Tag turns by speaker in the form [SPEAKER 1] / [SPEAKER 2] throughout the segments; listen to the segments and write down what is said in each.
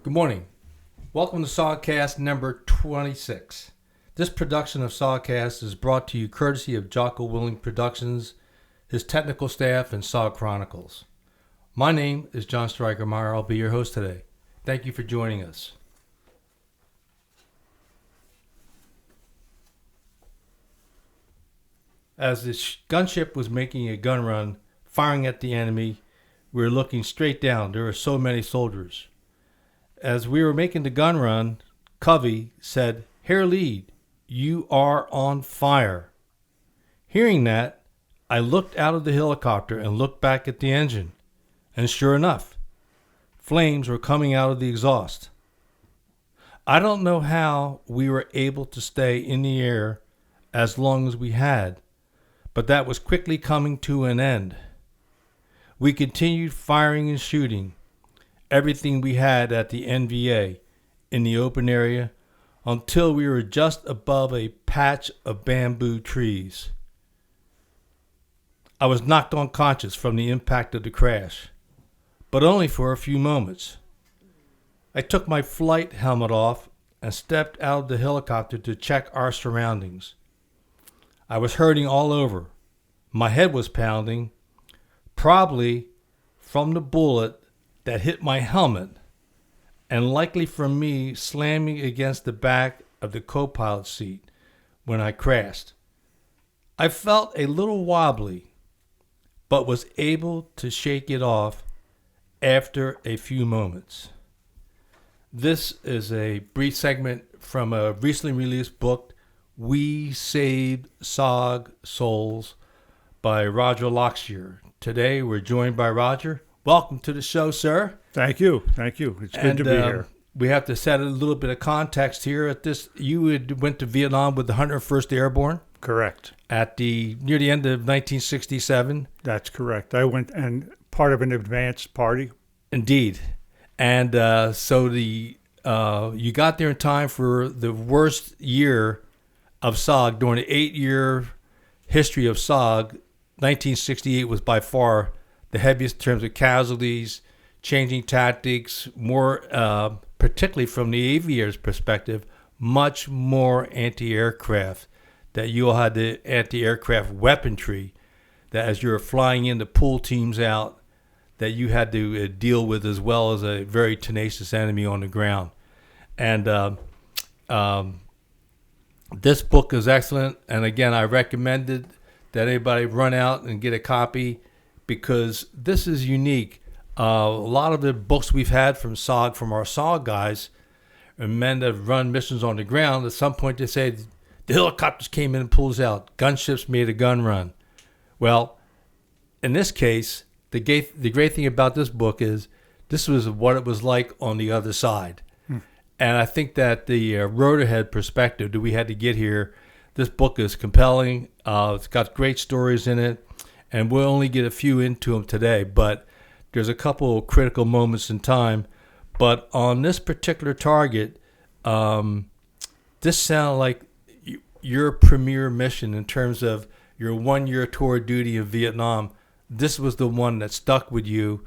[SPEAKER 1] Good morning. Welcome to SOGCast number 26. This production of SOGCast is brought to you courtesy of Jocko Willing Productions, his technical staff, and SOG Chronicles. My name is John Stryker-Meyer. I'll be your host today. Thank you for joining us. As the gunship was making a gun run, firing at the enemy, we were looking straight down. There were so many soldiers. As we were making the gun run, Covey said, "Herr Lead, you are on fire." Hearing that, I looked out of the helicopter and looked back at the engine. And sure enough, flames were coming out of the exhaust. I don't know how we were able to stay in the air as long as we had, but that was quickly coming to an end. We continued firing and shooting everything we had at the NVA in the open area until we were just above a patch of bamboo trees. I was knocked unconscious from the impact of the crash, but only for a few moments. I took my flight helmet off and stepped out of the helicopter to check our surroundings. I was hurting all over. My head was pounding, probably from the bullet that hit my helmet, and likely from me slamming against the back of the co-pilot seat when I crashed. I felt a little wobbly, but was able to shake it off after a few moments. This is a brief segment from a recently released book, We Saved SOG Souls, by Roger Lockshier. Today we're joined by Roger. Welcome to the show, sir.
[SPEAKER 2] Thank you. It's good to be here.
[SPEAKER 1] We have to set a little bit of context here. At this, you went to Vietnam with the 101st Airborne.
[SPEAKER 2] Correct.
[SPEAKER 1] Near the end of 1967.
[SPEAKER 2] That's correct. I went and part of an advance party.
[SPEAKER 1] Indeed. And so you got there in time for the worst year of SOG. During the 8-year history of SOG, 1968 was by far the heaviest in terms of casualties, changing tactics, more particularly from the aviator's perspective, much more anti-aircraft, that you all had the anti-aircraft weaponry that as you were flying in to pull teams out, that you had to deal with, as well as a very tenacious enemy on the ground. And this book is excellent. And again, I recommended that anybody run out and get a copy because this is unique. A lot of the books we've had from SOG, from our SOG guys, and men that have run missions on the ground, at some point they say, the helicopters came in and pulled us out. Gunships made a gun run. Well, in this case, the great thing about this book is this was what it was like on the other side. And I think that the rotorhead perspective that we had to get here, this book is compelling. It's got great stories in it, and we'll only get a few into them today, but there's a couple of critical moments in time. But on this particular target, this sounded like your premier mission in terms of your 1-year tour of duty in Vietnam. This was the one that stuck with you.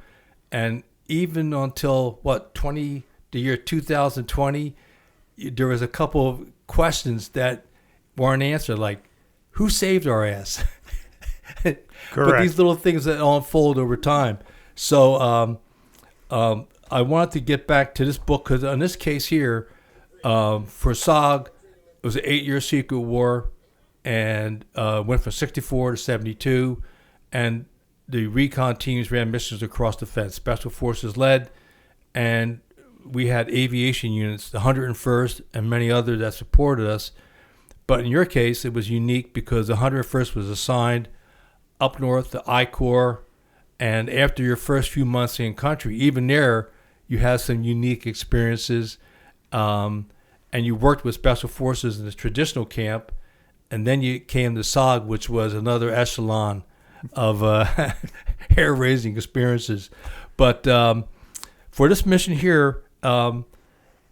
[SPEAKER 1] And even until, the year 2020, there was a couple of questions that weren't answered, like, who saved our ass?
[SPEAKER 2] Correct.
[SPEAKER 1] But these little things that unfold over time. So I wanted to get back to this book because in this case here, for SOG, it was an 8-year secret war and went from 64 to 72. And the recon teams ran missions across the fence. Special Forces led, and we had aviation units, the 101st and many others that supported us. But in your case, it was unique because the 101st was assigned up north to I Corps. And after your first few months in country, even there, you had some unique experiences. And you worked with Special Forces in the traditional camp. And then you came to SOG, which was another echelon of hair-raising experiences. But for this mission here,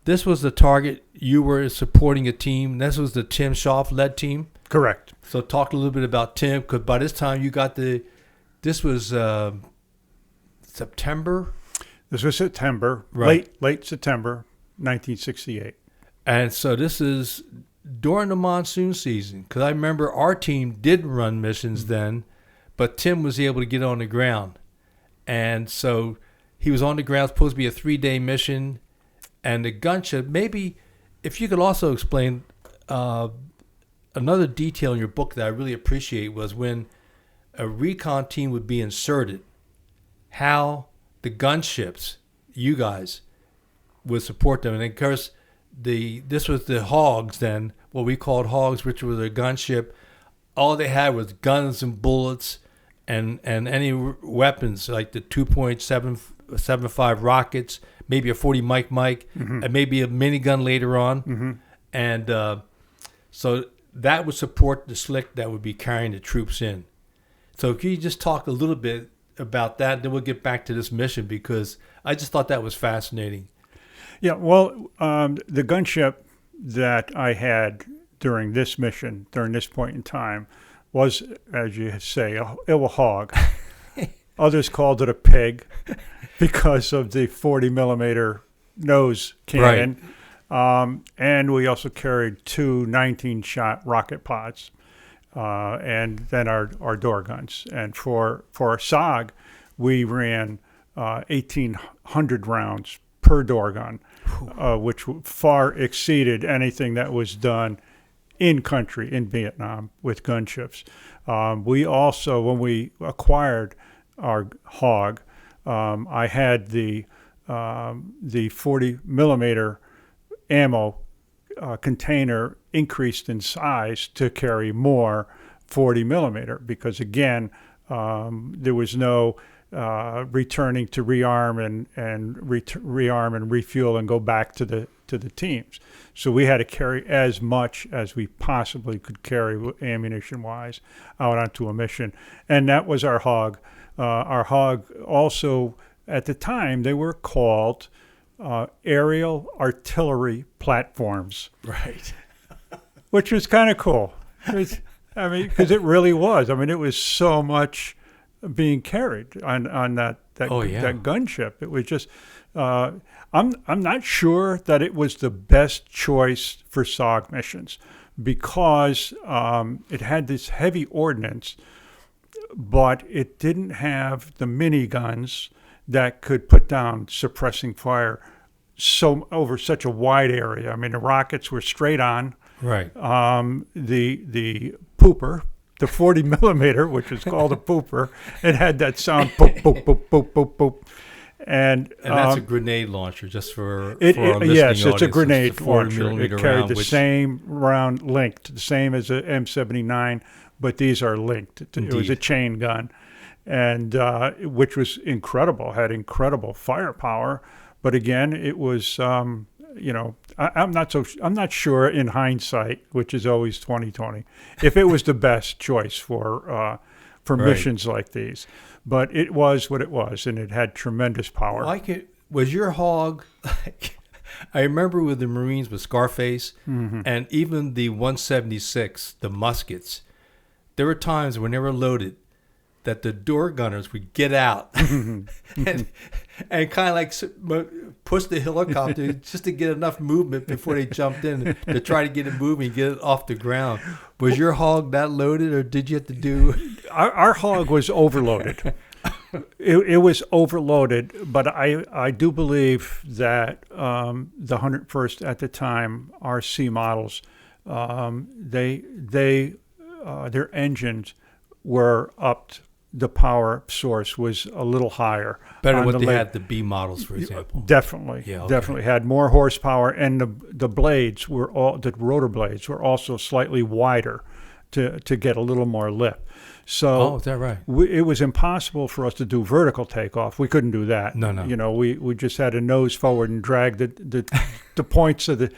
[SPEAKER 1] this was the target. You were supporting a team. This was the Tim Shea led team.
[SPEAKER 2] Correct.
[SPEAKER 1] So talk a little bit about Tim, because by this time you got this was September?
[SPEAKER 2] This was September,
[SPEAKER 1] Right.
[SPEAKER 2] late September, 1968.
[SPEAKER 1] And so this is during the monsoon season, because I remember our team didn't run missions then, but Tim was able to get on the ground. And so he was on the ground, supposed to be a 3-day mission. And the gunship, maybe if you could also explain another detail in your book that I really appreciate was when a recon team would be inserted, how the gunships, you guys, would support them. And of course, this was the hogs then, what we called hogs, which was a gunship. All they had was guns and bullets and any weapons like the 2.75 rockets, maybe a 40 Mike, and maybe a minigun later on. And so that would support the slick that would be carrying the troops in. So can you just talk a little bit about that? Then we'll get back to this mission because I just thought that was fascinating.
[SPEAKER 2] Yeah, well, the gunship that I had during this mission, during this point in time, was, as you say, it was a hog. Others called it a pig because of the 40 millimeter nose cannon. Right. And we also carried 2 19-shot rocket pods, and then our door guns. And for SOG, we ran 1,800 rounds per door gun, which far exceeded anything that was done in country in Vietnam with gunships. We also, when we acquired our hog, I had the 40 millimeter ammo container increased in size to carry more 40 millimeter because again, there was no returning to rearm and refuel and go back to the teams. So we had to carry as much as we possibly could carry ammunition wise out onto a mission, and that was our hog. Our hog also at the time they were called aerial artillery platforms,
[SPEAKER 1] right?
[SPEAKER 2] Which was kind of cool. Because it really was. I mean, it was so much being carried on that that gunship. It was just I'm not sure that it was the best choice for SOG missions because it had this heavy ordnance, but it didn't have the miniguns that could put down suppressing fire over such a wide area. I mean, the rockets were straight on.
[SPEAKER 1] Right.
[SPEAKER 2] The pooper, the 40 millimeter, which is called a pooper, it had that sound, boop, boop, boop, boop, boop, boop. And
[SPEAKER 1] that's a grenade launcher, just for our
[SPEAKER 2] yes,
[SPEAKER 1] listening
[SPEAKER 2] it's a grenade
[SPEAKER 1] it's
[SPEAKER 2] launcher. It carried the same round linked, the same as a M79, but these are linked. It was a chain gun, and which was incredible, had incredible firepower. But again, it was I'm not sure in hindsight, which is always 20/20, if it was the best choice for missions like these. But it was what it was, and it had tremendous power.
[SPEAKER 1] Was your hog like? I remember with the Marines with Scarface, and even the 176, the muskets. There were times when they were loaded that the door gunners would get out and kind of like push the helicopter just to get enough movement before they jumped in to try to get it moving, get it off the ground. Was your hog that loaded, or did you have to do?
[SPEAKER 2] Our hog was overloaded. It was overloaded, but I do believe that the 101st at the time RC models, their engines were upped. The power source was a little higher.
[SPEAKER 1] Better than what they had the B models, for example.
[SPEAKER 2] Definitely, definitely had more horsepower, and the blades were the rotor blades were also slightly wider to get a little more lift. So,
[SPEAKER 1] is that right?
[SPEAKER 2] It was impossible for us to do vertical takeoff. We couldn't do that.
[SPEAKER 1] No.
[SPEAKER 2] We just had to nose forward and drag the points of the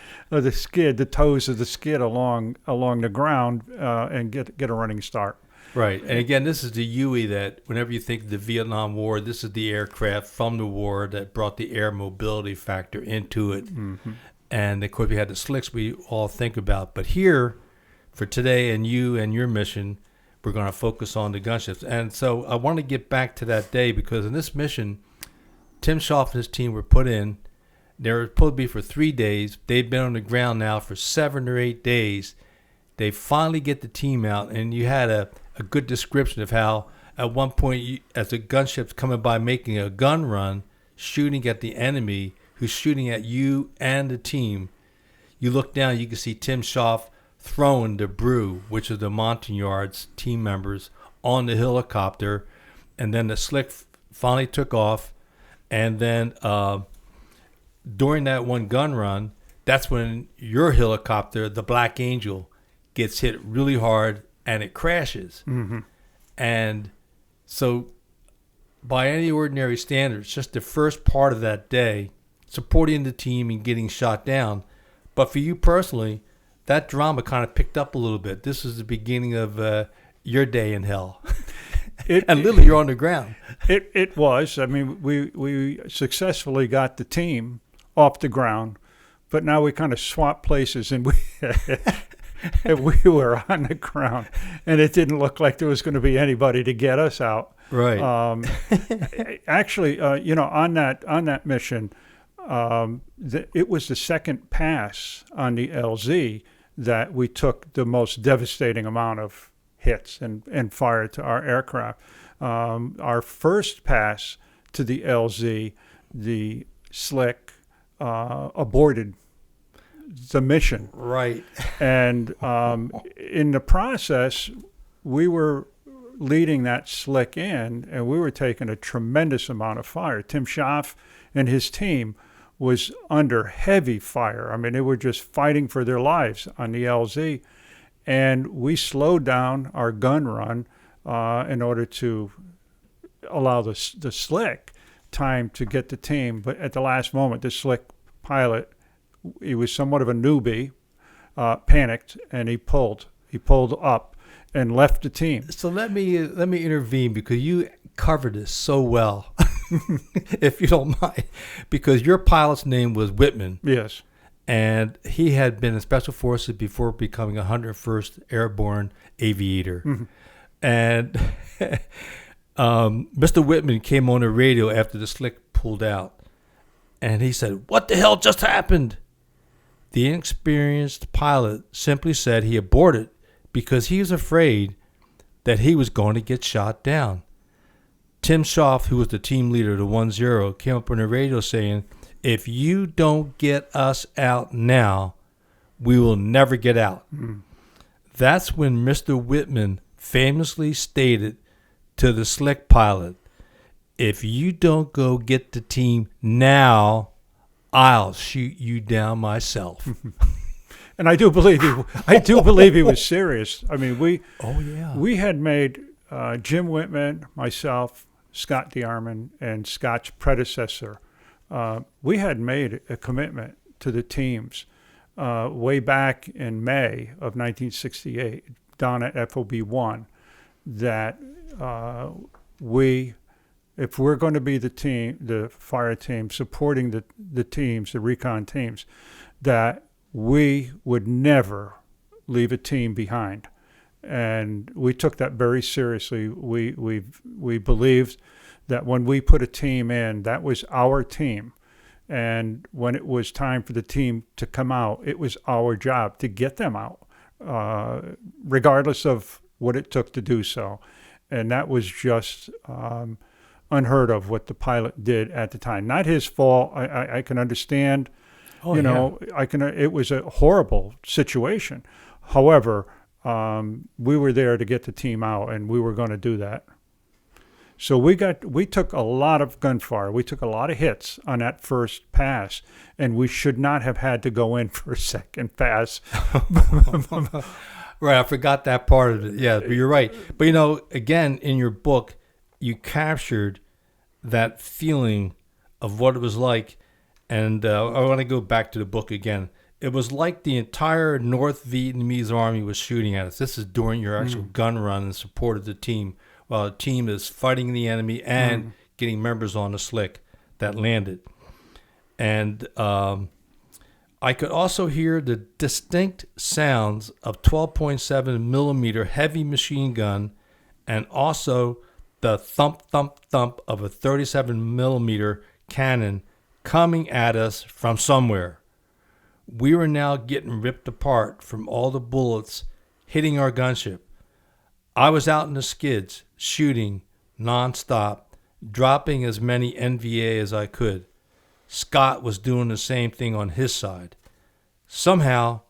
[SPEAKER 2] skid, the toes of the skid along the ground, and get a running start.
[SPEAKER 1] Right. And again, this is the UE that whenever you think of the Vietnam War, this is the aircraft from the war that brought the air mobility factor into it. Mm-hmm. And of course, we had the slicks we all think about. But here, for today and you and your mission, we're going to focus on the gunships. And so I want to get back to that day because in this mission, Tim Shea and his team were put in. They were supposed to be for 3 days. They've been on the ground now for 7 or 8 days. They finally get the team out, and you had a good description of how at one point, as the gunship's coming by making a gun run, shooting at the enemy who's shooting at you and the team, you look down, you can see Tim Shea throwing the Brew, which is the Montagnards team members, on the helicopter, and then the slick finally took off, and then during that one gun run, that's when your helicopter, the Black Angel, gets hit really hard and it crashes.
[SPEAKER 2] Mm-hmm.
[SPEAKER 1] And so by any ordinary standards, just the first part of that day, supporting the team and getting shot down. But for you personally, that drama kind of picked up a little bit. This is the beginning of your day in hell. And literally, you're on the ground.
[SPEAKER 2] It was. I mean, we successfully got the team off the ground, but now we kind of swapped places, and we were on the ground, and it didn't look like there was going to be anybody to get us out.
[SPEAKER 1] Right.
[SPEAKER 2] Actually, on that mission, it was the second pass on the LZ that we took the most devastating amount of hits and fire to our aircraft. Our first pass to the LZ, the Slick aborted the mission.
[SPEAKER 1] Right.
[SPEAKER 2] And in the process, we were leading that Slick in, and we were taking a tremendous amount of fire. Tim Shea and his team was under heavy fire. I mean, they were just fighting for their lives on the LZ. And we slowed down our gun run in order to allow the Slick time to get the team. But at the last moment, the Slick pilot, he was somewhat of a newbie, panicked, and he pulled up and left the team.
[SPEAKER 1] So let me intervene, because you covered this so well, if you don't mind, because your pilot's name was Whitman.
[SPEAKER 2] Yes. And
[SPEAKER 1] he had been in Special Forces before becoming a 101st Airborne Aviator.
[SPEAKER 2] Mm-hmm.
[SPEAKER 1] And Mr. Whitman came on the radio after the Slick pulled out, and he said, "What the hell just happened?" The inexperienced pilot simply said he aborted because he was afraid that he was going to get shot down. Tim Shea, who was the team leader, the 1-0, came up on the radio saying, "If you don't get us out now, we will never get out."
[SPEAKER 2] Mm.
[SPEAKER 1] That's when Mr. Whitman famously stated to the Slick pilot, "If you don't go get the team now, I'll shoot you down myself."
[SPEAKER 2] And I do believe he was serious. I mean, we had made Jim Whitman, myself, Scott DeArmond, and Scott's predecessor. We had made a commitment to the teams way back in May of 1968 down at FOB 1 that if we're going to be the team, the fire team supporting the teams, the recon teams, that we would never leave a team behind. And we took that very seriously. We believed that when we put a team in, that was our team. And when it was time for the team to come out, it was our job to get them out, regardless of what it took to do so. And that was just unheard of what the pilot did at the time. Not his fault. I can understand. It was a horrible situation. However, we were there to get the team out, and we were going to do that. So we took a lot of gunfire. We took a lot of hits on that first pass, and we should not have had to go in for a second pass.
[SPEAKER 1] Right, I forgot that part of it. Yeah, but you're right. But again, in your book, you captured that feeling of what it was like, and I want to go back to the book again. It was like the entire North Vietnamese army was shooting at us. This is during your actual gun run in support of the team, while the team is fighting the enemy and getting members on the Slick that landed. And I could also hear the distinct sounds of 12.7 millimeter heavy machine gun, and also the thump, thump, thump of a 37 millimeter cannon coming at us from somewhere. We were now getting ripped apart from all the bullets hitting our gunship. I was out in the skids, shooting nonstop, dropping as many NVA as I could. Scott was doing the same thing on his side. Somehow,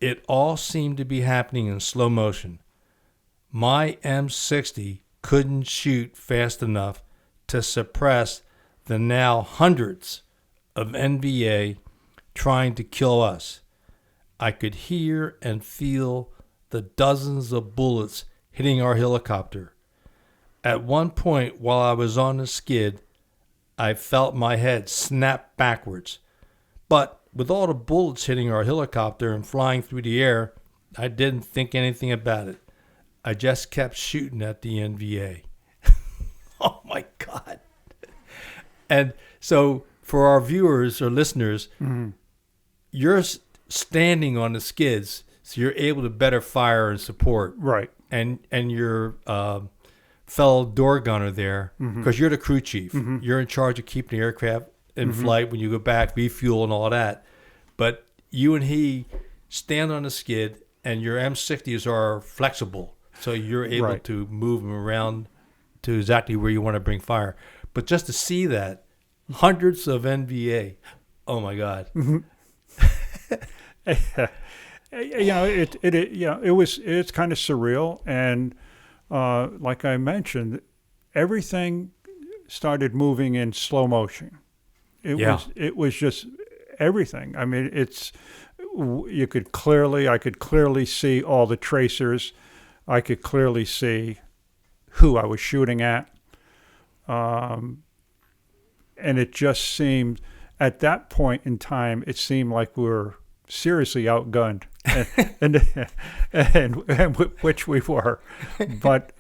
[SPEAKER 1] it all seemed to be happening in slow motion. My M60 couldn't shoot fast enough to suppress the now hundreds of NVA trying to kill us. I could hear and feel the dozens of bullets hitting our helicopter. At one point while I was on the skid, I felt my head snap backwards. But with all the bullets hitting our helicopter and flying through the air, I didn't think anything about it. I just kept shooting at the NVA. Oh my God. And so for our viewers or listeners, you're standing on the skids, so you're able to better fire and support.
[SPEAKER 2] Right.
[SPEAKER 1] And your fellow door gunner there, because you're the crew chief. You're in charge of keeping the aircraft in flight when you go back, refuel and all that. But you and he stand on the skid, and your M60s are flexible, so you're able to move them around to exactly where you want to bring fire. But just to see that, hundreds of NVA, oh my God.
[SPEAKER 2] It's kind of surreal, and like I mentioned, everything started moving in slow motion. It was just everything. I mean, I could clearly see all the tracers. I could clearly see who I was shooting at, and it just seemed at that point in time, it seemed like we were seriously outgunned, and which we were, but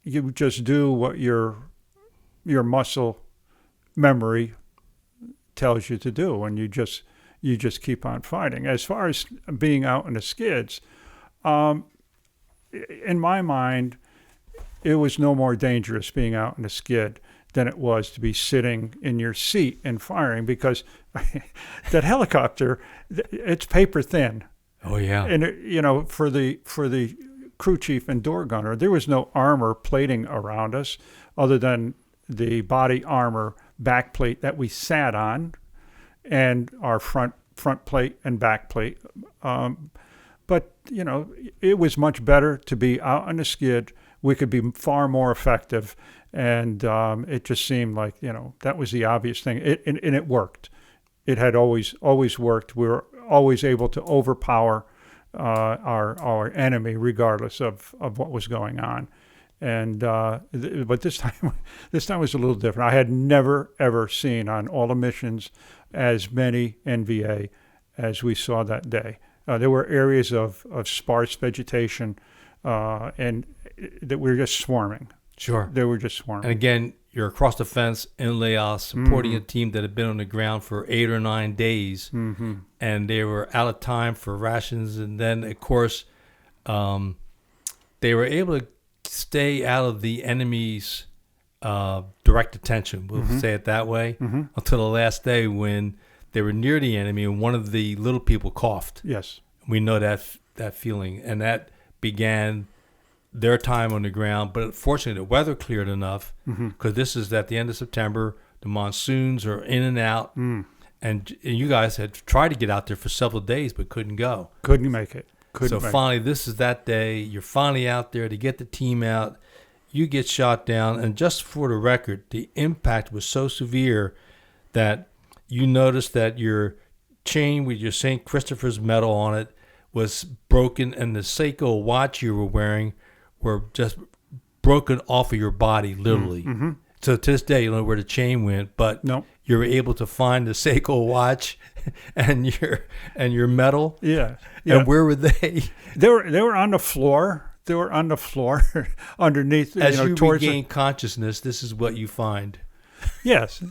[SPEAKER 2] you just do what your muscle memory tells you to do, and you just keep on fighting. As far as being out in the skids, in my mind, it was no more dangerous being out in the skid than it was to be sitting in your seat and firing, because that helicopter, it's paper thin.
[SPEAKER 1] Oh yeah.
[SPEAKER 2] And for the crew chief and door gunner, there was no armor plating around us other than the body armor back plate that we sat on, and our front plate and back plate. But it was much better to be out on the skid. We could be far more effective, and it just seemed like that was the obvious thing. And it worked. It had always worked. We were always able to overpower our enemy, regardless of what was going on. And but this time was a little different. I had never ever seen on all the missions as many NVA as we saw that day. There were areas of sparse vegetation, and that we were just swarming.
[SPEAKER 1] Sure.
[SPEAKER 2] They were just swarming.
[SPEAKER 1] And again, you're across the fence in Laos, supporting a team that had been on the ground for 8 or 9 days, and they were out of time for rations. And then, of course, they were able to stay out of the enemy's direct attention, we'll say it that way, until the last day when they were near the enemy and one of the little people coughed.
[SPEAKER 2] Yes.
[SPEAKER 1] We know that feeling, and that began their time on the ground. But fortunately, the weather cleared enough, because this is at the end of September. The monsoons are in and out, and you guys had tried to get out there for several days but couldn't go.
[SPEAKER 2] Couldn't make it.
[SPEAKER 1] So finally, this is that day. You're finally out there to get the team out. You get shot down, and just for the record, the impact was so severe that you noticed that your chain with your St. Christopher's medal on it was broken, and the Seiko watch you were wearing were just broken off of your body, literally. So to this day, you don't know where the chain went, but you were able to find the Seiko watch and your medal.
[SPEAKER 2] Yeah.
[SPEAKER 1] And where were they?
[SPEAKER 2] They were on the floor. They were on the floor underneath.
[SPEAKER 1] As you regain consciousness, this is what you find.
[SPEAKER 2] Yes.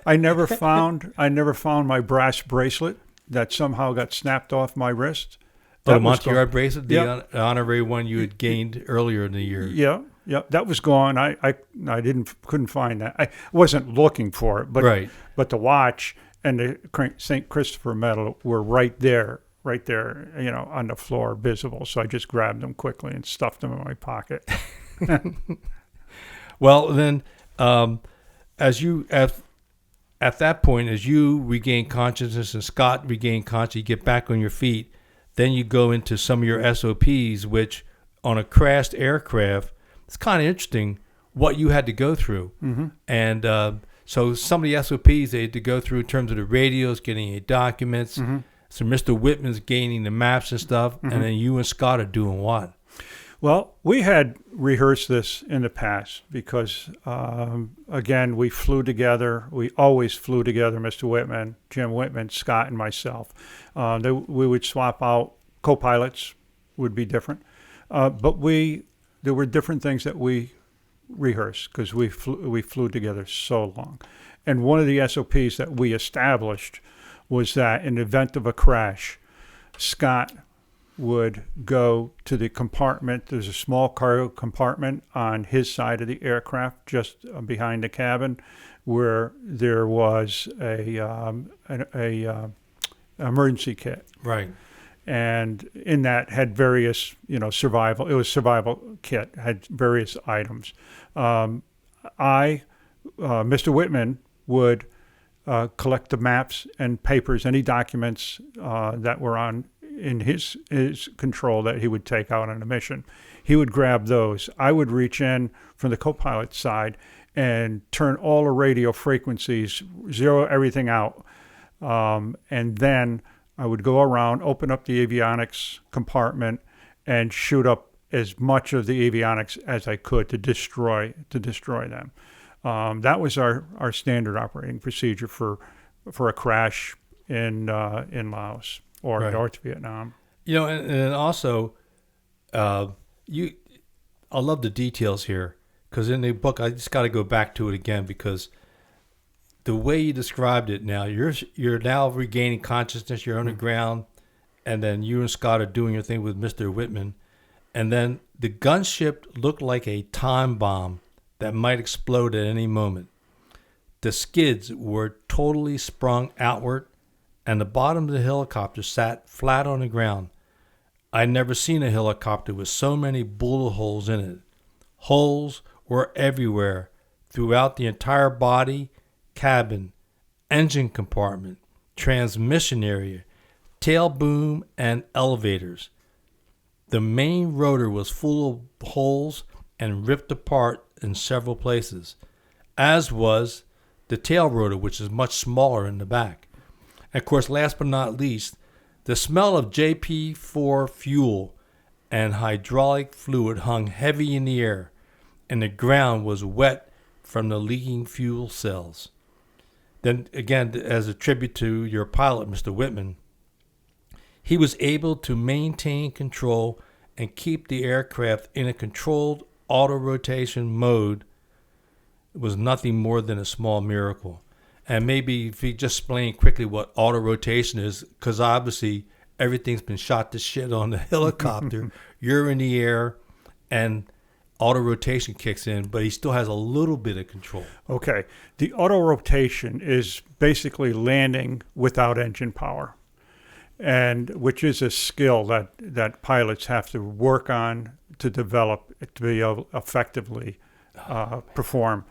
[SPEAKER 2] I never found my brass bracelet that somehow got snapped off my wrist.
[SPEAKER 1] The Montier bracelet, the honorary one you had gained earlier in the year.
[SPEAKER 2] Yeah. Yep, that was gone. I couldn't find that. I wasn't looking for it, but
[SPEAKER 1] Right.
[SPEAKER 2] but the watch and the St. Christopher medal were right there, on the floor, visible. So I just grabbed them quickly and stuffed them in my pocket.
[SPEAKER 1] Well, then, as you at that point, as you regain consciousness and Scott regain consciousness, you get back on your feet. Then you go into some of your SOPs, which on a crashed aircraft, it's kind of interesting what you had to go through.
[SPEAKER 2] Mm-hmm.
[SPEAKER 1] And so some of the SOPs they had to go through in terms of the radios, getting your documents.
[SPEAKER 2] Mm-hmm.
[SPEAKER 1] So Mr. Whitman's gaining the maps and stuff.
[SPEAKER 2] Mm-hmm.
[SPEAKER 1] And then you and Scott are doing what?
[SPEAKER 2] Well, we had rehearsed this in the past because, again, we flew together. We always flew together, Mr. Whitman, Jim Whitman, Scott, and myself. We would swap out. Co-pilots would be different. But there were different things that we rehearsed because we flew together so long. And one of the SOPs that we established was that in the event of a crash, Scott would go to the compartment. There's a small cargo compartment on his side of the aircraft, just behind the cabin, where there was a emergency kit,
[SPEAKER 1] Right.
[SPEAKER 2] and in that had various survival. It was survival kit, had various items. Mr. Whitman would collect the maps and papers, any documents that were in his control that he would take out on a mission. He would grab those. I would reach in from the co-pilot side and turn all the radio frequencies, zero everything out, and then I would go around, open up the avionics compartment, and shoot up as much of the avionics as I could to destroy them. That was our standard operating procedure for a crash in Laos or
[SPEAKER 1] Right.
[SPEAKER 2] North Vietnam.
[SPEAKER 1] And also, I love the details here because in the book I just got to go back to it again because the way you described it now, you're now regaining consciousness. You're on the ground, and then you and Scott are doing your thing with Mr. Whitman, and then the gunship looked like a time bomb that might explode at any moment. The skids were totally sprung outward, and the bottom of the helicopter sat flat on the ground. I'd never seen a helicopter with so many bullet holes in it. Holes were everywhere, throughout the entire body, cabin, engine compartment, transmission area, tail boom, and elevators. The main rotor was full of holes and ripped apart in several places, as was the tail rotor, which is much smaller in the back. And of course, last but not least, the smell of JP4 fuel and hydraulic fluid hung heavy in the air, and the ground was wet from the leaking fuel cells. Then again, as a tribute to your pilot, Mr. Whitman, he was able to maintain control and keep the aircraft in a controlled auto-rotation mode. It was nothing more than a small miracle. And maybe if you just explain quickly what auto-rotation is, because obviously everything's been shot to shit on the helicopter. You're in the air, and auto-rotation kicks in, but he still has a little bit of control.
[SPEAKER 2] Okay. The auto-rotation is basically landing without engine power, and which is a skill that pilots have to work on to develop to be able to effectively perform.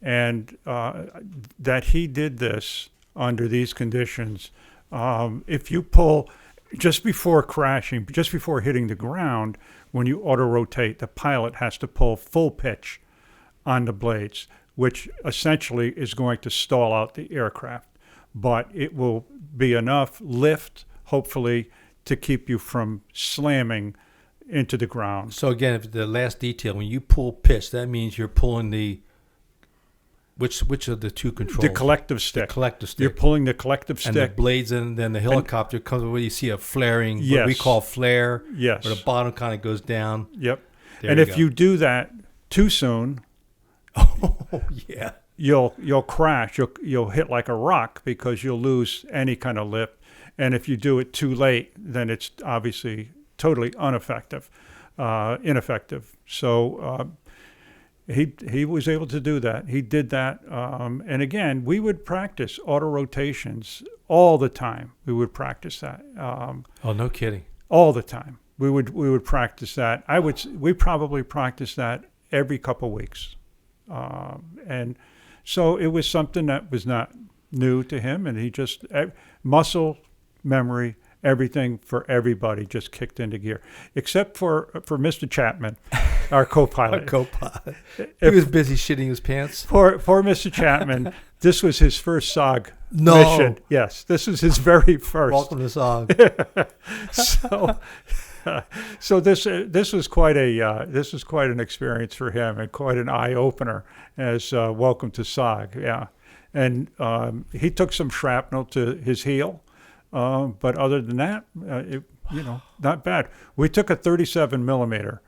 [SPEAKER 2] And that he did this under these conditions. If you pull just before crashing, just before hitting the ground, when you auto-rotate, the pilot has to pull full pitch on the blades, which essentially is going to stall out the aircraft. But it will be enough lift, hopefully, to keep you from slamming into the ground.
[SPEAKER 1] So again, if the last detail, when you pull pitch, that means you're pulling the which of the two controls?
[SPEAKER 2] The collective stick.
[SPEAKER 1] The collective stick.
[SPEAKER 2] You're pulling the collective stick.
[SPEAKER 1] And the blades, and then the helicopter comes where you see a flaring,
[SPEAKER 2] yes.
[SPEAKER 1] what we call flare,
[SPEAKER 2] yes.
[SPEAKER 1] where the bottom kind of goes down.
[SPEAKER 2] Yep.
[SPEAKER 1] There
[SPEAKER 2] and if
[SPEAKER 1] go.
[SPEAKER 2] you do that too soon,
[SPEAKER 1] oh yeah,
[SPEAKER 2] you'll crash. You'll hit like a rock because you'll lose any kind of lift. And if you do it too late, then it's obviously totally ineffective. So He was able to do that. He did that. And again, we would practice auto rotations all the time. We would practice that.
[SPEAKER 1] Oh, no kidding.
[SPEAKER 2] All the time. We would practice that. We probably practiced that every couple weeks. And so it was something that was not new to him, and he just muscle memory, everything for everybody just kicked into gear, except for Mr. Chapman, our co-pilot.
[SPEAKER 1] Our co-pilot. He was busy shitting his pants.
[SPEAKER 2] For Mr. Chapman, this was his first SOG mission. Yes, this was his very first.
[SPEAKER 1] Welcome to SOG.
[SPEAKER 2] So this was quite an experience for him, and quite an eye opener as welcome to SOG. Yeah, and he took some shrapnel to his heel, but other than that, not bad. We took a 37 millimeter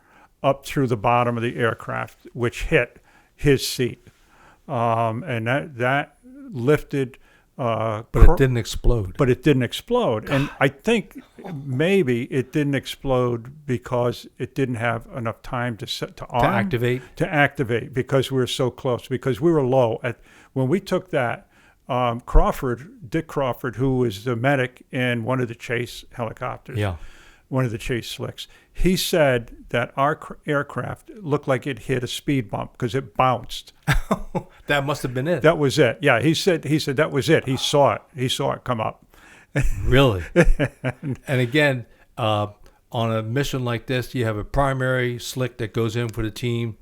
[SPEAKER 2] up through the bottom of the aircraft, which hit his seat, and that lifted.
[SPEAKER 1] But it didn't explode.
[SPEAKER 2] But it didn't explode. And I think maybe it didn't explode because it didn't have enough time to activate because we were so close, because we were low. When we took that, Dick Crawford, who was the medic in one of the chase helicopters, one of the chase slicks, he said that our aircraft looked like it hit a speed bump because it bounced.
[SPEAKER 1] That must have been it.
[SPEAKER 2] That was it. Yeah, he said that was it. He saw it. He saw it come up.
[SPEAKER 1] Really? And again, on a mission like this, you have a primary slick that goes in for the team.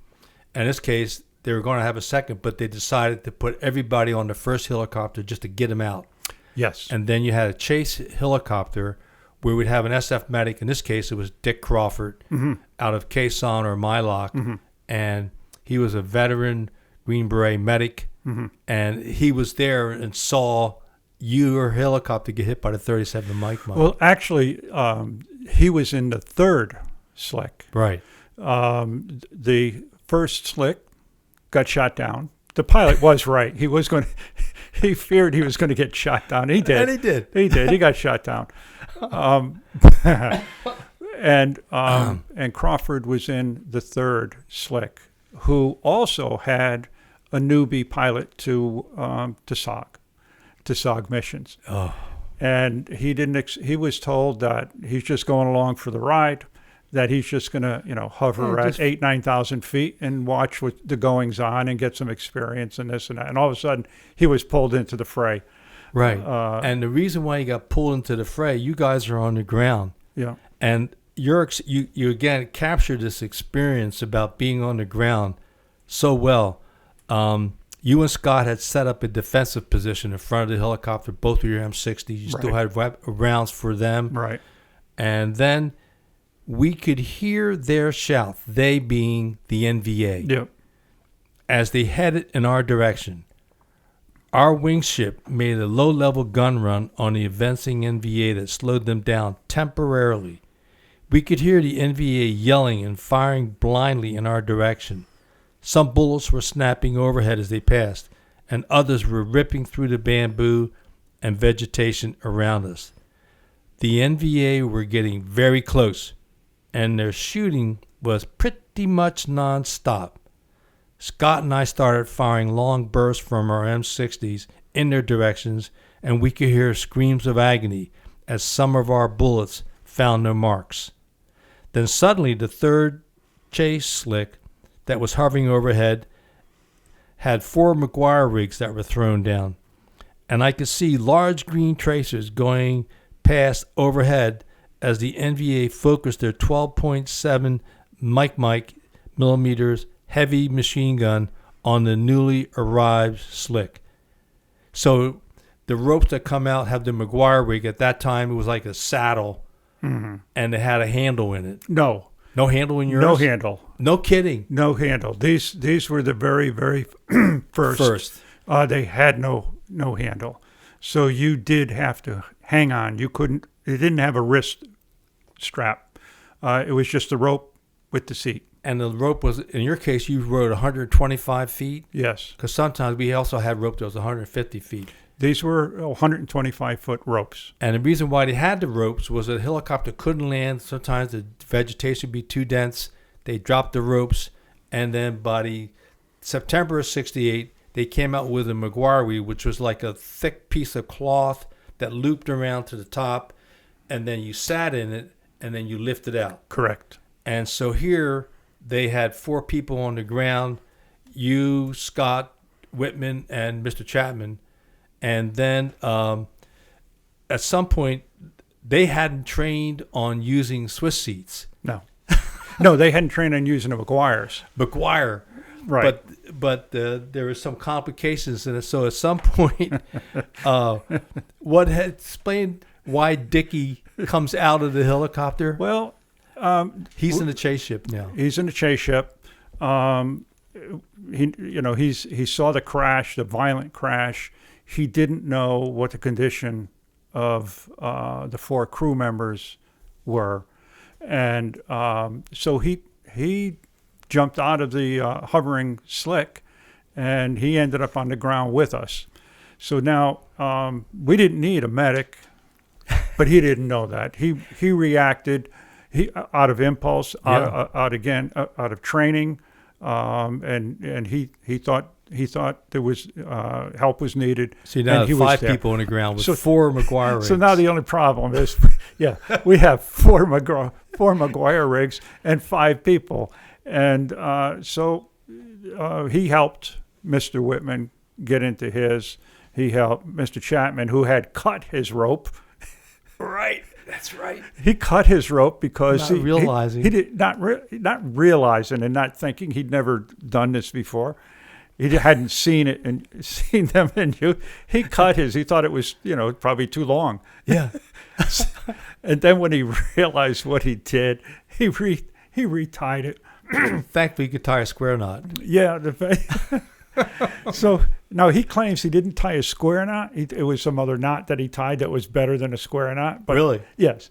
[SPEAKER 1] In this case, they were going to have a second, but they decided to put everybody on the first helicopter just to get them out.
[SPEAKER 2] Yes.
[SPEAKER 1] And then you had a chase helicopter where we'd have an SF medic. In this case, it was Dick Crawford out of Quezon or Mylock. And he was a veteran Green Beret medic. And he was there and saw your helicopter get hit by the 37 Mike.
[SPEAKER 2] Well, actually, he was in the third slick.
[SPEAKER 1] Right.
[SPEAKER 2] The first slick got shot down. The pilot was right. He feared he was going to get shot down. He did.
[SPEAKER 1] And he did.
[SPEAKER 2] He did. He got shot down. And Crawford was in the third slick, who also had a newbie pilot to SOG missions.
[SPEAKER 1] Oh.
[SPEAKER 2] And he was told that he's just going along for the ride, that he's just going to, hover at 9,000 feet and watch what the goings on and get some experience and this and that. And all of a sudden, he was pulled into the fray.
[SPEAKER 1] Right. And the reason why you got pulled into the fray, you guys are on the ground.
[SPEAKER 2] Yeah.
[SPEAKER 1] And you again captured this experience about being on the ground so well. You and Scott had set up a defensive position in front of the helicopter, both of your M60s. You still had rounds for them.
[SPEAKER 2] Right.
[SPEAKER 1] And then we could hear their shout, they being the NVA,
[SPEAKER 2] yep,
[SPEAKER 1] as they headed in our direction. Our wingship made a low-level gun run on the advancing NVA that slowed them down temporarily. We could hear the NVA yelling and firing blindly in our direction. Some bullets were snapping overhead as they passed, and others were ripping through the bamboo and vegetation around us. The NVA were getting very close, and their shooting was pretty much nonstop. Scott and I started firing long bursts from our M60s in their directions, and we could hear screams of agony as some of our bullets found their marks. Then suddenly the third chase slick that was hovering overhead had 4 McGuire rigs that were thrown down, and I could see large green tracers going past overhead as the NVA focused their 12.7 Mike millimeters heavy machine gun on the newly arrived slick. So the ropes that come out have the McGuire rig. At that time, it was like a saddle, and it had a handle in it.
[SPEAKER 2] No
[SPEAKER 1] handle in yours?
[SPEAKER 2] No handle.
[SPEAKER 1] No kidding.
[SPEAKER 2] No handle. These were the very, very first. They had no handle. So you did have to hang on. You couldn't. It didn't have a wrist strap. It was just a rope with the seat.
[SPEAKER 1] And the rope was, in your case, you rode 125 feet?
[SPEAKER 2] Yes.
[SPEAKER 1] Because sometimes we also had rope that was 150 feet.
[SPEAKER 2] These were 125-foot ropes.
[SPEAKER 1] And the reason why they had the ropes was that the helicopter couldn't land. Sometimes the vegetation would be too dense. They dropped the ropes, and then by September of 68, they came out with a McGuire, which was like a thick piece of cloth that looped around to the top, and then you sat in it, and then you lifted out.
[SPEAKER 2] Correct.
[SPEAKER 1] And so here they had 4 people on the ground, you, Scott, Whitman, and Mr. Chapman. And then at some point, they hadn't trained on using Swiss seats.
[SPEAKER 2] No. No, they hadn't trained on using the McGuires.
[SPEAKER 1] McGuire.
[SPEAKER 2] Right.
[SPEAKER 1] But there were some complications in it. So at some point, what had explained why Dickie comes out of the helicopter?
[SPEAKER 2] Well,
[SPEAKER 1] he's in the chase ship now.
[SPEAKER 2] He's in the chase ship. He saw the crash, the violent crash. He didn't know what the condition of the 4 crew members were, and so he jumped out of the hovering slick, and he ended up on the ground with us. So now we didn't need a medic, but he didn't know that. He reacted out of impulse, out of training, and he thought there was help was needed.
[SPEAKER 1] See, now
[SPEAKER 2] and
[SPEAKER 1] 5 people on the ground with 4 McGuire rigs.
[SPEAKER 2] So now the only problem is, we have 4 McGuire rigs and 5 people. And so he helped Mr. Whitman get into his. He helped Mr. Chapman, who had cut his rope.
[SPEAKER 1] Right, that's right.
[SPEAKER 2] He cut his rope because
[SPEAKER 1] not realizing
[SPEAKER 2] he did not realizing and not thinking. He'd never done this before. He hadn't seen it and seen them in you. He cut his. He thought it was probably too long.
[SPEAKER 1] Yeah.
[SPEAKER 2] And then when he realized what he did, he retied it.
[SPEAKER 1] Thankfully, you could tie a square knot.
[SPEAKER 2] Yeah. So now he claims he didn't tie a square knot. It was some other knot that he tied that was better than a square knot. But
[SPEAKER 1] really?
[SPEAKER 2] Yes.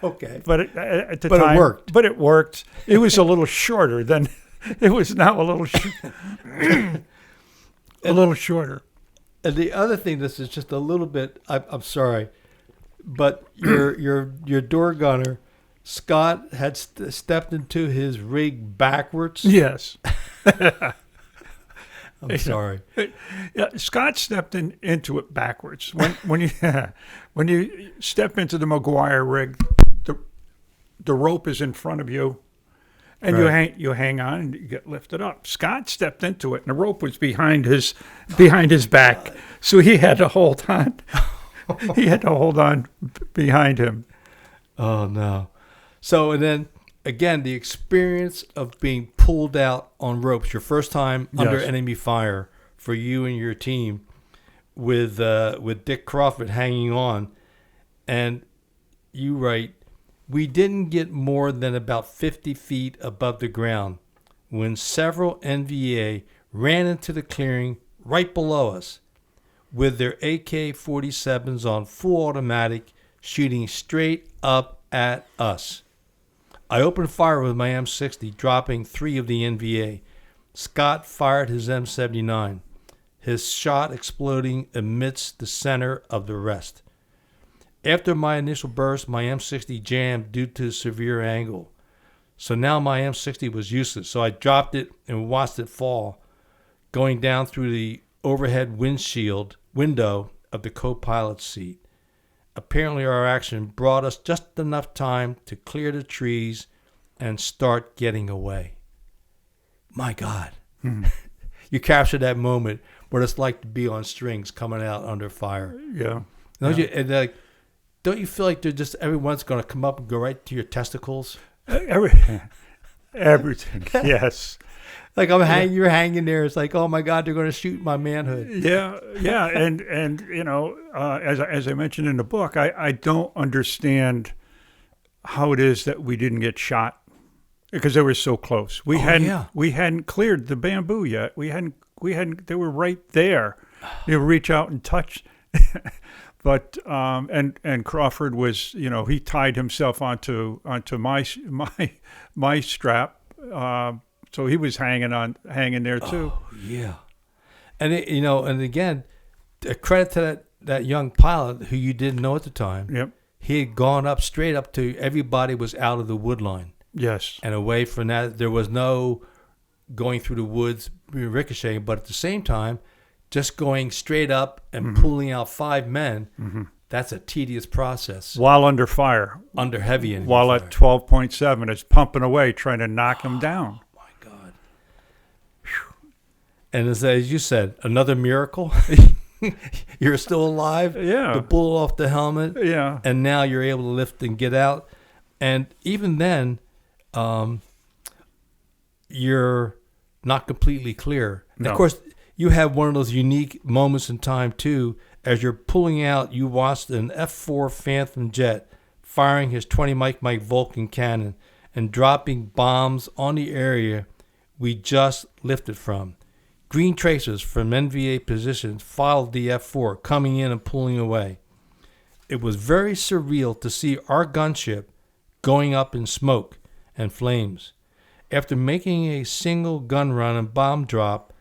[SPEAKER 1] Okay.
[SPEAKER 2] But at the time,
[SPEAKER 1] it worked.
[SPEAKER 2] But it worked. It was a little shorter than. It was now a little shorter.
[SPEAKER 1] And the other thing, this is just a little bit. I'm sorry, but your door gunner, Scott, had stepped into his rig backwards.
[SPEAKER 2] Yes.
[SPEAKER 1] I'm sorry.
[SPEAKER 2] Yeah, Scott stepped into it backwards. When you step into the McGuire rig, the rope is in front of you, and
[SPEAKER 1] right.
[SPEAKER 2] you hang on and you get lifted up. Scott stepped into it, and the rope was behind his back, so he had to hold on. He had to hold on behind him.
[SPEAKER 1] Oh no! So and then. Again, the experience of being pulled out on ropes, your first time under enemy fire for you and your team, with Dick Crawford hanging on, and you write, we didn't get more than about 50 feet above the ground when several NVA ran into the clearing right below us with their AK-47s on full automatic, shooting straight up at us. I opened fire with my M60, dropping 3 of the NVA. Scott fired his M79, his shot exploding amidst the center of the rest. After my initial burst, my M60 jammed due to severe angle. So now my M60 was useless, so I dropped it and watched it fall, going down through the overhead window of the co-pilot's seat. Apparently our action brought us just enough time to clear the trees and start getting away. My God. You captured that moment, what it's like to be on strings coming out under fire.
[SPEAKER 2] Yeah.
[SPEAKER 1] Don't you feel like they're just everyone's going to come up and go right to your testicles?
[SPEAKER 2] Everything. Yes.
[SPEAKER 1] Like you're hanging there. It's like, oh my God, they're going to shoot my manhood.
[SPEAKER 2] Yeah, and as I mentioned in the book, I don't understand how it is that we didn't get shot because they were so close. We hadn't cleared the bamboo yet. We hadn't. They were right there. You reach out and touch. But and Crawford was, he tied himself onto my strap. So he was hanging there too.
[SPEAKER 1] Oh, yeah. And and again, a credit to that young pilot who you didn't know at the time.
[SPEAKER 2] Yep.
[SPEAKER 1] He had gone up straight up to everybody was out of the wood line.
[SPEAKER 2] Yes.
[SPEAKER 1] And away from that, there was no going through the woods, ricocheting, but at the same time, just going straight up and pulling out 5 men, that's a tedious process.
[SPEAKER 2] While under fire.
[SPEAKER 1] Under heavy enemy
[SPEAKER 2] While
[SPEAKER 1] fire.
[SPEAKER 2] at 12.7, it's pumping away, trying to knock him down.
[SPEAKER 1] Oh, my God. Whew. And as you said, another miracle. You're still alive.
[SPEAKER 2] Yeah.
[SPEAKER 1] The bullet off the helmet.
[SPEAKER 2] Yeah.
[SPEAKER 1] And now you're able to lift and get out. And even then, you're not completely clear.
[SPEAKER 2] No.
[SPEAKER 1] Of course, you have one of those unique moments in time, too. As you're pulling out, you watched an F-4 Phantom jet firing his 20 Mike Vulcan cannon and dropping bombs on the area we just lifted from. Green tracers from NVA positions followed the F-4, coming in and pulling away. It was very surreal to see our gunship going up in smoke and flames. After making a single gun run and bomb drop,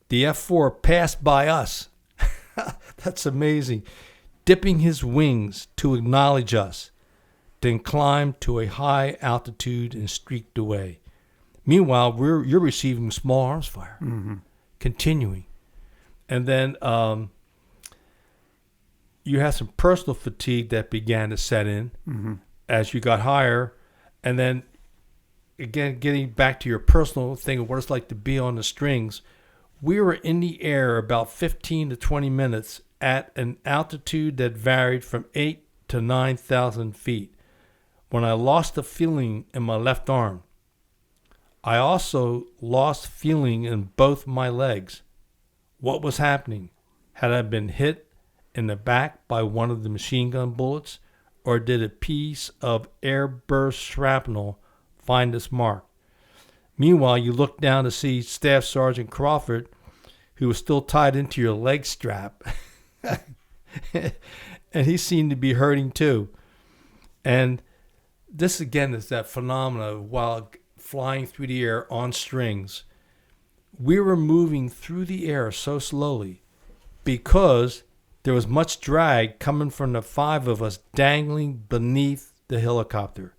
[SPEAKER 1] the F-4 passed by us. That's amazing. Dipping his wings to acknowledge us, then climbed to a high altitude and streaked away. Meanwhile, you're receiving small arms fire, continuing. And then you had some personal fatigue that began to set in as you got higher. And then, again, getting back to your personal thing of what it's like to be on the strings, we were in the air about 15 to 20 minutes at an altitude that varied from 8 to 9,000 feet when I lost the feeling in my left arm. I also lost feeling in both my legs. What was happening? Had I been hit in the back by one of the machine gun bullets, or did a piece of airburst shrapnel find its mark? Meanwhile, you look down to see Staff Sergeant Crawford, who was still tied into your leg strap. And he seemed to be hurting too. And this, again, is that phenomena of while flying through the air on strings, we were moving through the air so slowly because there was much drag coming from the 5 of us dangling beneath the helicopter.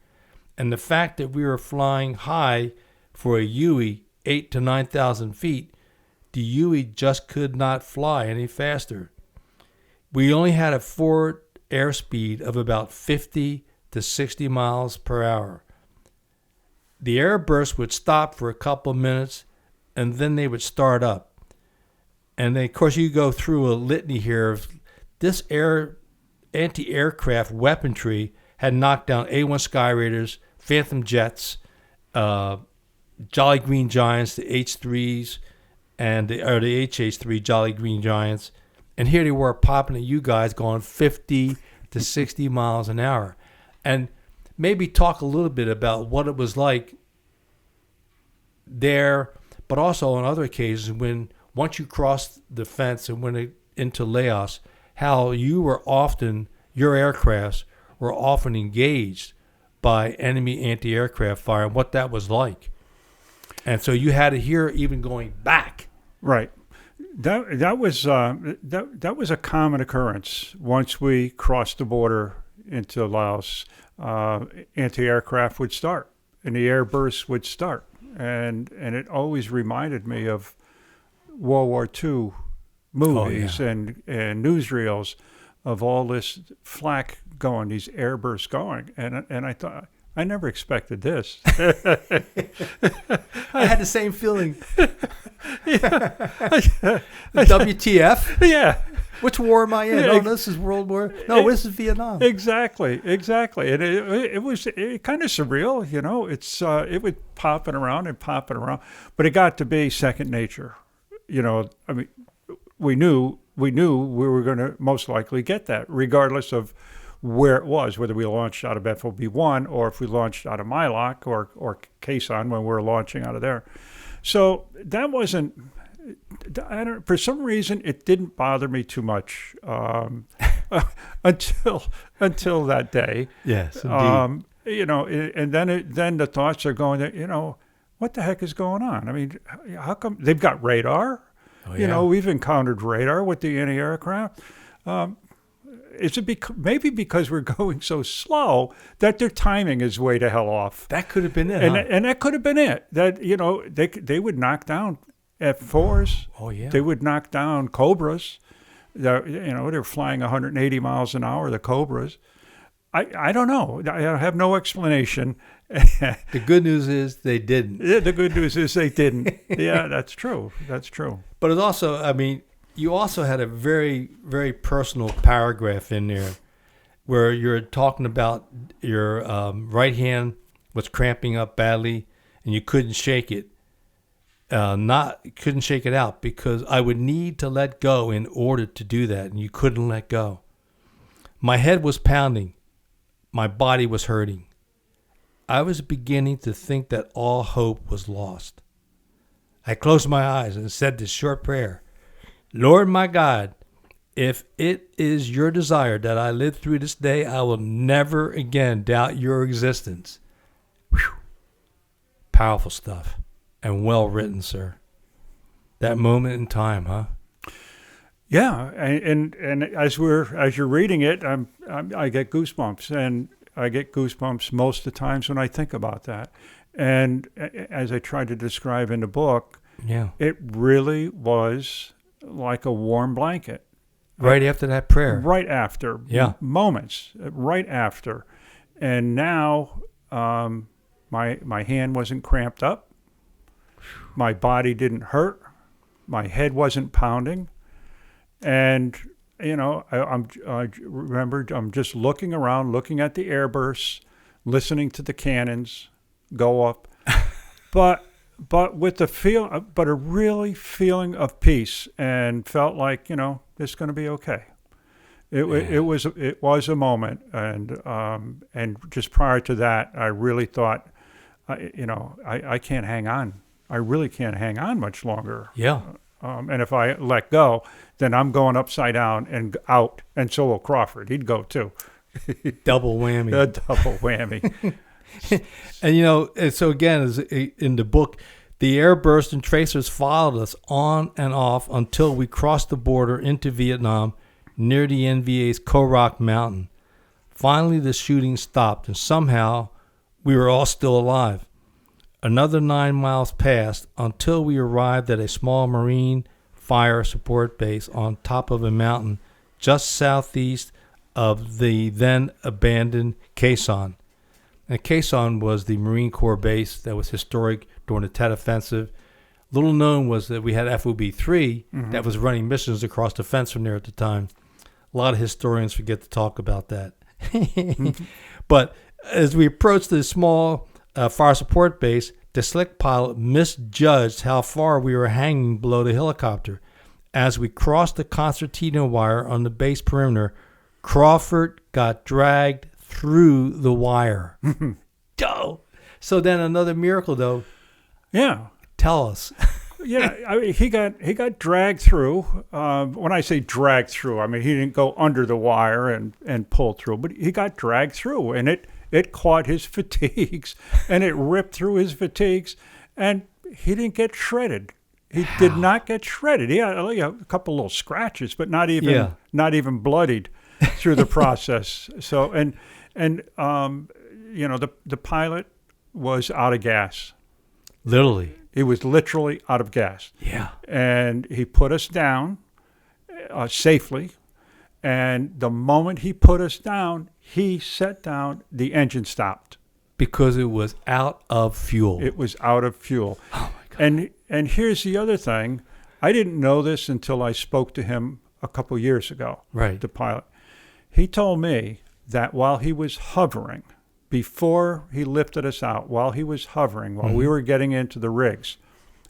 [SPEAKER 1] And the fact that we were flying high for a Huey 8 to 9,000 feet, the Huey just could not fly any faster. We only had a forward airspeed of about 50 to 60 miles per hour. The airburst would stop for a couple of minutes, and then they would start up. And then, of course, you go through a litany here of this anti-aircraft weaponry had knocked down A-1 Sky Raiders, Phantom jets, Jolly Green Giants, the H-3s, and the HH-3 Jolly Green Giants. And here they were popping at you guys going 50 to 60 miles an hour. And maybe talk a little bit about what it was like there, but also on other occasions when once you crossed the fence and went into Laos, how you were often, your aircrafts were often engaged by enemy anti-aircraft fire and what that was like. And so you had to hear even going back.
[SPEAKER 2] Right. That was a common occurrence once we crossed the border into Laos. Anti-aircraft would start, and the airbursts would start, and it always reminded me of World War II movies and newsreels of all this flak going, these airbursts going, and I thought, I never expected this.
[SPEAKER 1] I had the same feeling. WTF?
[SPEAKER 2] Yeah.
[SPEAKER 1] Which war am I in?
[SPEAKER 2] Yeah,
[SPEAKER 1] Oh, this is World War. No, this is Vietnam.
[SPEAKER 2] Exactly. And it was kind of surreal, you know. It was popping around, but it got to be second nature. You know, I mean, we knew we were going to most likely get that, regardless of where it was, whether we launched out of FOB1 or if we launched out of Mylock or Quezon when we were launching out of there. So that wasn't, for some reason, it didn't bother me too much until that day.
[SPEAKER 1] Yes, indeed.
[SPEAKER 2] You know, and then the thoughts are going, you know, what the heck is going on? I mean, how come they've got radar?
[SPEAKER 1] Oh, yeah.
[SPEAKER 2] You know, we've encountered radar with the anti-aircraft. is it maybe because we're going so slow that their timing is way to hell off?
[SPEAKER 1] That could have been it,
[SPEAKER 2] And that could have been it. That, they would knock down F4s.
[SPEAKER 1] Oh, yeah.
[SPEAKER 2] They would knock down Cobras. They're flying 180 miles an hour, the Cobras. I don't know. I have no explanation.
[SPEAKER 1] The good news is they didn't.
[SPEAKER 2] The good news is they didn't. Yeah, that's true. That's true.
[SPEAKER 1] But it's also, I mean, you also had a very, very personal paragraph in there where you're talking about your right hand was cramping up badly and you couldn't shake it. Couldn't shake it out because I would need to let go in order to do that, and you couldn't let go. My head was pounding. My body was hurting. I was beginning to think that all hope was lost. I closed my eyes and said this short prayer. Lord my God, if it is your desire that I live through this day, I will never again doubt your existence. Whew. Powerful stuff and well written, sir. That moment in time, huh?
[SPEAKER 2] Yeah, and as you're reading it, I get goosebumps, and I get goosebumps most of the times when I think about that. And as I tried to describe in the book,
[SPEAKER 1] yeah,
[SPEAKER 2] it really was like a warm blanket.
[SPEAKER 1] Right after that prayer.
[SPEAKER 2] Right after.
[SPEAKER 1] Yeah.
[SPEAKER 2] Moments. Right after. And now my hand wasn't cramped up. My body didn't hurt. My head wasn't pounding. And, I remember I'm just looking around, looking at the airbursts, listening to the cannons go up. But with a really feeling of peace, and felt like, it's going to be okay. It was a moment, and just prior to that, I really thought, I can't hang on. I really can't hang on much longer.
[SPEAKER 1] Yeah.
[SPEAKER 2] And if I let go, then I'm going upside down and out, and so will Crawford. He'd go too.
[SPEAKER 1] Double whammy.
[SPEAKER 2] A double whammy.
[SPEAKER 1] And so again, as in the book, the airburst and tracers followed us on and off until we crossed the border into Vietnam near the NVA's Korak Mountain. Finally, the shooting stopped, and somehow we were all still alive. Another 9 miles passed until we arrived at a small Marine fire support base on top of a mountain just southeast of the then abandoned Caisson. And Caisson was the Marine Corps base that was historic during the Tet Offensive. Little known was that we had FOB-3 that was running missions across the fence from there at the time. A lot of historians forget to talk about that. But as we approached the small fire support base, the slick pilot misjudged how far we were hanging below the helicopter. As we crossed the concertina wire on the base perimeter, Crawford got dragged through the wire. So then another miracle, though.
[SPEAKER 2] Yeah.
[SPEAKER 1] Tell us.
[SPEAKER 2] Yeah, he got dragged through. When I say dragged through, I mean he didn't go under the wire and pull through, but he got dragged through, and it caught his fatigues, and it ripped through his fatigues, and he didn't get shredded. He did not get shredded. He had a couple little scratches, but not even bloodied through the process. So the pilot was out of gas.
[SPEAKER 1] Literally.
[SPEAKER 2] He was literally out of gas.
[SPEAKER 1] Yeah.
[SPEAKER 2] And he put us down safely. And the moment he put us down, he set down, the engine stopped.
[SPEAKER 1] Because it was out of fuel.
[SPEAKER 2] It was out of fuel.
[SPEAKER 1] Oh, my God.
[SPEAKER 2] And here's the other thing. I didn't know this until I spoke to him a couple years ago.
[SPEAKER 1] Right.
[SPEAKER 2] The pilot. He told me that while he was hovering, before he lifted us out, while he was hovering, while we were getting into the rigs,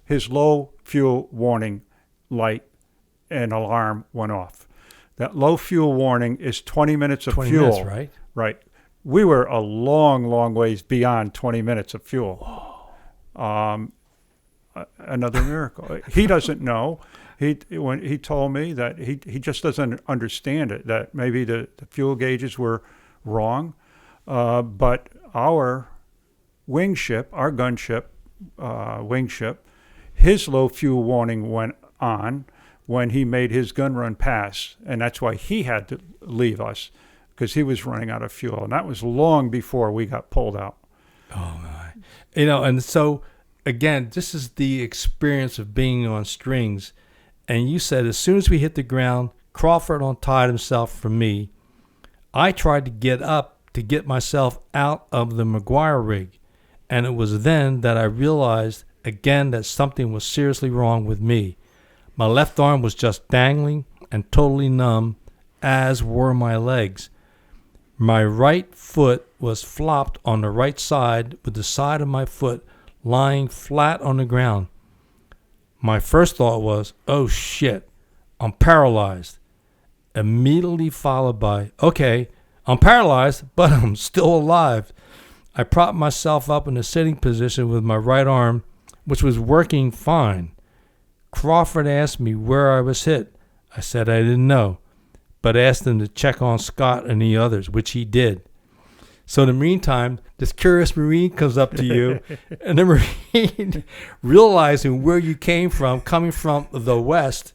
[SPEAKER 2] his low fuel warning light and alarm went off. That low fuel warning is 20 minutes of
[SPEAKER 1] 20
[SPEAKER 2] fuel.
[SPEAKER 1] minutes, right?
[SPEAKER 2] Right. We were a long, long ways beyond 20 minutes of fuel. Another miracle. He doesn't know. When he told me that he just doesn't understand it, that maybe the fuel gauges were wrong. But our gunship, his low fuel warning went on. when he made his gun run pass, and that's why he had to leave us, because he was running out of fuel, and that was long before we got pulled out.
[SPEAKER 1] Oh my! And so again, this is the experience of being on strings. And you said as soon as we hit the ground, Crawford untied himself from me. I tried to get up to get myself out of the McGuire rig, and it was then that I realized again that something was seriously wrong with me. My left arm was just dangling and totally numb, as were my legs. My right foot was flopped on the right side with the side of my foot lying flat on the ground. My first thought was, oh shit, I'm paralyzed. Immediately followed by, okay, I'm paralyzed, but I'm still alive. I propped myself up in a sitting position with my right arm, which was working fine. Crawford asked me where I was hit. I said I didn't know, but asked him to check on Scott and the others, which he did. So in the meantime, this curious Marine comes up to you, and the Marine, realizing where you came from, coming from the West,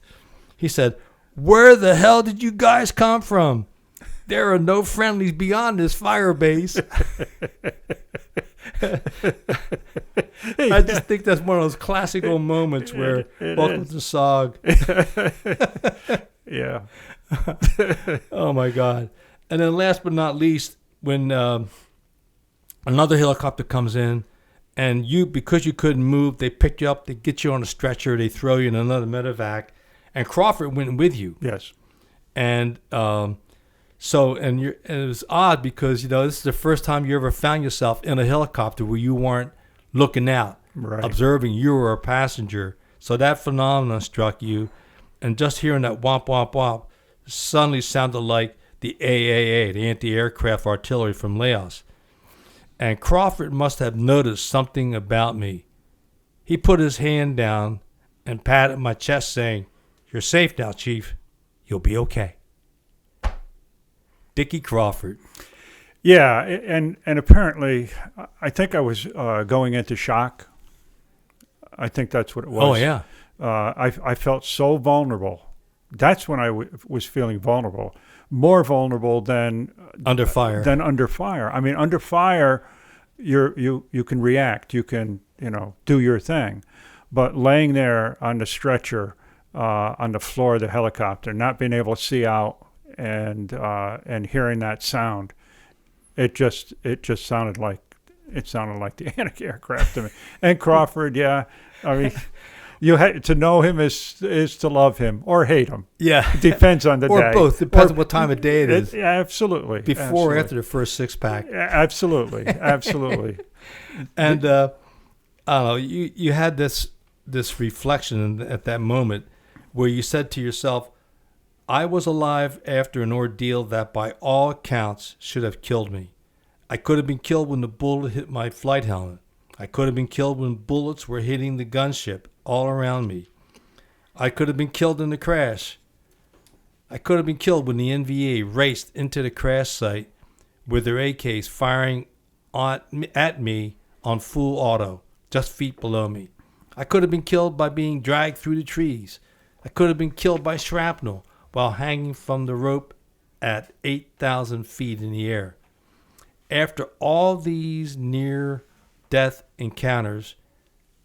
[SPEAKER 1] he said, where the hell did you guys come from? There are no friendlies beyond this fire base. I just think that's one of those classical moments where, welcome to SOG.
[SPEAKER 2] Yeah.
[SPEAKER 1] Oh, my God. And then last but not least, when another helicopter comes in, and because you couldn't move, they pick you up, they get you on a stretcher, they throw you in another medevac, and Crawford went with you.
[SPEAKER 2] Yes.
[SPEAKER 1] And and it was odd because, this is the first time you ever found yourself in a helicopter where you weren't looking out,
[SPEAKER 2] right,
[SPEAKER 1] observing. You were a passenger. So that phenomenon struck you, and just hearing that womp, womp, womp suddenly sounded like the AAA, the anti-aircraft artillery from Laos. And Crawford must have noticed something about me. He put his hand down and patted my chest, saying, "You're safe now, Chief. You'll be okay." Dickie Crawford.
[SPEAKER 2] Yeah, and apparently, I think I was going into shock. I think that's what it was.
[SPEAKER 1] Oh, yeah.
[SPEAKER 2] I felt so vulnerable. That's when I was feeling vulnerable. More vulnerable than
[SPEAKER 1] under fire.
[SPEAKER 2] I mean, under fire, you can react. You can do your thing. But laying there on the stretcher, on the floor of the helicopter, not being able to see out, and hearing that sound, it just sounded like the anti-aircraft to me. And Crawford, yeah, I mean, you had to know him is to love him or hate him.
[SPEAKER 1] Yeah,
[SPEAKER 2] it depends on the
[SPEAKER 1] or
[SPEAKER 2] day.
[SPEAKER 1] Both. Depends on what time of day it is.
[SPEAKER 2] Absolutely.
[SPEAKER 1] Before or after the first six-pack.
[SPEAKER 2] Absolutely, absolutely.
[SPEAKER 1] And I don't know. You had this reflection at that moment where you said to yourself, I was alive after an ordeal that by all accounts should have killed me. I could have been killed when the bullet hit my flight helmet. I could have been killed when bullets were hitting the gunship all around me. I could have been killed in the crash. I could have been killed when the NVA raced into the crash site with their AKs firing at me on full auto, just feet below me. I could have been killed by being dragged through the trees. I could have been killed by shrapnel while hanging from the rope at 8,000 feet in the air. After all these near-death encounters,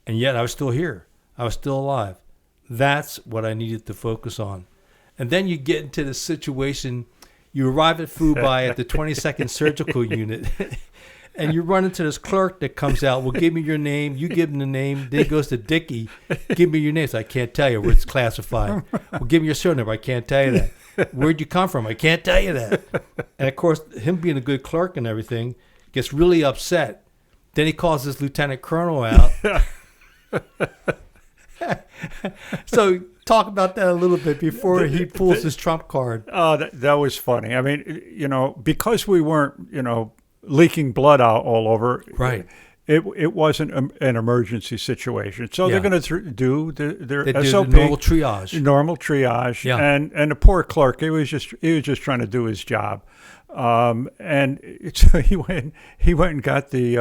[SPEAKER 1] and yet I was still here. I was still alive. That's what I needed to focus on. And then you get into the situation, you arrive at Fubai at the 22nd Surgical Unit, and you run into this clerk that comes out, well, give me your name. You give him the name. Then he goes to Dickie, give me your name. So I can't tell you where it's classified. Well, give me your surname. I can't tell you that. Where'd you come from? I can't tell you that. And, of course, him being a good clerk and everything, gets really upset. Then he calls this lieutenant colonel out. So talk about that a little bit before he pulls his trump card.
[SPEAKER 2] Oh, that was funny. I mean, because we weren't, leaking blood out all over.
[SPEAKER 1] Right.
[SPEAKER 2] It wasn't an emergency situation. So they're going to do their SOP,
[SPEAKER 1] the normal triage.
[SPEAKER 2] Normal triage.
[SPEAKER 1] Yeah.
[SPEAKER 2] And the poor clerk, he was just trying to do his job. And so he went and got the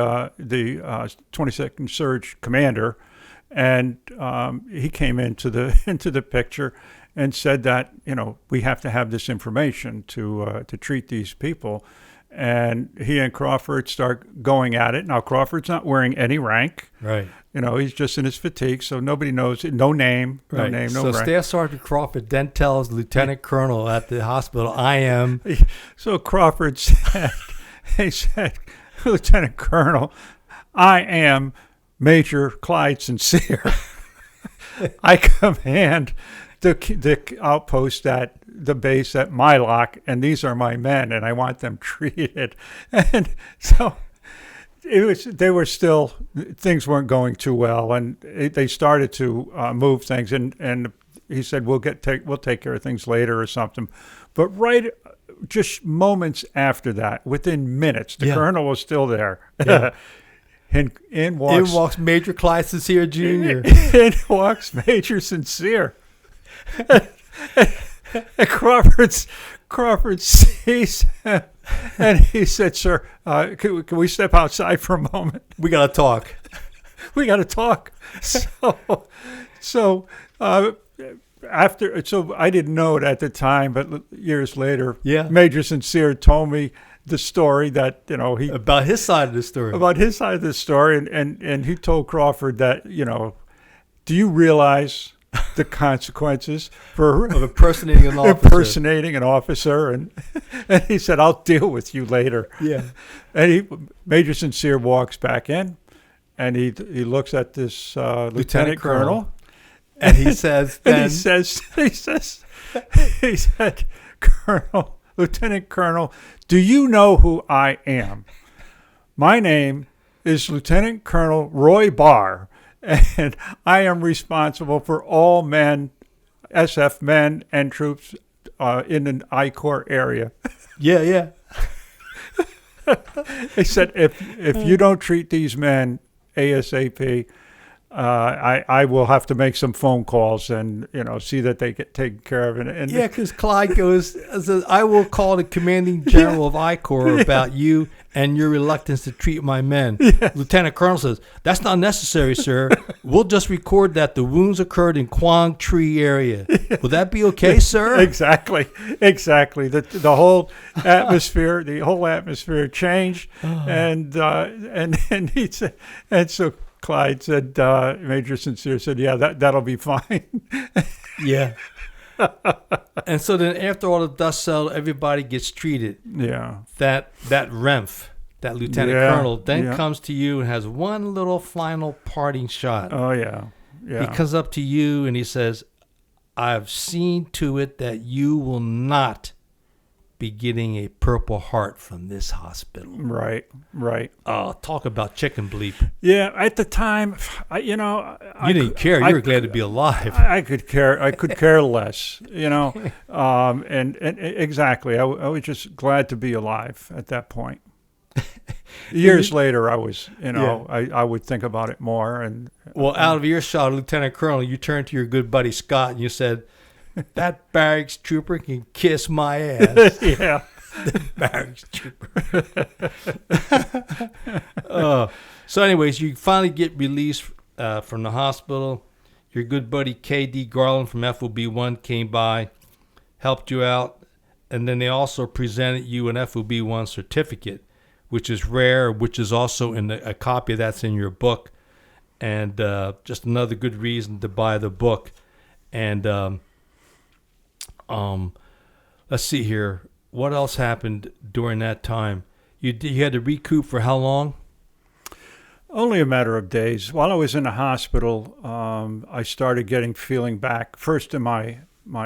[SPEAKER 2] 22nd Surge commander, and he came into the picture, and said that, we have to have this information to treat these people. And he and Crawford start going at it. Now, Crawford's not wearing any rank.
[SPEAKER 1] Right.
[SPEAKER 2] He's just in his fatigue, so nobody knows. No name, no
[SPEAKER 1] Right.
[SPEAKER 2] name, no
[SPEAKER 1] So
[SPEAKER 2] rank.
[SPEAKER 1] Staff Sergeant Crawford then tells Lieutenant Colonel at the hospital, I am.
[SPEAKER 2] So Crawford said, he said, Lieutenant Colonel, I am Major Clyde Sincere. I command the outpost at the base at Mylock, and these are my men, and I want them treated. And so things weren't going too well, and they started to move things, and he said, we'll take care of things later or something. But just moments after that, within minutes, the colonel was still there.
[SPEAKER 1] Yeah.
[SPEAKER 2] In walks
[SPEAKER 1] Major Clyde Sincere Jr.
[SPEAKER 2] In walks Major Sincere. And Crawford sees him, and he said, "Sir, can we step outside for a moment?
[SPEAKER 1] We got to talk."
[SPEAKER 2] We got to talk. So I didn't know it at the time, but years later, Major Sincere told me the story that
[SPEAKER 1] about his side of the story.
[SPEAKER 2] About his side of the story, and he told Crawford that do you realize the consequences of
[SPEAKER 1] impersonating an officer?
[SPEAKER 2] And he said, I'll deal with you later.
[SPEAKER 1] Yeah.
[SPEAKER 2] And Major Sincere walks back in, and he looks at this Lieutenant Colonel,
[SPEAKER 1] and he says,
[SPEAKER 2] he said, Colonel, Lieutenant Colonel, do you know who I am? My name is Lieutenant Colonel Roy Barr, and I am responsible for all men, SF men and troops in an I-Corps area.
[SPEAKER 1] Yeah.
[SPEAKER 2] He said, if you don't treat these men ASAP, I will have to make some phone calls and see that they get taken care of. And
[SPEAKER 1] because Clyde says, I will call the commanding general of I-Corps about you and your reluctance to treat my men. Yes. Lieutenant Colonel says, that's not necessary, sir. We'll just record that the wounds occurred in Quang Tree area. Will that be okay, sir?
[SPEAKER 2] Exactly. The whole atmosphere changed, and he said, and so Clyde said, Major Sincere said, yeah, that'll be fine.
[SPEAKER 1] Yeah. And so then after all the dust settled, everybody gets treated.
[SPEAKER 2] Yeah.
[SPEAKER 1] That Renf, that Lieutenant Colonel, then comes to you and has one little final parting shot.
[SPEAKER 2] Oh, yeah.
[SPEAKER 1] He comes up to you and he says, I've seen to it that you will not be getting a Purple Heart from this hospital.
[SPEAKER 2] Right.
[SPEAKER 1] Oh, talk about chicken bleep.
[SPEAKER 2] Yeah, at the time, you
[SPEAKER 1] didn't care. You were glad to be alive.
[SPEAKER 2] I could care less, and exactly. I was just glad to be alive at that point. Years later, I was, I would think about it more. And
[SPEAKER 1] out of earshot, Lieutenant Colonel, you turned to your good buddy Scott and you said, that barracks trooper can kiss my ass.
[SPEAKER 2] Yeah.
[SPEAKER 1] The barracks trooper. So anyways, you finally get released from the hospital. Your good buddy K.D. Garland from FOB1 came by, helped you out, and then they also presented you an FOB1 certificate, which is rare, which is also in a copy that's in your book, and just another good reason to buy the book. And let's see here. What else happened during that time? You had to recoup for how long?
[SPEAKER 2] Only a matter of days. While I was in the hospital, I started feeling back. First in my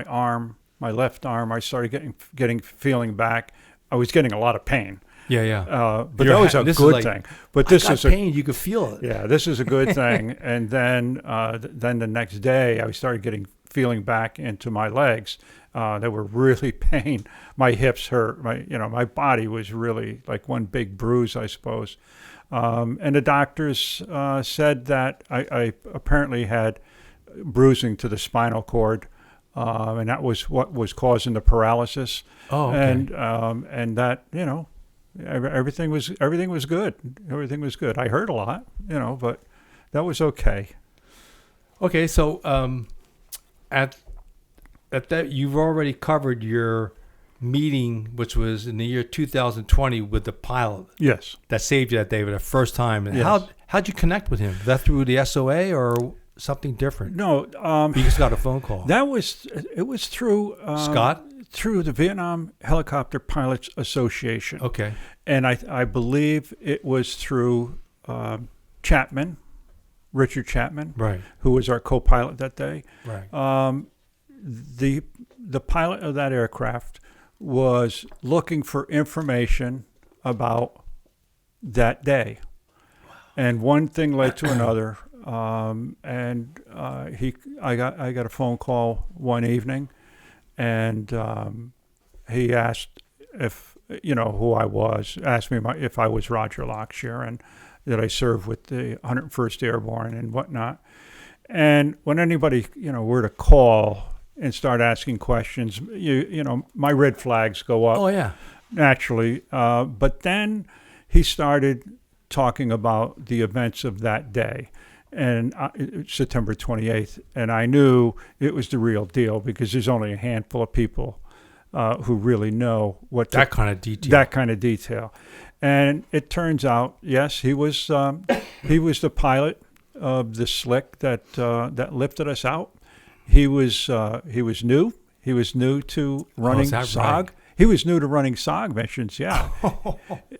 [SPEAKER 2] arm, my left arm, I started getting feeling back. I was getting a lot of pain.
[SPEAKER 1] Yeah.
[SPEAKER 2] But that was a good thing. But this is
[SPEAKER 1] pain. You could feel it.
[SPEAKER 2] Yeah, this is a good thing. And then the next day, I started feeling back into my legs. They were really pain. My hips hurt. My body was really like one big bruise, I suppose. And the doctors said that I apparently had bruising to the spinal cord, and that was what was causing the paralysis.
[SPEAKER 1] Oh, okay.
[SPEAKER 2] And that everything was good. Everything was good. I hurt a lot, but that was okay.
[SPEAKER 1] Okay, so at that you've already covered your meeting, which was in the year 2020 with the pilot.
[SPEAKER 2] Yes.
[SPEAKER 1] That saved you that day for the first time. And
[SPEAKER 2] Yes.
[SPEAKER 1] how'd you connect with him? Was that through the SOA or something different?
[SPEAKER 2] No.
[SPEAKER 1] You just got a phone call.
[SPEAKER 2] It was through
[SPEAKER 1] Scott?
[SPEAKER 2] Through the Vietnam Helicopter Pilots Association.
[SPEAKER 1] Okay.
[SPEAKER 2] And I believe it was through Chapman, Richard Chapman,
[SPEAKER 1] Right.
[SPEAKER 2] who was our co-pilot that day.
[SPEAKER 1] Right.
[SPEAKER 2] The pilot of that aircraft was looking for information about that day, and one thing led to another. I got a phone call one evening, and he asked if who I was. Asked me if I was Roger Lockshier and that I served with the 101st Airborne and whatnot. And when anybody were to call and start asking questions, my red flags go up.
[SPEAKER 1] Oh, yeah.
[SPEAKER 2] Naturally. But then he started talking about the events of that day, and September 28th. And I knew it was the real deal because there's only a handful of people who really know
[SPEAKER 1] that kind of detail.
[SPEAKER 2] That kind of detail. And it turns out, yes, he was the pilot of the slick that lifted us out. He was new. He was new to running SOG. Right? He was new to running SOG missions. Yeah.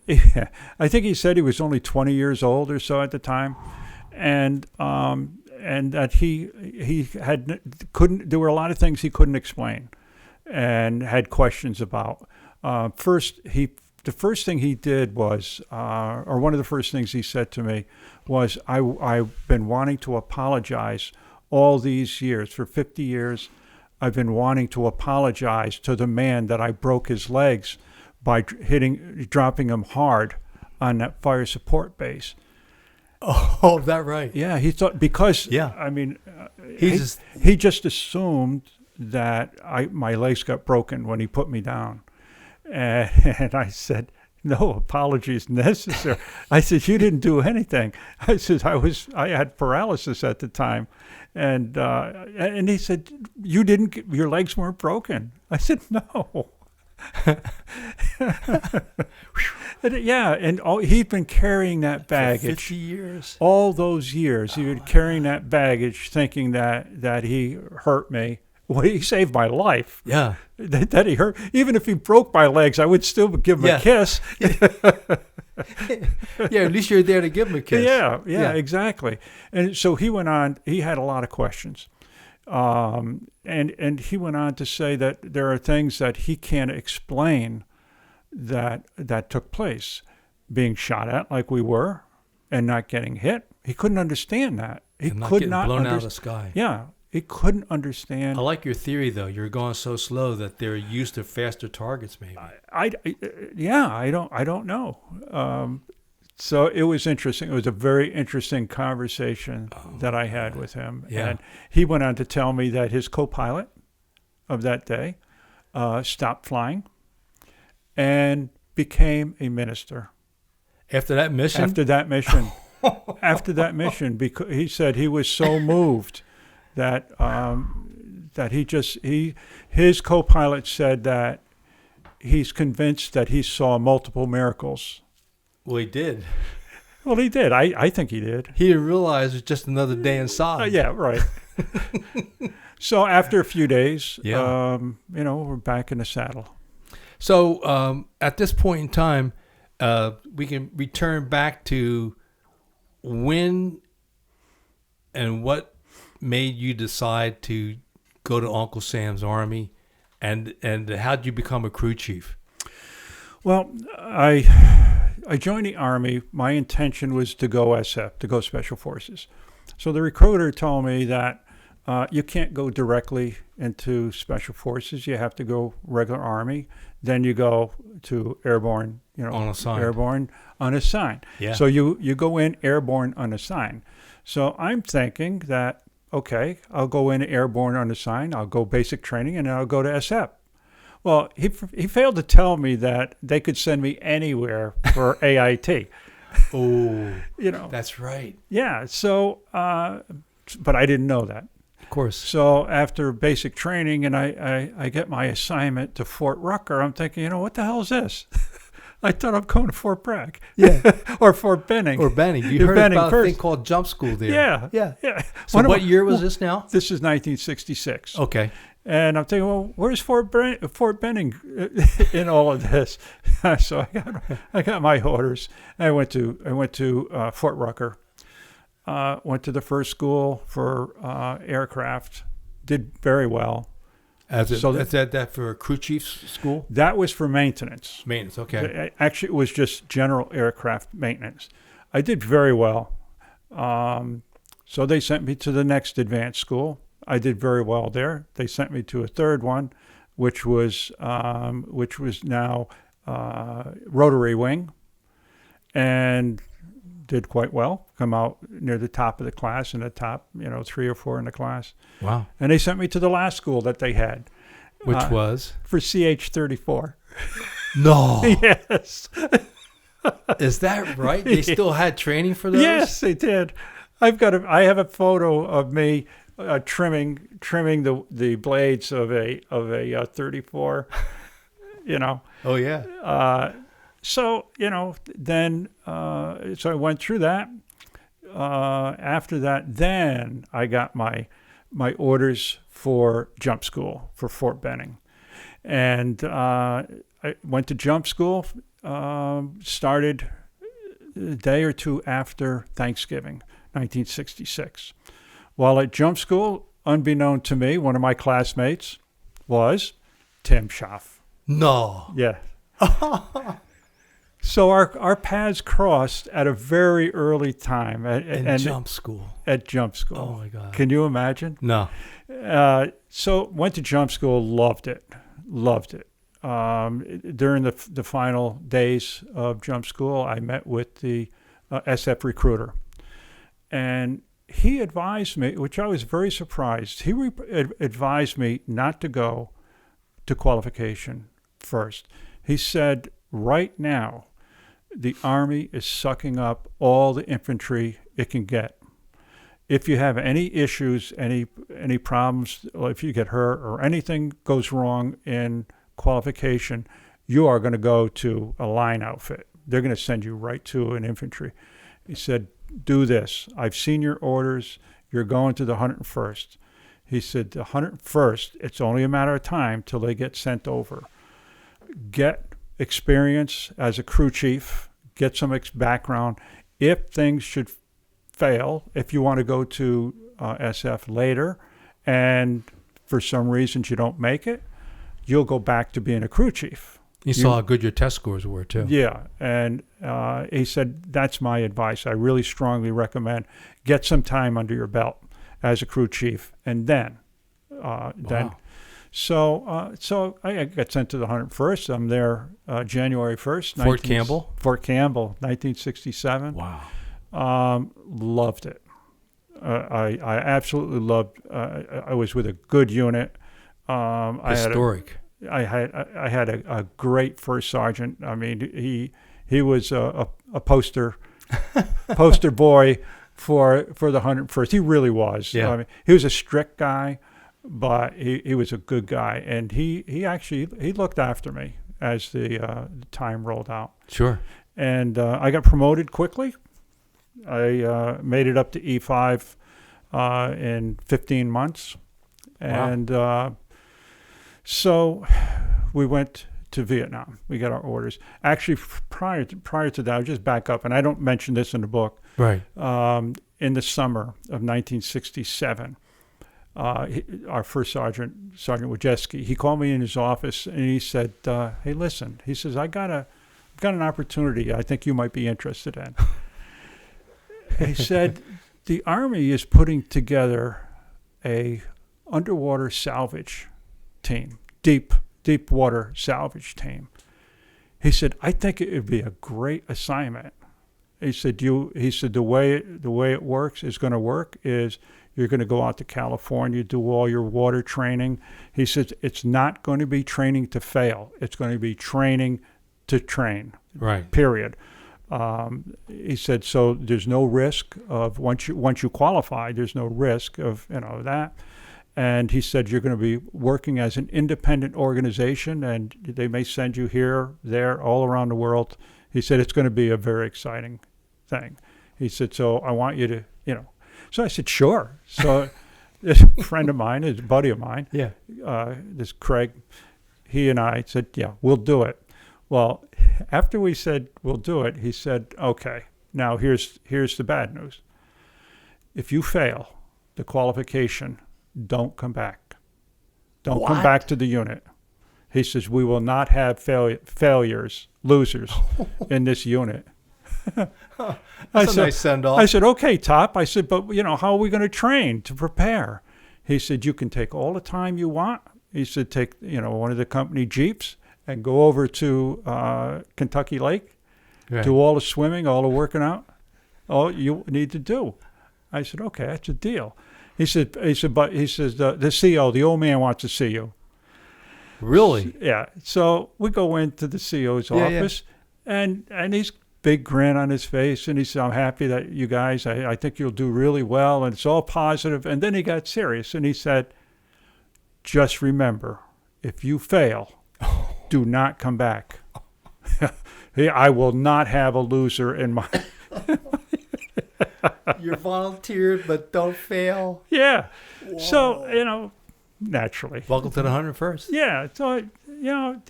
[SPEAKER 2] Yeah. I think he said he was only 20 years old or so at the time, and that he couldn't. There were a lot of things he couldn't explain, and had questions about. The first thing he did was, or one of the first things he said to me was, I've been wanting to apologize all these years. For 50 years, I've been wanting to apologize to the man that I broke his legs by dropping him hard on that fire support base.
[SPEAKER 1] Oh, is that right?
[SPEAKER 2] Yeah, he thought, because,
[SPEAKER 1] yeah.
[SPEAKER 2] I mean,
[SPEAKER 1] he
[SPEAKER 2] just assumed that my legs got broken when he put me down. And I said, no apologies necessary. I said, you didn't do anything. I said, I had paralysis at the time. And he said, your legs weren't broken. I said, no. And he'd been carrying that baggage.
[SPEAKER 1] For 50 years.
[SPEAKER 2] All those years, he was carrying that baggage, thinking that he hurt me. Well, he saved my life.
[SPEAKER 1] Yeah.
[SPEAKER 2] That he hurt. Even if he broke my legs, I would still give him a kiss.
[SPEAKER 1] Yeah, at least you're there to give him a kiss.
[SPEAKER 2] Yeah, exactly. And so he went on. He had a lot of questions. And he went on to say that there are things that he can't explain that took place. Being shot at like we were and not getting hit. He couldn't understand that. He could not
[SPEAKER 1] blown out of the sky.
[SPEAKER 2] Yeah. He couldn't understand.
[SPEAKER 1] I like your theory, though. You're going so slow that they're used to faster targets, maybe.
[SPEAKER 2] I don't know. So it was interesting. It was a very interesting conversation that I had with him.
[SPEAKER 1] Yeah.
[SPEAKER 2] And he went on to tell me that his co-pilot of that day stopped flying and became a minister.
[SPEAKER 1] After that mission?
[SPEAKER 2] After that mission, because he said he was so moved that his co-pilot said that he's convinced that he saw multiple miracles.
[SPEAKER 1] Well, he did.
[SPEAKER 2] Well, he did. I think he did.
[SPEAKER 1] He didn't realize it was just another day in SOG.
[SPEAKER 2] Yeah, right. So after a few days,
[SPEAKER 1] yeah.
[SPEAKER 2] We're back in the saddle.
[SPEAKER 1] So at this point in time, we can return back to when and what made you decide to go to Uncle Sam's Army, and how did you become a crew chief?
[SPEAKER 2] Well, I joined the Army. My intention was to go SF, to go Special Forces. So the recruiter told me that you can't go directly into Special Forces. You have to go regular Army. Then you go to Airborne,
[SPEAKER 1] unassigned.
[SPEAKER 2] Airborne unassigned.
[SPEAKER 1] Yeah.
[SPEAKER 2] So you go in Airborne unassigned. So I'm thinking that, okay, I'll go in Airborne unassigned, I'll go basic training, and then I'll go to SF. Well, he failed to tell me that they could send me anywhere for AIT.
[SPEAKER 1] Oh, that's right.
[SPEAKER 2] Yeah, so, but I didn't know that.
[SPEAKER 1] Of course.
[SPEAKER 2] So after basic training, and I get my assignment to Fort Rucker, I'm thinking, what the hell is this? I thought I'm going to Fort Bragg.
[SPEAKER 1] Yeah.
[SPEAKER 2] Or Fort Benning.
[SPEAKER 1] Or Benning. You
[SPEAKER 2] You're
[SPEAKER 1] heard
[SPEAKER 2] Benning
[SPEAKER 1] about
[SPEAKER 2] first.
[SPEAKER 1] a thing called jump school there.
[SPEAKER 2] Yeah.
[SPEAKER 1] So what year was this now?
[SPEAKER 2] This is 1966.
[SPEAKER 1] Okay.
[SPEAKER 2] And I'm thinking, well, where's Fort Benning in all of this? So I got my orders. I went to Fort Rucker. Went to the first school for aircraft. Did very well.
[SPEAKER 1] Is that for a crew chief's school?
[SPEAKER 2] That was for maintenance.
[SPEAKER 1] Maintenance, okay.
[SPEAKER 2] Actually, it was just general aircraft maintenance. I did very well. So they sent me to the next advanced school. I did very well there. They sent me to a third one, which was now rotary wing, and did quite well. Come out near the top of the class, in the top, 3 or 4 in the class.
[SPEAKER 1] Wow.
[SPEAKER 2] And they sent me to the last school that they had.
[SPEAKER 1] Which was? For
[SPEAKER 2] CH-34.
[SPEAKER 1] No.
[SPEAKER 2] Yes.
[SPEAKER 1] Is that right? They still had training for those?
[SPEAKER 2] Yes, they did. I have a photo of me trimming the blades of a 34.
[SPEAKER 1] Oh yeah.
[SPEAKER 2] So then so I went through that. After that, then I got my orders for jump school for Fort Benning, and I went to jump school. Started a day or two after Thanksgiving, 1966. While at jump school, unbeknown to me, one of my classmates was Tim Shea.
[SPEAKER 1] No.
[SPEAKER 2] Yeah. So our paths crossed at a very early time
[SPEAKER 1] at jump school.
[SPEAKER 2] At jump school.
[SPEAKER 1] Oh my God!
[SPEAKER 2] Can you imagine?
[SPEAKER 1] No.
[SPEAKER 2] So went to jump school, loved it. During the final days of jump school, I met with the SF recruiter, and he advised me, which I was very surprised. He advised me not to go to qualification first. He said, right now, the Army is sucking up all the infantry it can get. If you have any issues, any problems, or if you get hurt or anything goes wrong in qualification, you are going to go to a line outfit. They're going to send you right to an infantry. He said, do this. I've seen your orders. You're going to the 101st. He said, the 101st, it's only a matter of time till they get sent over. Get experience as a crew chief, get some background. If things should fail, if you want to go to SF later, and for some reasons you don't make it, you'll go back to being a crew chief.
[SPEAKER 1] You saw how good your test scores were, too.
[SPEAKER 2] Yeah, and he said, that's my advice. I really strongly recommend get some time under your belt as a crew chief, and then. So I got sent to the 101st. I'm there January 1st.
[SPEAKER 1] Fort Campbell?
[SPEAKER 2] Fort Campbell, 1967.
[SPEAKER 1] Wow.
[SPEAKER 2] Loved it. I absolutely loved. I was with a good unit.
[SPEAKER 1] Historic.
[SPEAKER 2] I had a great first sergeant. I mean, he was a poster boy for the 101st. He really was.
[SPEAKER 1] Yeah.
[SPEAKER 2] I mean, he was a strict guy, but he was a good guy, and he looked after me as the time rolled out.
[SPEAKER 1] Sure.
[SPEAKER 2] And I got promoted quickly. I made it up to E5 in 15 months. And so we went to Vietnam. We got our orders. Actually, prior to that, I'll just back up, and I don't mention this in the book.
[SPEAKER 1] Right.
[SPEAKER 2] In the summer of 1967, our first Sergeant Wojcicki, he called me in his office, and he said, hey, listen, he says, I've got an opportunity I think you might be interested in. He said, the Army is putting together a underwater salvage team, deep water salvage team. He said, I think it would be a great assignment. He said, the way it works is going to work is you're going to go out to California, do all your water training. He said, it's not going to be training to fail. It's going to be training to train.
[SPEAKER 1] Right.
[SPEAKER 2] Period. He said, so there's no risk of once you qualify, there's no risk of that. And he said, you're going to be working as an independent organization, and they may send you here, there, all around the world. He said, it's going to be a very exciting thing. He said, so I want you to, So I said, sure. So this friend of mine, this buddy of mine, this Craig, he and I said, yeah, we'll do it. Well, after we said we'll do it, he said, okay, now here's the bad news. If you fail the qualification, don't come back. Don't come back to the unit. He says, we will not have failures, losers in this unit.
[SPEAKER 1] That's a nice send-off.
[SPEAKER 2] I said, okay, Top. I said, but, how are we going to train to prepare? He said, you can take all the time you want. He said, take, one of the company Jeeps and go over to Kentucky Lake, do all the swimming, all the working out, all you need to do. I said, okay, that's a deal. He said, but he says, the CO, the old man wants to see you.
[SPEAKER 1] Really?
[SPEAKER 2] Yeah. So we go into the CO's office, and he's big grin on his face, and he said, I'm happy that you guys, I think you'll do really well, and it's all positive. And then he got serious, and he said, just remember, if you fail, do not come back. I will not have a loser in my...
[SPEAKER 1] You're volunteered, but don't fail.
[SPEAKER 2] Yeah.
[SPEAKER 1] Whoa.
[SPEAKER 2] So, naturally.
[SPEAKER 1] Welcome to the 101st.
[SPEAKER 2] Yeah. So,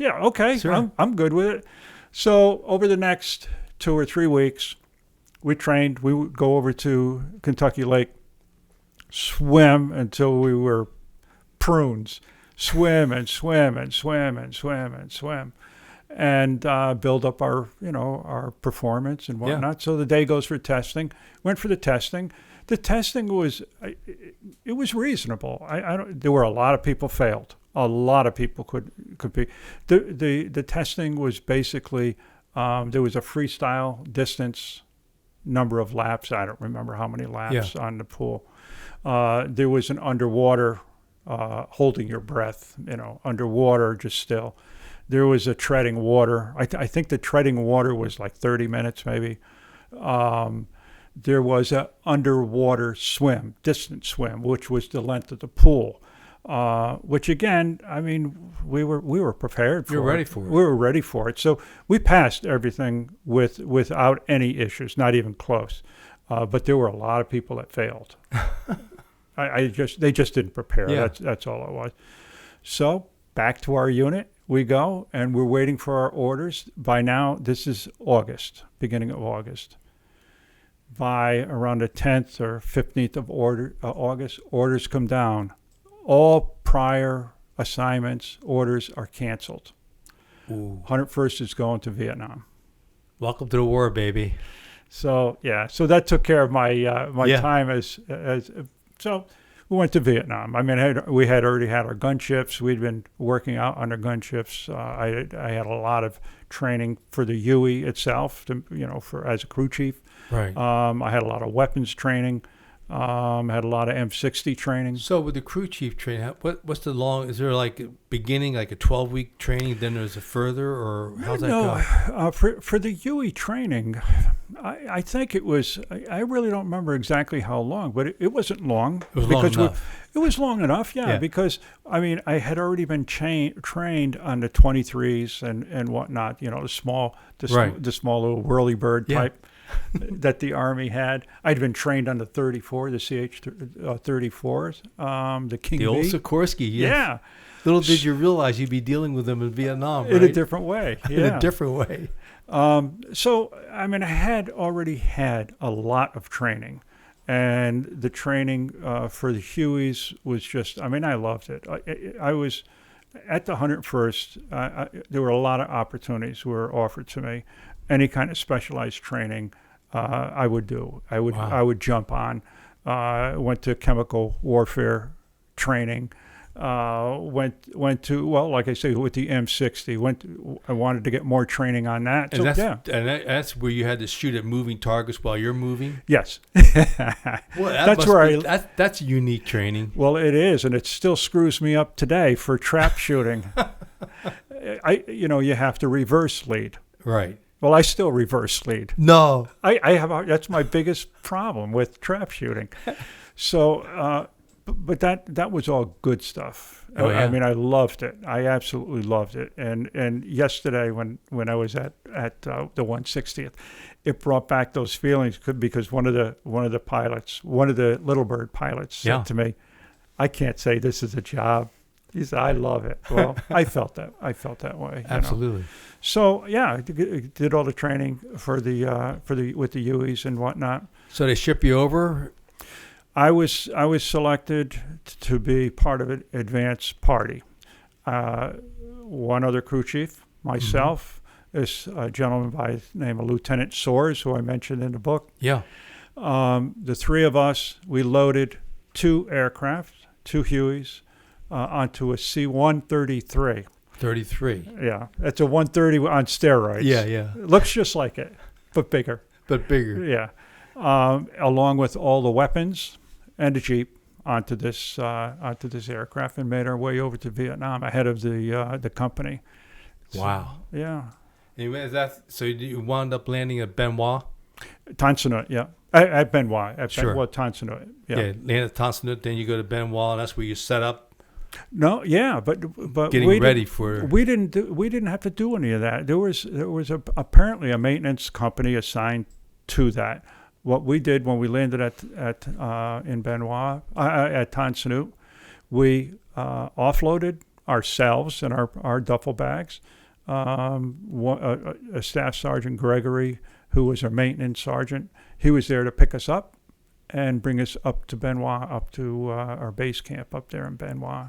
[SPEAKER 2] okay.
[SPEAKER 1] Sure.
[SPEAKER 2] I'm good with it. So over the next 2 or 3 weeks, we trained. We would go over to Kentucky Lake, swim until we were prunes. Swim and swim and swim and swim and swim. And build up our, our performance and whatnot. So the day goes for testing. Went for the testing. The testing was, it was reasonable. There were a lot of people failed. A lot of people could be. The testing was basically, there was a freestyle distance, number of laps. I don't remember how many laps on the pool. There was an underwater, holding your breath, underwater, just still. There was a treading water. I think the treading water was like 30 minutes maybe. There was a underwater swim, distance swim, which was the length of the pool. Which again, I mean, we were prepared for.
[SPEAKER 1] You were ready for it.
[SPEAKER 2] We were ready for it. So we passed everything without any issues, not even close. But there were a lot of people that failed. They just didn't prepare.
[SPEAKER 1] Yeah.
[SPEAKER 2] That's all it was. So back to our unit we go, and we're waiting for our orders. By now, this is August, beginning of August. By around the 10th or 15th of August, orders come down. All prior assignments, orders are canceled.
[SPEAKER 1] Ooh.
[SPEAKER 2] 101st is going to Vietnam.
[SPEAKER 1] Welcome to the war, baby.
[SPEAKER 2] So so that took care of my time as so. We went to Vietnam. I mean, we had already had our gunships. We'd been working out on our gunships. I had a lot of training for the Huey itself, for as a crew chief.
[SPEAKER 1] Right.
[SPEAKER 2] I had a lot of weapons training. Had a lot of M60 training.
[SPEAKER 1] So with the crew chief training, what's the long? Is there like a beginning, like a 12-week training, then there's a further, or how's that go?
[SPEAKER 2] For the Huey training, I think it was. I really don't remember exactly how long, but it wasn't long.
[SPEAKER 1] It was long enough.
[SPEAKER 2] It was long enough, yeah. Because I mean, I had already been trained on the 23s and whatnot. The small little whirly-bird type that the Army had. I'd been trained on the 34, the CH-34s, the King B.
[SPEAKER 1] The old Sikorsky, yes.
[SPEAKER 2] Yeah.
[SPEAKER 1] Little did you realize you'd be dealing with them in Vietnam, right?
[SPEAKER 2] In a different way, yeah.
[SPEAKER 1] In a different way.
[SPEAKER 2] So, I mean, I had already had a lot of training. And the training for the Hueys was just, I mean, I loved it. I was at the 101st, there were a lot of opportunities were offered to me. Any kind of specialized training, I would do. I would jump on. Went to chemical warfare training. Went to, well, like I say, with the M60. I wanted to get more training on that.
[SPEAKER 1] And that's where you had to shoot at moving targets while you're moving?
[SPEAKER 2] Yes.
[SPEAKER 1] Well, that's unique training.
[SPEAKER 2] Well, it is, and it still screws me up today for trap shooting. You have to reverse lead.
[SPEAKER 1] Right.
[SPEAKER 2] Well, I still reverse lead.
[SPEAKER 1] No.
[SPEAKER 2] I have that's my biggest problem with trap shooting. So but that was all good stuff.
[SPEAKER 1] Oh, yeah?
[SPEAKER 2] I mean, I loved it. I absolutely loved it. And yesterday when I was at the 160th, it brought back those feelings because one of the pilots, one of the Little Bird pilots, said to me, "I can't say this is a job." He said, "I love it." Well, I felt that way.
[SPEAKER 1] Absolutely.
[SPEAKER 2] You know? So yeah, I did all the training for the with the Hueys and whatnot.
[SPEAKER 1] So they ship you over?
[SPEAKER 2] I was selected to be part of an advanced party. One other crew chief, myself, this gentleman by the name of Lieutenant Soares, who I mentioned in the book.
[SPEAKER 1] Yeah.
[SPEAKER 2] The three of us, we loaded 2 aircraft, 2 Hueys, onto a C-133.
[SPEAKER 1] 33.
[SPEAKER 2] Yeah, it's a 130 on steroids.
[SPEAKER 1] Yeah.
[SPEAKER 2] It looks just like it, but bigger.
[SPEAKER 1] But bigger.
[SPEAKER 2] Yeah, along with all the weapons and a Jeep onto this aircraft, and made our way over to Vietnam ahead of the company.
[SPEAKER 1] Wow.
[SPEAKER 2] So, yeah.
[SPEAKER 1] Anyway, so you wound up landing at Benoit?
[SPEAKER 2] Tan Son Nhut, yeah. At Benoit.
[SPEAKER 1] Sure.
[SPEAKER 2] Tan Son Nhut, yeah.
[SPEAKER 1] Land at Tan Son Nhut, then you go to Benoit, and that's where you set up.
[SPEAKER 2] No, yeah, but
[SPEAKER 1] Getting ready for.
[SPEAKER 2] We didn't have to do any of that. There was apparently a maintenance company assigned to that. What we did when we landed in Benoit at Tan Son Nhut, we offloaded ourselves and our duffel bags. A Staff Sergeant Gregory, who was our maintenance sergeant, he was there to pick us up and bring us up to Benoit, up to our base camp up there in Benoit.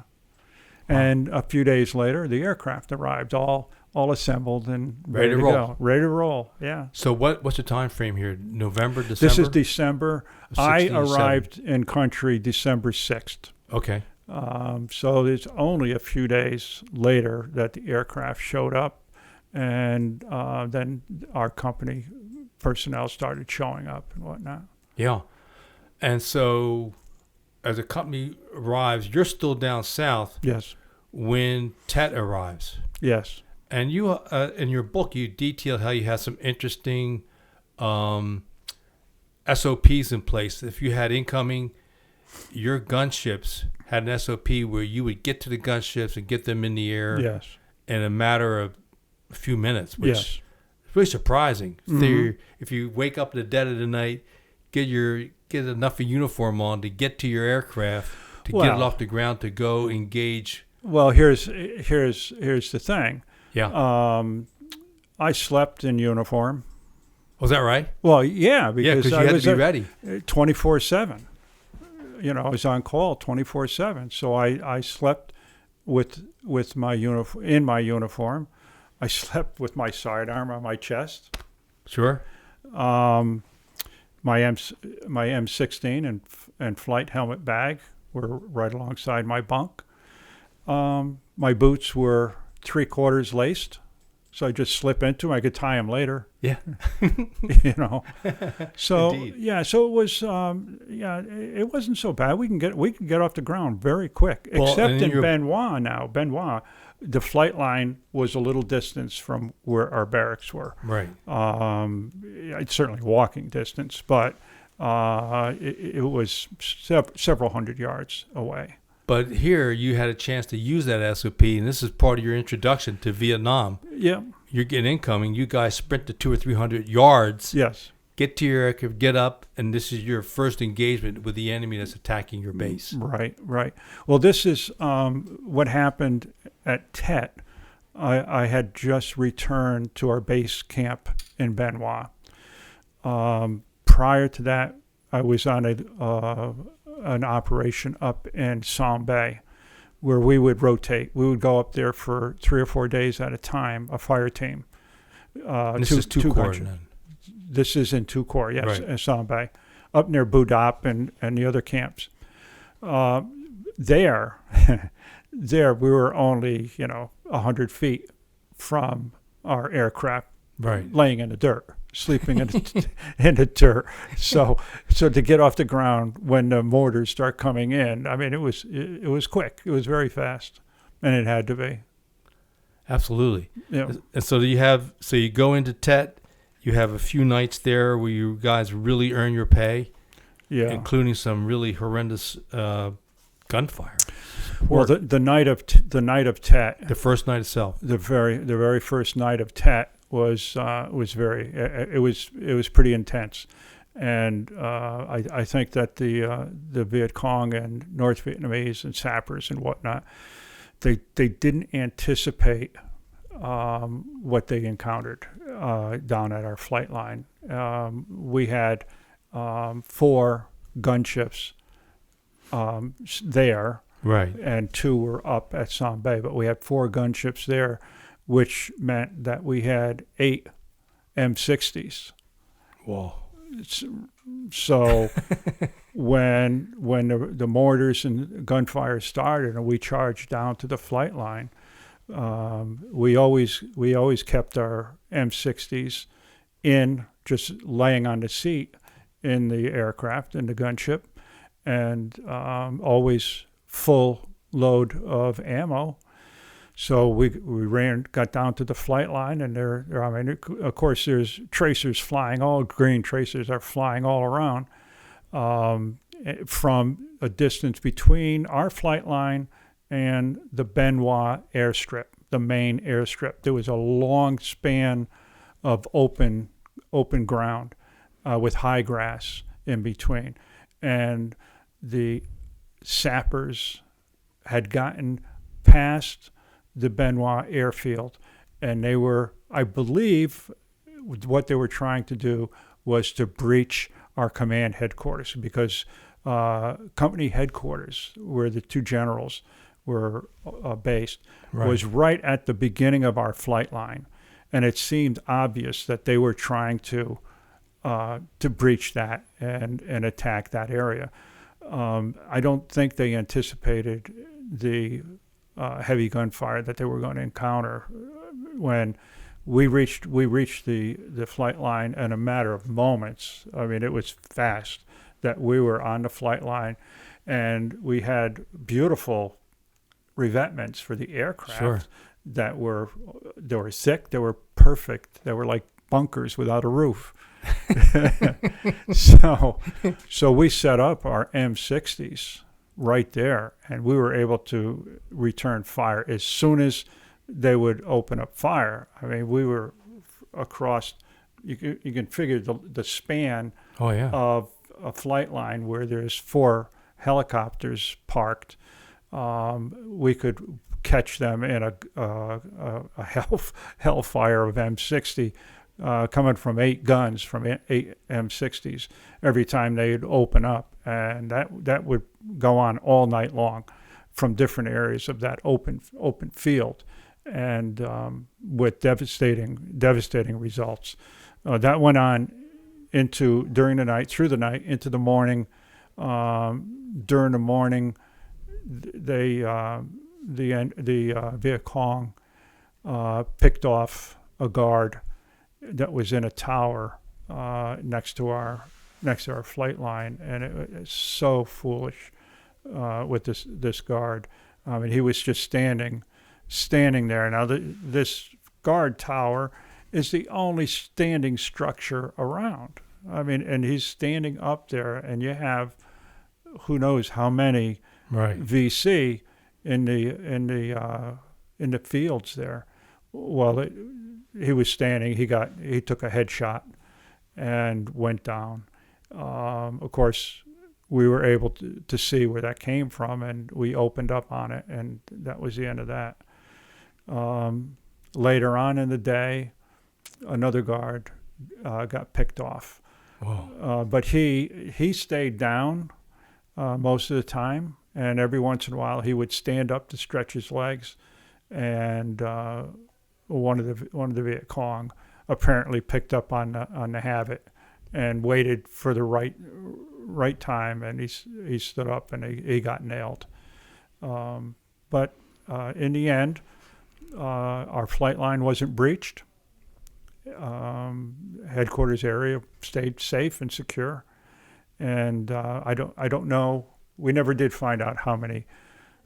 [SPEAKER 2] And a few days later, the aircraft arrived, all assembled and ready to
[SPEAKER 1] roll.
[SPEAKER 2] go. Ready to roll, yeah.
[SPEAKER 1] So what's the time frame here? November, December?
[SPEAKER 2] This is December. I arrived in country December 6th.
[SPEAKER 1] Okay.
[SPEAKER 2] So it's only a few days later that the aircraft showed up, and then our company personnel started showing up and whatnot.
[SPEAKER 1] Yeah. And so as the company arrives, you're still down south.
[SPEAKER 2] Yes.
[SPEAKER 1] When Tet arrives.
[SPEAKER 2] Yes.
[SPEAKER 1] And you, in your book, you detail how you had some interesting SOPs in place. If you had incoming, your gunships had an SOP where you would get to the gunships and get them in the air in a matter of a few minutes, which is really surprising. Mm-hmm. If you wake up in the dead of the night, get enough of uniform on to get to your aircraft, to get it off the ground, to go engage.
[SPEAKER 2] Well, here's the thing.
[SPEAKER 1] Yeah.
[SPEAKER 2] I slept in uniform.
[SPEAKER 1] Was that right?
[SPEAKER 2] Well, yeah, because
[SPEAKER 1] you had to be ready
[SPEAKER 2] 24/7. You know, I was on call 24/7. So I slept with my uniform in my uniform. I slept with my sidearm on my chest.
[SPEAKER 1] Sure.
[SPEAKER 2] My M16 and flight helmet bag were right alongside my bunk. My boots were 3/4 laced, so I just slip into them. I could tie them later.
[SPEAKER 1] Yeah.
[SPEAKER 2] You know. So
[SPEAKER 1] Indeed.
[SPEAKER 2] so it was it wasn't so bad. We can get off the ground very quick. Except in Benoit now. Benoit, the flight line was a little distance from where our barracks were.
[SPEAKER 1] Right.
[SPEAKER 2] It's certainly walking distance, but it was several hundred yards away.
[SPEAKER 1] But here you had a chance to use that SOP, and this is part of your introduction to Vietnam.
[SPEAKER 2] Yeah.
[SPEAKER 1] You're getting incoming. You guys sprint to 200 or 300 yards.
[SPEAKER 2] Yes.
[SPEAKER 1] Get to your aircraft, get up, and this is your first engagement with the enemy that's attacking your base.
[SPEAKER 2] Right. Well, this is what happened at Tet. I had just returned to our base camp in Benoit. Prior to that, I was on an operation up in Sam Bay, where we would rotate. We would go up there for 3 or 4 days at a time, a fire team.
[SPEAKER 1] This is two corps then.
[SPEAKER 2] This is in 2 Corps, yes,
[SPEAKER 1] right.
[SPEAKER 2] in Sam Bay, up near Bù Đắp and the other camps. There we were only 100 feet from our aircraft,
[SPEAKER 1] right,
[SPEAKER 2] laying in the dirt, sleeping in the dirt. So to get off the ground when the mortars start coming in, I mean, it was quick. It was very fast, and it had to be.
[SPEAKER 1] Absolutely.
[SPEAKER 2] Yeah.
[SPEAKER 1] And so you go into Tet. You have a few nights there where you guys really earn your pay, including some really horrendous gunfire.
[SPEAKER 2] Well, the night of Tet,
[SPEAKER 1] The first night itself.
[SPEAKER 2] the very first night of Tet was very it was pretty intense, and I think that the Viet Cong and North Vietnamese and sappers and whatnot, they didn't anticipate what they encountered down at our flight line. We had 4 gunships there,
[SPEAKER 1] Right.
[SPEAKER 2] and 2 were up at Sam Bay, but we had 4 gunships there, which meant that we had 8 M60s.
[SPEAKER 1] Whoa.
[SPEAKER 2] So when the mortars and gunfire started and we charged down to the flight line, we always kept our M60s in, just laying on the seat in the aircraft, in the gunship, and always full load of ammo. So we got down to the flight line, and of course, there's tracers flying. All green tracers are flying all around from a distance between our flight line and the Benoit airstrip, the main airstrip. There was a long span of open ground with high grass in between, and the sappers had gotten past the Benoit airfield, and they were, I believe, what they were trying to do was to breach our command headquarters, because company headquarters, where the 2 generals were based,
[SPEAKER 1] Right.
[SPEAKER 2] was right at the beginning of our flight line, and it seemed obvious that they were trying to breach that and attack that area. I don't think they anticipated the heavy gunfire that they were going to encounter when we reached the flight line in a matter of moments. I mean, it was fast that we were on the flight line, and we had beautiful revetments for the aircraft.
[SPEAKER 1] Sure.
[SPEAKER 2] They were thick, they were perfect, they were like bunkers without a roof. So we set up our M60s right there, and we were able to return fire as soon as they would open up fire. I mean, we were across, you can figure the span
[SPEAKER 1] Oh, yeah.
[SPEAKER 2] of a flight line where there's 4 helicopters parked. We could catch them in a hellfire of M60 coming from 8 guns, from 8 M60s every time they'd open up. And that would go on all night long from different areas of that open field, and with devastating results. That went on during the night, through the night, into the morning. During the morning, the Viet Cong picked off a guard that was in a tower next to our flight line, and it was so foolish with this guard. I mean, he was just standing there. Now, this guard tower is the only standing structure around. I mean, and he's standing up there, and you have who knows how many
[SPEAKER 1] Right.
[SPEAKER 2] VC in the fields there. Well, he was standing. He took a headshot and went down. Of course, we were able to see where that came from, and we opened up on it, and that was the end of that. Later on in the day, another guard got picked off.
[SPEAKER 1] Whoa.
[SPEAKER 2] But he stayed down most of the time, and every once in a while he would stand up to stretch his legs, and one of the Viet Cong apparently picked up on the habit and waited for the right time, and he stood up, and he got nailed. But in the end, our flight line wasn't breached. Headquarters area stayed safe and secure, and I don't know. We never did find out how many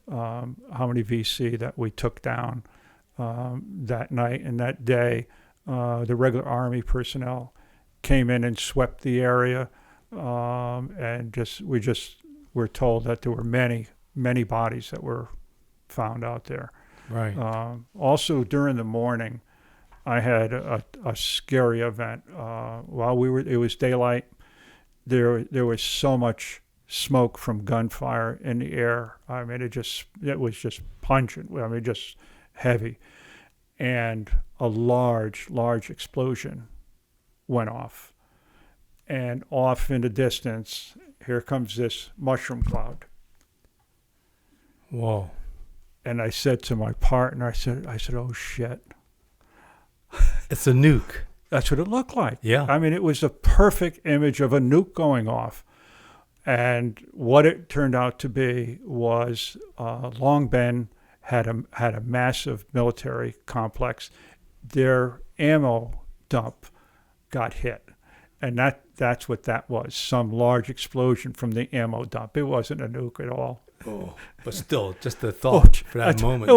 [SPEAKER 2] VC that we took down that night and that day. The regular Army personnel came in and swept the area, and we were told that there were many many bodies that were found out there.
[SPEAKER 1] Right.
[SPEAKER 2] Also, during the morning, I had a scary event. It was daylight. There was so much smoke from gunfire in the air. I mean, it was just pungent. I mean, just heavy. And a large explosion went off. And off in the distance, here comes this mushroom cloud.
[SPEAKER 1] Whoa.
[SPEAKER 2] And I said to my partner, I said, oh shit.
[SPEAKER 1] It's a nuke.
[SPEAKER 2] That's what it looked like.
[SPEAKER 1] Yeah.
[SPEAKER 2] I mean, it was a perfect image of a nuke going off. And what it turned out to be was Long Bend had a massive military complex. Their ammo dump got hit. And that's what that was, some large explosion from the ammo dump. It wasn't a nuke at all.
[SPEAKER 1] Oh, but still, just the thought for that moment.
[SPEAKER 2] It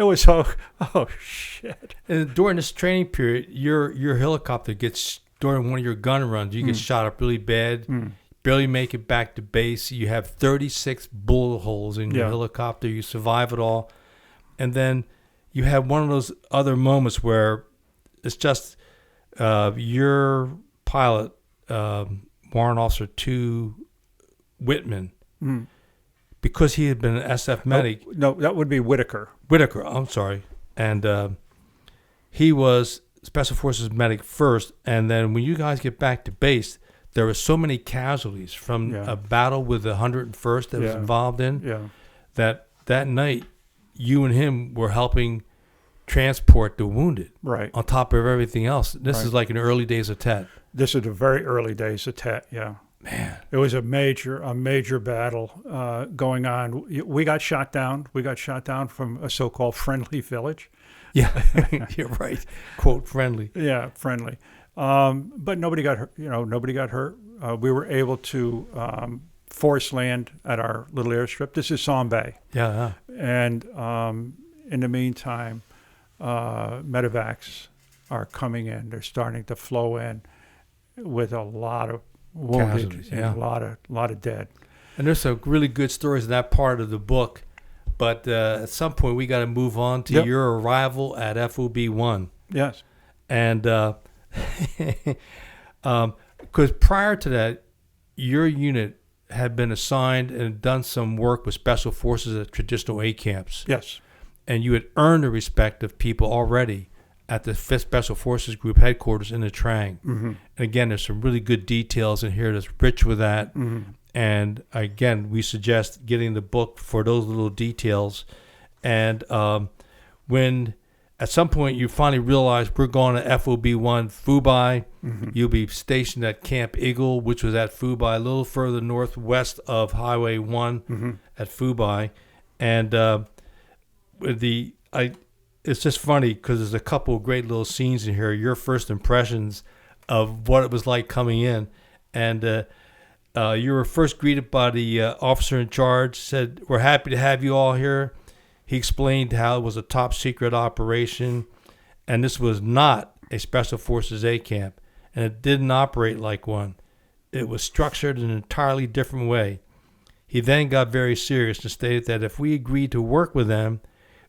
[SPEAKER 2] was oh shit.
[SPEAKER 1] And during this training period, your helicopter gets, during one of your gun runs, you get shot up really bad, barely make it back to base. You have 36 bullet holes in your helicopter. You survive it all. And then you have one of those other moments where it's just your pilot, Warrant Officer 2 Whitman, because he had been an SF medic.
[SPEAKER 2] Oh, no, that would be Whitaker.
[SPEAKER 1] I'm sorry. And he was Special Forces medic first. And then when you guys get back to base, there were so many casualties from a battle with the 101st that was involved in that night, you and him were helping transport the wounded.
[SPEAKER 2] Right.
[SPEAKER 1] On top of everything else. This is like in the early days of Tet.
[SPEAKER 2] This is the very early days of Tet, yeah.
[SPEAKER 1] Man.
[SPEAKER 2] It was a major battle going on. We got shot down. We got shot down from a so-called friendly village.
[SPEAKER 1] Yeah, you're right. Quote, friendly.
[SPEAKER 2] Yeah, friendly. But nobody got hurt. Nobody got hurt. We were able to force land at our little airstrip. This is Salm Bay.
[SPEAKER 1] Yeah.
[SPEAKER 2] And in the meantime, medevacs are coming in. They're starting to flow in with a lot of wounded and a lot of dead.
[SPEAKER 1] And there's some really good stories in that part of the book. But at some point, we got to move on to your arrival at FOB 1.
[SPEAKER 2] Yes.
[SPEAKER 1] And because prior to that, your unit had been assigned and done some work with Special Forces at traditional A camps.
[SPEAKER 2] Yes.
[SPEAKER 1] And you had earned the respect of people already at the 5th Special Forces Group headquarters in the Trang. And again, there's some really good details in here that's rich with that. And again, we suggest getting the book for those little details. And when at some point you finally realize we're going to FOB 1 Fubai, you'll be stationed at Camp Eagle, which was at Fubai, a little further northwest of Highway 1 at Fubai. And it's just funny because there's a couple of great little scenes in here. Your first impressions of what it was like coming in, and you were first greeted by the officer in charge. Said, "We're happy to have you all here." He explained how it was a top secret operation, and this was not a Special Forces A camp, and it didn't operate like one. It was structured in an entirely different way. He then got very serious and stated that if we agreed to work with them,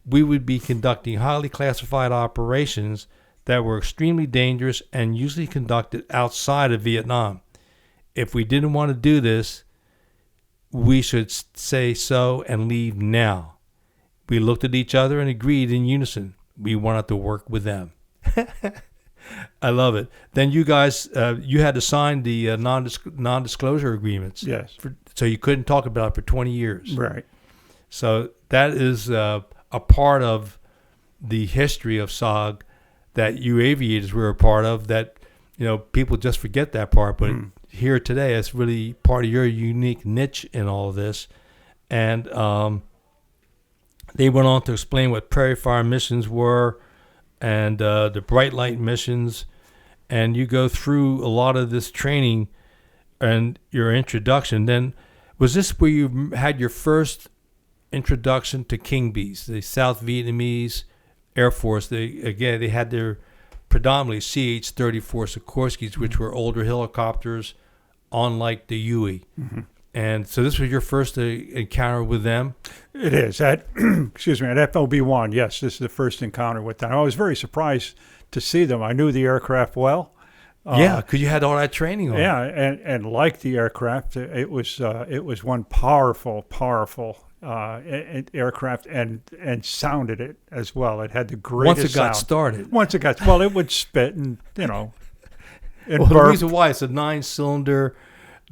[SPEAKER 1] we would be conducting highly classified operations that were extremely dangerous and usually conducted outside of Vietnam. If we didn't want to do this, we should say so and leave now. We looked at each other and agreed in unison. We wanted to work with them. I love it. Then you guys, you had to sign the non-disclosure agreements.
[SPEAKER 2] Yes.
[SPEAKER 1] So you couldn't talk about it for 20 years.
[SPEAKER 2] Right.
[SPEAKER 1] So that is a part of the history of SOG that you aviators were a part of that, people just forget that part. But here today, it's really part of your unique niche in all of this. And they went on to explain what prairie fire missions were and the bright light missions. And you go through a lot of this training and your introduction. Then was this where you had your first introduction to King Bees, the South Vietnamese Air Force? They had their predominantly CH-34 Sikorsky's, which were older helicopters, unlike the Huey. And so this was your first encounter with them?
[SPEAKER 2] It is. At, excuse me, at FOB1, yes, this is the first encounter with them. I was very surprised to see them. I knew the aircraft well.
[SPEAKER 1] Yeah, because you had all that training on.
[SPEAKER 2] Yeah, and liked the aircraft. It was one powerful aircraft, and sounded it as well. It had the greatest
[SPEAKER 1] Once it got
[SPEAKER 2] sound.
[SPEAKER 1] started.
[SPEAKER 2] Once it got, well, it would spit and, and
[SPEAKER 1] Well,
[SPEAKER 2] burp.
[SPEAKER 1] the reason why it's a 9-cylinder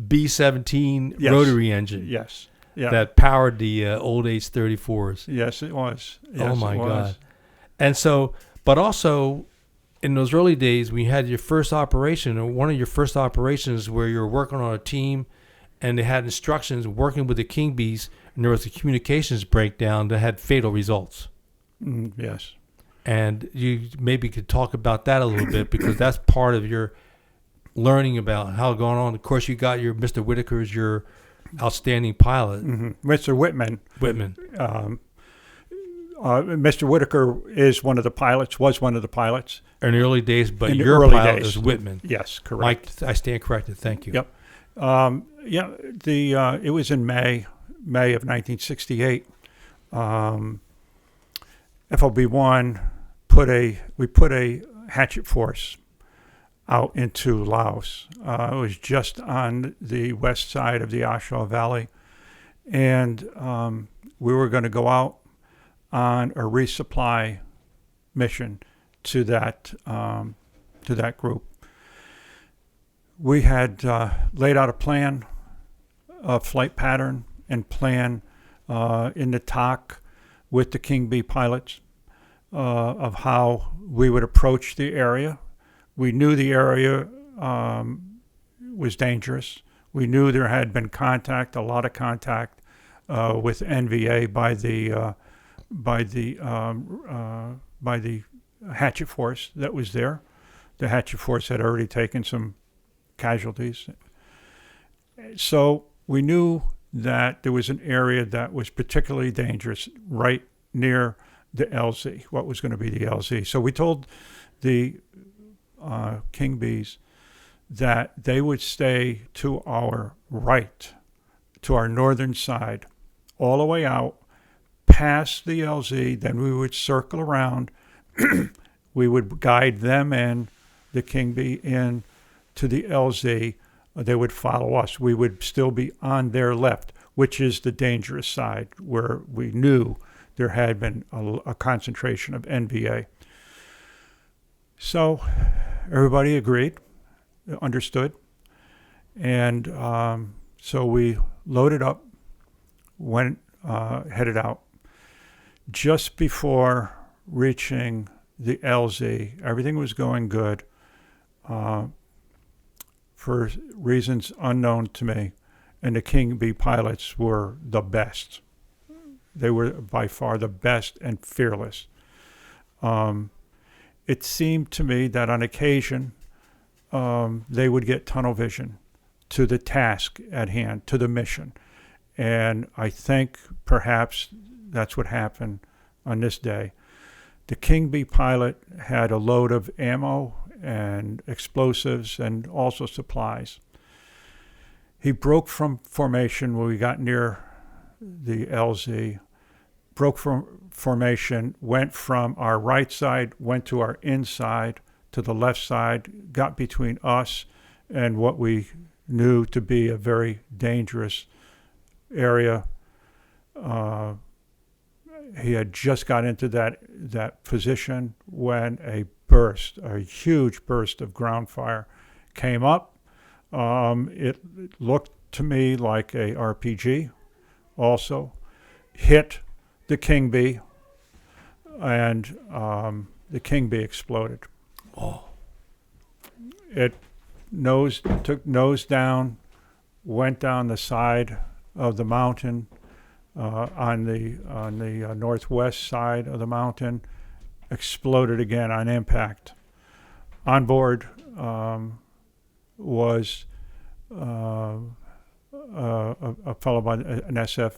[SPEAKER 1] B-17
[SPEAKER 2] Yes.
[SPEAKER 1] rotary engine
[SPEAKER 2] Yes. Yeah.
[SPEAKER 1] that powered the old H-34s.
[SPEAKER 2] Yes, it was. Yes,
[SPEAKER 1] Oh, my
[SPEAKER 2] it was.
[SPEAKER 1] God. And so, but also in those early days, we had your first operation, or one of your first operations where you were working on a team and they had instructions working with the King Bees, and there was a communications breakdown that had fatal results.
[SPEAKER 2] Yes.
[SPEAKER 1] And you maybe could talk about that a little bit, because that's part of your learning about how going on. Of course, you got your Mr. Whitaker's your outstanding pilot,
[SPEAKER 2] Mr. Whitman.
[SPEAKER 1] Whitman.
[SPEAKER 2] Mr. Whitaker was one of the pilots.
[SPEAKER 1] In the early days, but
[SPEAKER 2] In the
[SPEAKER 1] your
[SPEAKER 2] early
[SPEAKER 1] pilot
[SPEAKER 2] days.
[SPEAKER 1] is Whitman.
[SPEAKER 2] Yes, correct.
[SPEAKER 1] Mike, I stand corrected. Thank you.
[SPEAKER 2] Yep. It was in May of 1968. FOB1 we put a hatchet force out into Laos. It was just on the west side of the Ashaw Valley, and we were going to go out on a resupply mission to that group. We had laid out a plan, a flight pattern, and plan in the talk with the King Bee pilots of how we would approach the area. We knew the area was dangerous. We knew there had been a lot of contact with NVA by the hatchet force that was there. The hatchet force had already taken some casualties. So we knew that there was an area that was particularly dangerous right near the LZ, what was going to be the LZ. So we told the King Bees that they would stay to our right, to our northern side, all the way out, past the LZ. Then we would circle around. We would guide them in, the King Bee in, to the LZ. They would follow us. We would still be on their left, which is the dangerous side, where we knew there had been a concentration of NVA. So everybody agreed, understood. And so we loaded up, headed out. Just before reaching the LZ, everything was going good. For reasons unknown to me, and the King Bee pilots were the best. They were by far the best and fearless. It seemed to me that on occasion they would get tunnel vision to the task at hand, to the mission. And I think perhaps that's what happened on this day. The King Bee pilot had a load of ammo and explosives and also supplies. He broke from formation when we got near the LZ, broke from formation, went from our right side, went to our inside, to the left side, got between us and what we knew to be a very dangerous area. He had just got into that position when a huge burst of ground fire came up. It looked to me like a RPG also, hit the King Bee, and the King Bee exploded.
[SPEAKER 1] Oh.
[SPEAKER 2] It took nose down, went down the side of the mountain, on the northwest side of the mountain, exploded again on impact. On board was a fellow an SF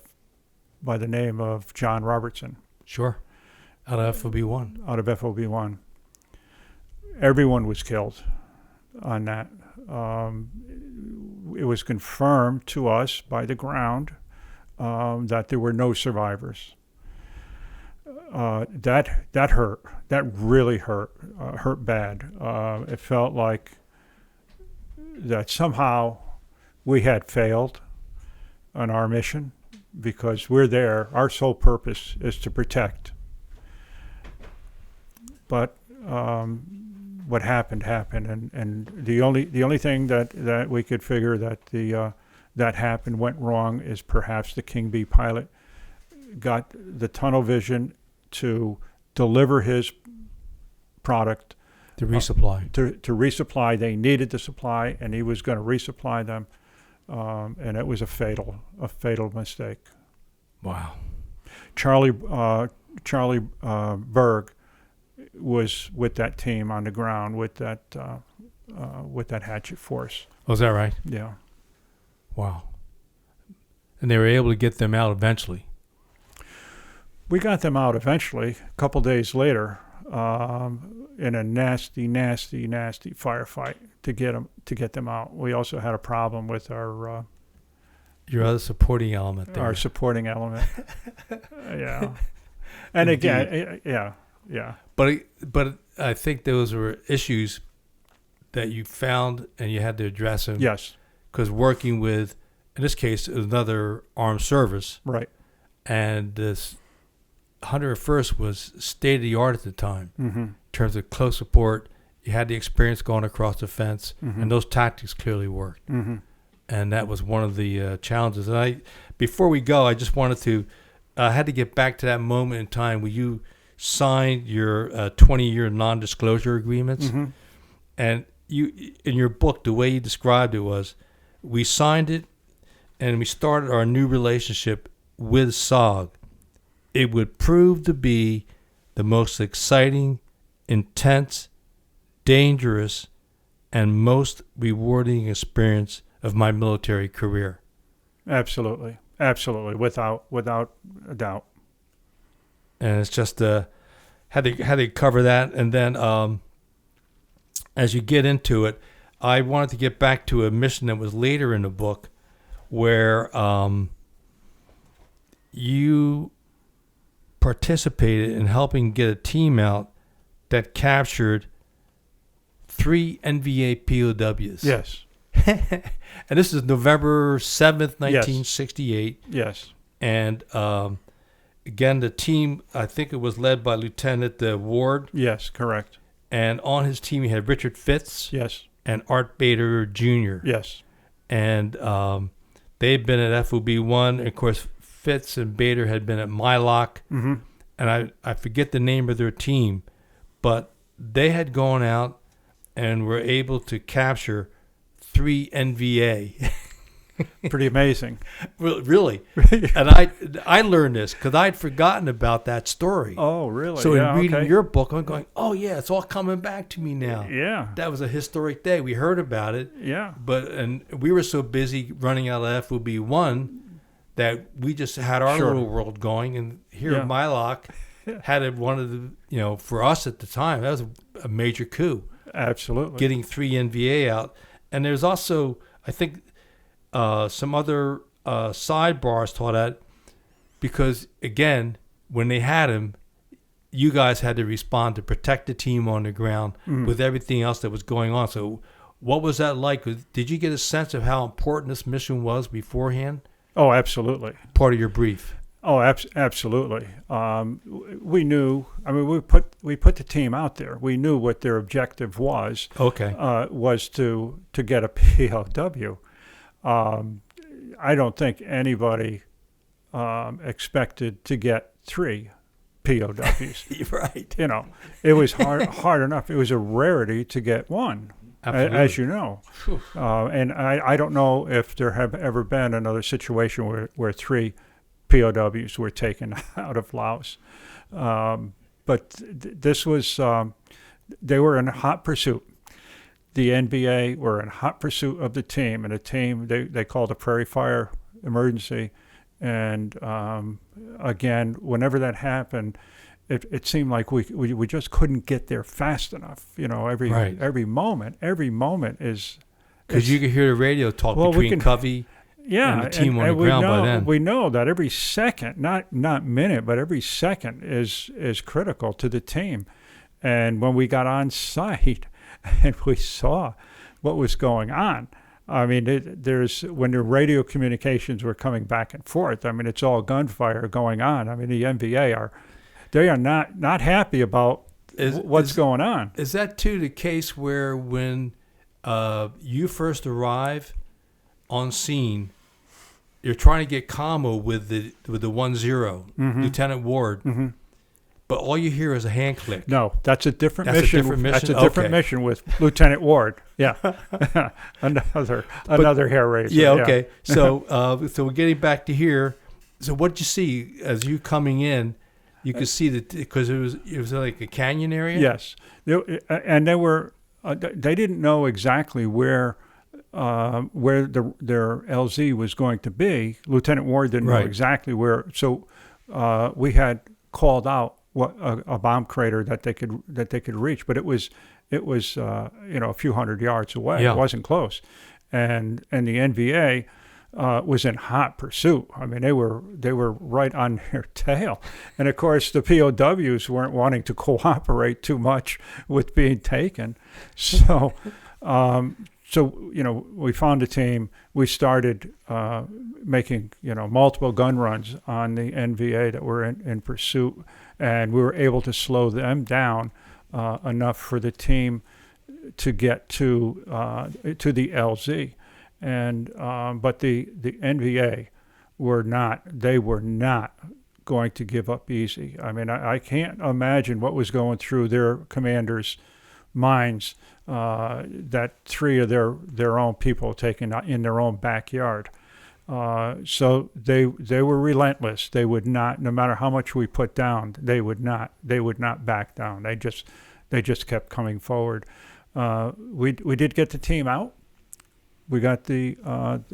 [SPEAKER 2] by the name of John Robertson.
[SPEAKER 1] Sure. Out of FOB1.
[SPEAKER 2] Out of FOB1. Everyone was killed on that. it was confirmed to us by the ground that there were no survivors. That hurt. That really hurt bad. It felt like that somehow we had failed on our mission, because we're there. Our sole purpose is to protect. But what happened, and the only thing that we could figure that happened, went wrong, is perhaps the King Bee pilot got the tunnel vision to deliver his product
[SPEAKER 1] To resupply.
[SPEAKER 2] to resupply. They needed the supply, and he was going to resupply them, and it was a fatal mistake.
[SPEAKER 1] Wow.
[SPEAKER 2] Charlie Berg was with that team on the ground with that hatchet force.
[SPEAKER 1] Was that right?
[SPEAKER 2] Yeah.
[SPEAKER 1] Wow. And they were able to get them out eventually.
[SPEAKER 2] We got them out eventually. A couple days later, in a nasty firefight to get them out. We also had a problem with our
[SPEAKER 1] Your other supporting element there.
[SPEAKER 2] our supporting element. Yeah. And again, yeah.
[SPEAKER 1] But I think those were issues that you found and you had to address them.
[SPEAKER 2] Yes.
[SPEAKER 1] Because working with, in this case, another armed service,
[SPEAKER 2] Right.
[SPEAKER 1] and this 101st was state of the art at the time in terms of close support. You had the experience going across the fence, and those tactics clearly worked. And that was one of the challenges. And before we go, I just wanted to, I had to get back to that moment in time where you signed your 20-year non-disclosure agreements. And you, in your book, the way you described it was, we signed it and we started our new relationship with SOG. It would prove to be the most exciting, intense, dangerous, and most rewarding experience of my military career.
[SPEAKER 2] Absolutely, without a doubt.
[SPEAKER 1] And it's just had to cover that. And then as you get into it, I wanted to get back to a mission that was later in the book, where you participated in helping get a team out that captured 3 NVA POWs.
[SPEAKER 2] Yes.
[SPEAKER 1] And this is November 7th, 1968.
[SPEAKER 2] Yes.
[SPEAKER 1] And again, the team, I think it was led by Lieutenant Ward.
[SPEAKER 2] Yes, correct.
[SPEAKER 1] And on his team, he had Richard Fitz.
[SPEAKER 2] Yes.
[SPEAKER 1] And Art Bader Jr.
[SPEAKER 2] Yes.
[SPEAKER 1] And they'd been at FOB 1. And of course, Fitz and Bader had been at Mylock. And I forget the name of their team, but they had gone out and were able to capture 3 NVA.
[SPEAKER 2] Pretty amazing.
[SPEAKER 1] Really. And I learned this because I'd forgotten about that story.
[SPEAKER 2] Oh, really?
[SPEAKER 1] So in reading your book, I'm going, oh, yeah, it's all coming back to me now.
[SPEAKER 2] Yeah.
[SPEAKER 1] That was a historic day. We heard about it.
[SPEAKER 2] Yeah.
[SPEAKER 1] And we were so busy running out of FOB 1 that we just had our little world going. And here at Mylock had one of the, for us at the time, that was a major coup.
[SPEAKER 2] Absolutely.
[SPEAKER 1] Getting 3 NVA out. And there's also, I think, some other sidebars taught that, because, again, when they had him, you guys had to respond to protect the team on the ground with everything else that was going on. So what was that like? Did you get a sense of how important this mission was beforehand?
[SPEAKER 2] Oh, absolutely.
[SPEAKER 1] Part of your brief.
[SPEAKER 2] Oh, absolutely. We knew. I mean, we put the team out there. We knew what their objective was.
[SPEAKER 1] Okay.
[SPEAKER 2] Was to get a POW. I don't think anybody expected to get 3 POWs.
[SPEAKER 1] Right.
[SPEAKER 2] It was hard enough. It was a rarity to get one.
[SPEAKER 1] Absolutely.
[SPEAKER 2] As you know. And I don't know if there have ever been another situation where 3 POWs were taken out of Laos. But this was, they were in hot pursuit. The NBA were in hot pursuit of the team, and the team, they called a prairie fire emergency. And again, whenever that happened, it seemed like we just couldn't get there fast enough. Every moment is
[SPEAKER 1] Because you could hear the radio talk between Covey and the team on the ground by then.
[SPEAKER 2] We know that every second, not minute, but every second is critical to the team. And when we got on site and we saw what was going on, I mean, when the radio communications were coming back and forth, I mean, it's all gunfire going on. I mean, the NVA they are not happy about what's going on.
[SPEAKER 1] Is that too the case where when you first arrive on scene, you're trying to get commo with the 1-0, Lieutenant Ward, but all you hear is a hand click?
[SPEAKER 2] No, that's a different mission. That's a different mission with Lieutenant Ward. Yeah, another hair raiser.
[SPEAKER 1] Yeah, okay. So we're getting back to here. So what did you see as you coming in? You could see that because it was like a canyon area.
[SPEAKER 2] Yes, and they were. They didn't know exactly where their LZ was going to be. Lieutenant Ward didn't know exactly where. So we had called out a bomb crater that they could reach, but it was a few hundred yards away. Yeah. It wasn't close, and the NVA was in hot pursuit. I mean, they were right on their tail, and of course the POWs weren't wanting to cooperate too much with being taken. So, we found a team. We started making multiple gun runs on the NVA that were in pursuit, and we were able to slow them down enough for the team to get to the LZ. And but the NVA were not going to give up easy. I mean, I can't imagine what was going through their commanders' minds that 3 of their own people taken in their own backyard. So they were relentless. They would not, no matter how much we put down, they would not back down. They just kept coming forward. We did get the team out. We got the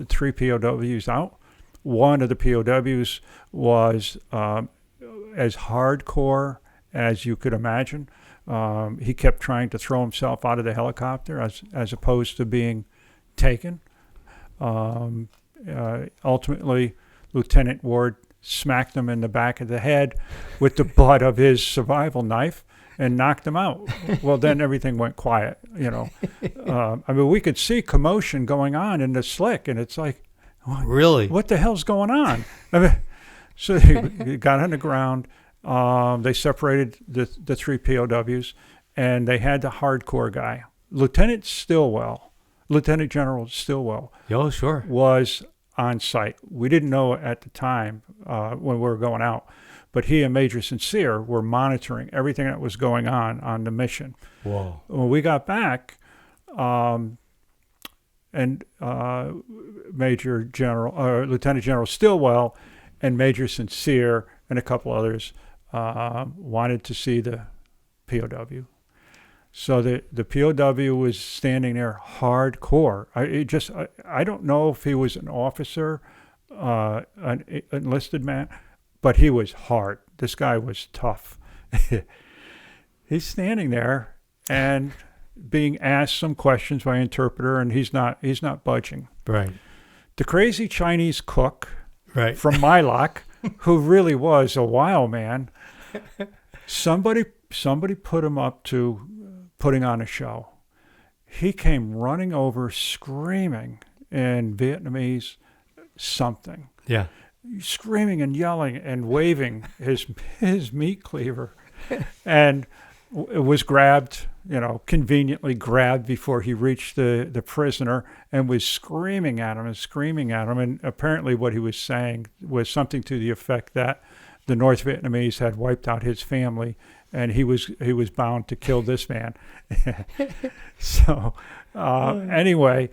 [SPEAKER 2] 3 POWs out. One of the POWs was as hardcore as you could imagine. He kept trying to throw himself out of the helicopter as opposed to being taken. Ultimately, Lieutenant Ward smacked him in the back of the head with the butt of his survival knife and knocked him out. Well, then everything went quiet, I mean, we could see commotion going on in the slick, and it's like,
[SPEAKER 1] really?
[SPEAKER 2] What the hell's going on? I mean, so they got on the ground. They separated the 3 POWs, and they had the hardcore guy, Lieutenant General Stillwell.
[SPEAKER 1] Oh, sure.
[SPEAKER 2] Was on site. We didn't know at the time when we were going out, but he and Major Sincere were monitoring everything that was going on the mission.
[SPEAKER 1] Whoa.
[SPEAKER 2] When we got back, and Lieutenant General Stillwell and Major Sincere and a couple others wanted to see the POW. So the POW was standing there hardcore. I don't know if he was an officer, an enlisted man, but he was hard. This guy was tough. He's standing there and being asked some questions by an interpreter, and he's not budging.
[SPEAKER 1] Right.
[SPEAKER 2] The crazy Chinese cook,
[SPEAKER 1] right,
[SPEAKER 2] from Mylock, who really was a wild man, somebody put him up to putting on a show. He came running over screaming in Vietnamese something.
[SPEAKER 1] Yeah.
[SPEAKER 2] Screaming and yelling and waving his meat cleaver, and it was grabbed, conveniently grabbed before he reached the prisoner, and was screaming at him. And apparently what he was saying was something to the effect that the North Vietnamese had wiped out his family, and he was bound to kill this man. So anyway,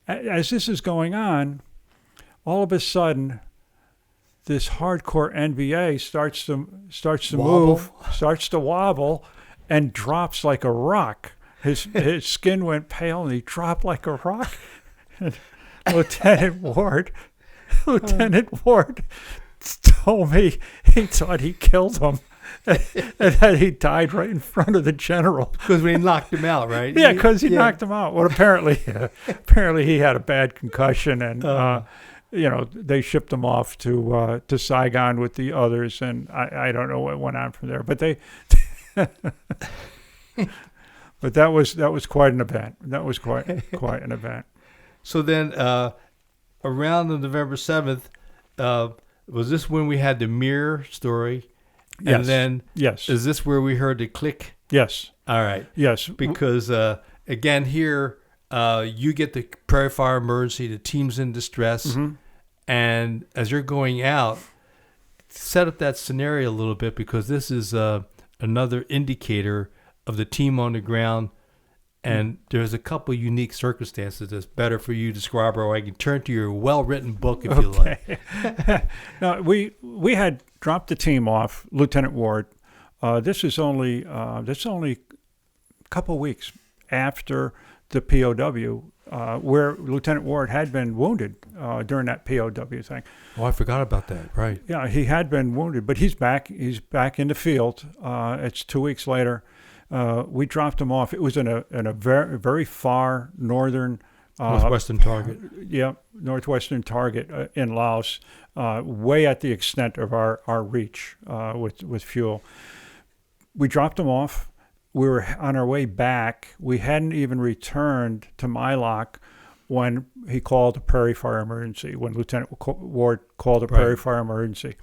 [SPEAKER 2] as this is going on, all of a sudden, this hardcore NVA starts to move, starts to wobble, and drops like a rock. His skin went pale, and he dropped like a rock. And Lieutenant Ward told me he thought he killed him. and then he died right in front of the general.
[SPEAKER 1] Because we knocked him out, right?
[SPEAKER 2] Yeah, because he knocked him out. Well, apparently he had a bad concussion, and they shipped him off to Saigon with the others, and I don't know what went on from there. But but that was quite an event. That was quite an event.
[SPEAKER 1] So then, around the November 7th, was this when we had the mirror story?
[SPEAKER 2] Yes.
[SPEAKER 1] And then,
[SPEAKER 2] yes,
[SPEAKER 1] is this where we heard the click?
[SPEAKER 2] Yes.
[SPEAKER 1] All right.
[SPEAKER 2] Yes.
[SPEAKER 1] Because again, here you get the prairie fire emergency. The team's in distress,
[SPEAKER 2] mm-hmm.
[SPEAKER 1] and as you're going out, set up that scenario a little bit, because this is another indicator of the team on the ground. And there's a couple unique circumstances that's better for you to describe, or I can turn to your well-written book if you like.
[SPEAKER 2] No, we had dropped the team off, Lieutenant Ward. This is only a couple weeks after the POW, where Lieutenant Ward had been wounded during that POW thing.
[SPEAKER 1] Oh, I forgot about that. Right.
[SPEAKER 2] Yeah, he had been wounded, but he's back. He's back in the field. It's 2 weeks later. We dropped him off. It was in a very, very far northern
[SPEAKER 1] northwestern target.
[SPEAKER 2] Yeah, northwestern target in Laos, way at the extent of our reach with fuel. We dropped him off. We were on our way back. We hadn't even returned to My Lock when he called a prairie fire emergency, when Lieutenant Ward called a prairie fire emergency.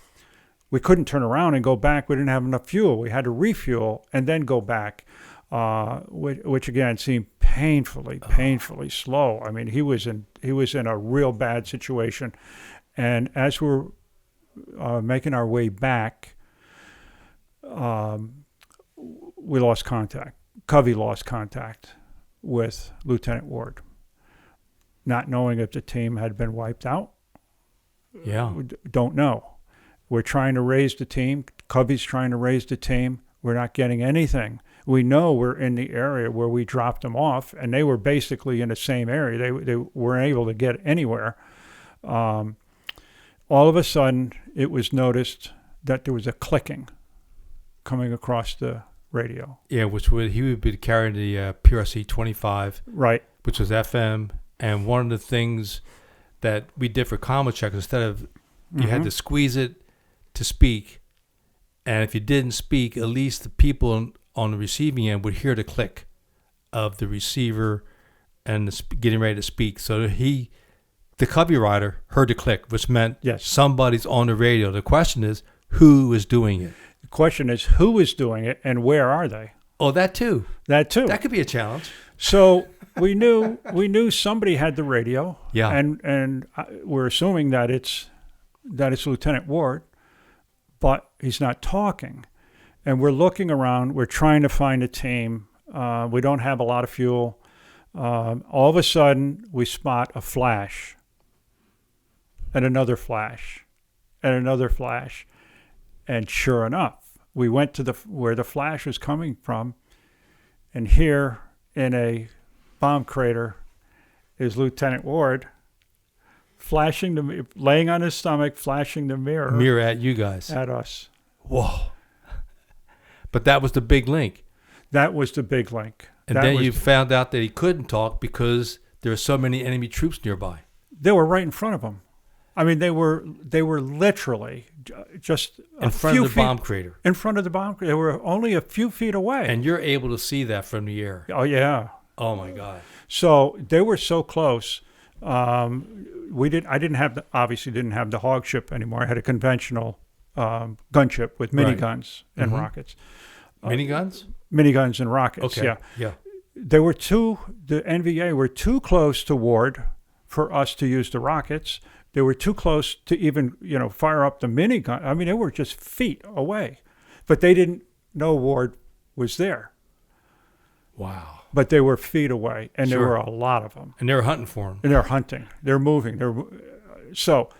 [SPEAKER 2] We couldn't turn around and go back. We didn't have enough fuel. We had to refuel and then go back, which again seemed painfully slow. I mean, he was in a real bad situation. And as we were making our way back, we lost contact. Covey lost contact with Lieutenant Ward, not knowing if the team had been wiped out.
[SPEAKER 1] Yeah.
[SPEAKER 2] We don't know. We're trying to raise the team. Covey's trying to raise the team. We're not getting anything. We know we're in the area where we dropped them off, and they were basically in the same area. They weren't able to get anywhere. All of a sudden, it was noticed that there was a clicking coming across the radio.
[SPEAKER 1] Yeah, he would be carrying the PRC 25,
[SPEAKER 2] right,
[SPEAKER 1] which was FM. And one of the things that we did for combo check, instead of you had to squeeze it to speak, and if you didn't speak, at least the people on the receiving end would hear the click of the receiver and getting ready to speak. So the Covey rider heard the click, which meant somebody's on the radio. The question is, who is doing it?
[SPEAKER 2] The question is, who is doing it, and where are they?
[SPEAKER 1] Oh, that too.
[SPEAKER 2] That
[SPEAKER 1] could be a challenge.
[SPEAKER 2] So we knew somebody had the radio.
[SPEAKER 1] Yeah.
[SPEAKER 2] And we're assuming that it's Lieutenant Ward, but he's not talking. And we're looking around. We're trying to find a team. We don't have a lot of fuel. All of a sudden, we spot a flash, and another flash, and another flash. And sure enough, we went to where the flash was coming from, and here in a bomb crater is Lieutenant Ward, laying on his stomach, flashing the mirror
[SPEAKER 1] at you guys,
[SPEAKER 2] at us.
[SPEAKER 1] Whoa! But that was the big link.
[SPEAKER 2] That was the big link.
[SPEAKER 1] And then you found out that he couldn't talk because there were so many enemy troops nearby.
[SPEAKER 2] They were right in front of him. I mean, they were literally just
[SPEAKER 1] in front of the bomb crater.
[SPEAKER 2] In front of the bomb crater. They were only a few feet away.
[SPEAKER 1] And you're able to see that from the air.
[SPEAKER 2] Oh, yeah.
[SPEAKER 1] Oh, my God.
[SPEAKER 2] So they were so close. I obviously didn't have the hog ship anymore. I had a conventional gunship with miniguns and rockets.
[SPEAKER 1] Miniguns?
[SPEAKER 2] Miniguns and rockets,
[SPEAKER 1] okay. Yeah.
[SPEAKER 2] The NVA were too close to Ward for us to use the rockets. They were too close to even, fire up the minigun. I mean, they were just feet away. But they didn't know Ward was there.
[SPEAKER 1] Wow.
[SPEAKER 2] But they were feet away, and there were a lot of them.
[SPEAKER 1] And they were hunting for him.
[SPEAKER 2] And they're hunting. They're moving. So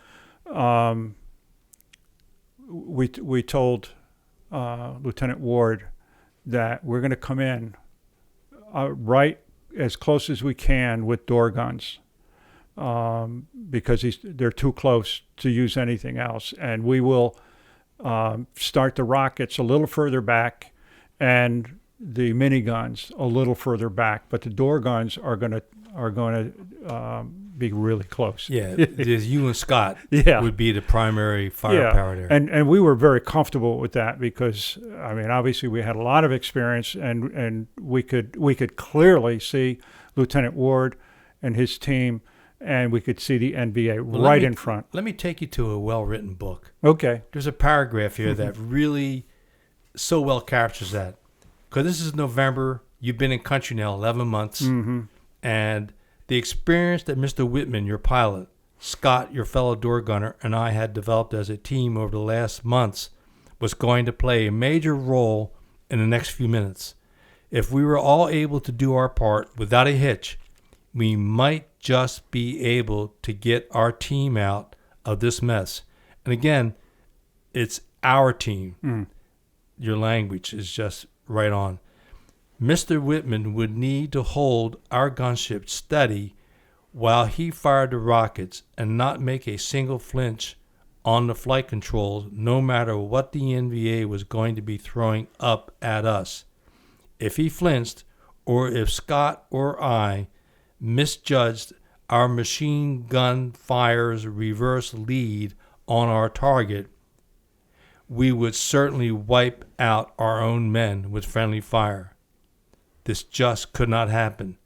[SPEAKER 2] we told Lieutenant Ward that we're going to come in right as close as we can with door guns because they're too close to use anything else. And we will start the rockets a little further back, and the miniguns a little further back, but the door guns are going to be really close.
[SPEAKER 1] Yeah, there's you and Scott
[SPEAKER 2] Yeah.
[SPEAKER 1] would be the primary firepower there.
[SPEAKER 2] And we were very comfortable with that because, I mean, obviously we had a lot of experience, and we could clearly see Lieutenant Ward and his team, and we could see the NBA right in front.
[SPEAKER 1] Let me take you to a well-written book.
[SPEAKER 2] Okay.
[SPEAKER 1] There's a paragraph here that really so well captures that. Because this is November, you've been in country now 11 months, and the experience that Mr. Whitman, your pilot, Scott, your fellow door gunner, and I had developed as a team over the last months was going to play a major role in the next few minutes. If we were all able to do our part without a hitch, we might just be able to get our team out of this mess. And again, it's our team. Your language is just right on. Mr. Whitman would need to hold our gunship steady while he fired the rockets and not make a single flinch on the flight controls, no matter what the NVA was going to be throwing up at us. If he flinched, or if Scott or I misjudged our machine gun fire's reverse lead on our target, we would certainly wipe out our own men with friendly fire. This just could not happen.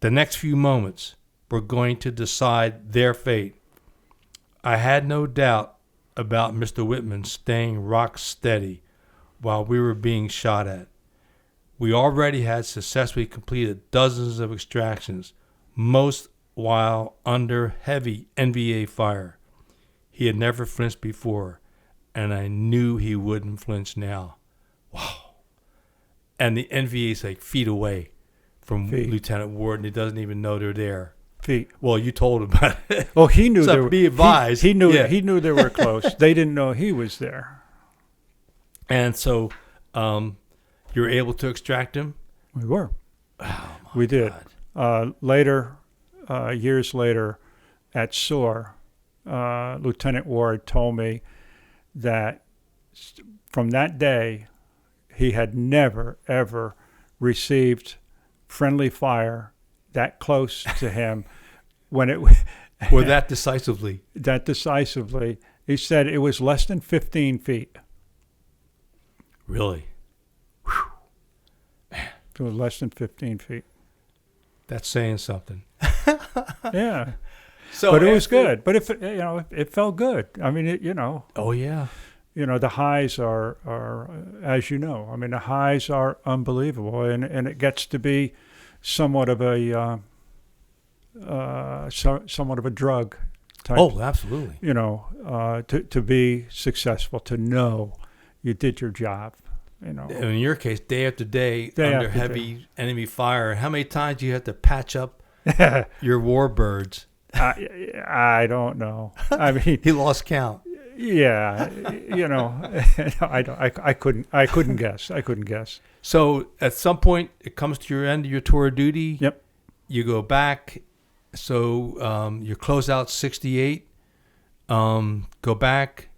[SPEAKER 1] The next few moments were going to decide their fate. I had no doubt about Mr. Whitman staying rock steady while we were being shot at. We already had successfully completed dozens of extractions, most while under heavy NVA fire. He had never flinched before, and I knew he wouldn't flinch now. Wow. And the NVA is like feet away from Lieutenant Ward, and he doesn't even know they're there.
[SPEAKER 2] Feet.
[SPEAKER 1] Well, you told him about it.
[SPEAKER 2] Oh, he knew
[SPEAKER 1] So
[SPEAKER 2] they were.
[SPEAKER 1] be advised.
[SPEAKER 2] He knew.
[SPEAKER 1] Yeah.
[SPEAKER 2] He knew they were close. They didn't know he was there.
[SPEAKER 1] And so you were able to extract him?
[SPEAKER 2] We were.
[SPEAKER 1] Oh, my
[SPEAKER 2] We did.
[SPEAKER 1] God.
[SPEAKER 2] Later, years later, at SOAR, Lieutenant Ward told me that from that day, he had never, ever received friendly fire that close to him when it
[SPEAKER 1] Or that decisively.
[SPEAKER 2] that decisively. He said it was less than 15 feet.
[SPEAKER 1] Really?
[SPEAKER 2] It was less than 15 feet.
[SPEAKER 1] That's saying something.
[SPEAKER 2] Yeah.
[SPEAKER 1] So
[SPEAKER 2] But it was good. But it felt good. I mean,
[SPEAKER 1] Oh, yeah.
[SPEAKER 2] the highs are as you know. I mean, the highs are unbelievable, and it gets to be somewhat of a somewhat of a drug type.
[SPEAKER 1] Oh, absolutely.
[SPEAKER 2] To be successful, to know you did your job.
[SPEAKER 1] In your case, day after day,
[SPEAKER 2] Day
[SPEAKER 1] under
[SPEAKER 2] after
[SPEAKER 1] heavy enemy fire. How many times do you have to patch up your warbirds?
[SPEAKER 2] I don't know. I mean,
[SPEAKER 1] He lost count.
[SPEAKER 2] yeah, I couldn't guess. I couldn't guess.
[SPEAKER 1] So at some point, it comes to your end of your tour of duty.
[SPEAKER 2] Yep.
[SPEAKER 1] You go back. So you close out 68. Go back.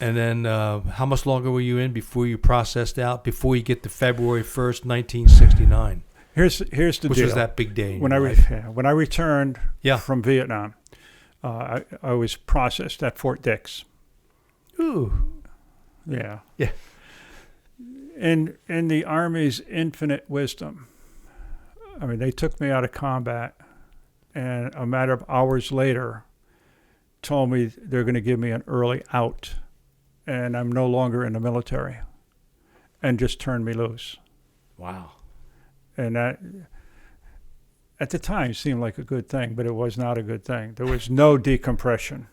[SPEAKER 1] And then how much longer were you in before you processed out, before you get to February 1st, 1969?
[SPEAKER 2] Here's the deal.
[SPEAKER 1] Which was that big day in
[SPEAKER 2] when
[SPEAKER 1] your
[SPEAKER 2] I
[SPEAKER 1] life.
[SPEAKER 2] when I returned
[SPEAKER 1] Yeah.
[SPEAKER 2] from Vietnam, I was processed at Fort Dix.
[SPEAKER 1] Ooh.
[SPEAKER 2] Yeah.
[SPEAKER 1] Yeah.
[SPEAKER 2] In the Army's infinite wisdom, I mean, they took me out of combat, and a matter of hours later, told me they're going to give me an early out, and I'm no longer in the military, and just turned me loose.
[SPEAKER 1] Wow.
[SPEAKER 2] And that, at the time, seemed like a good thing, but it was not a good thing. There was no decompression.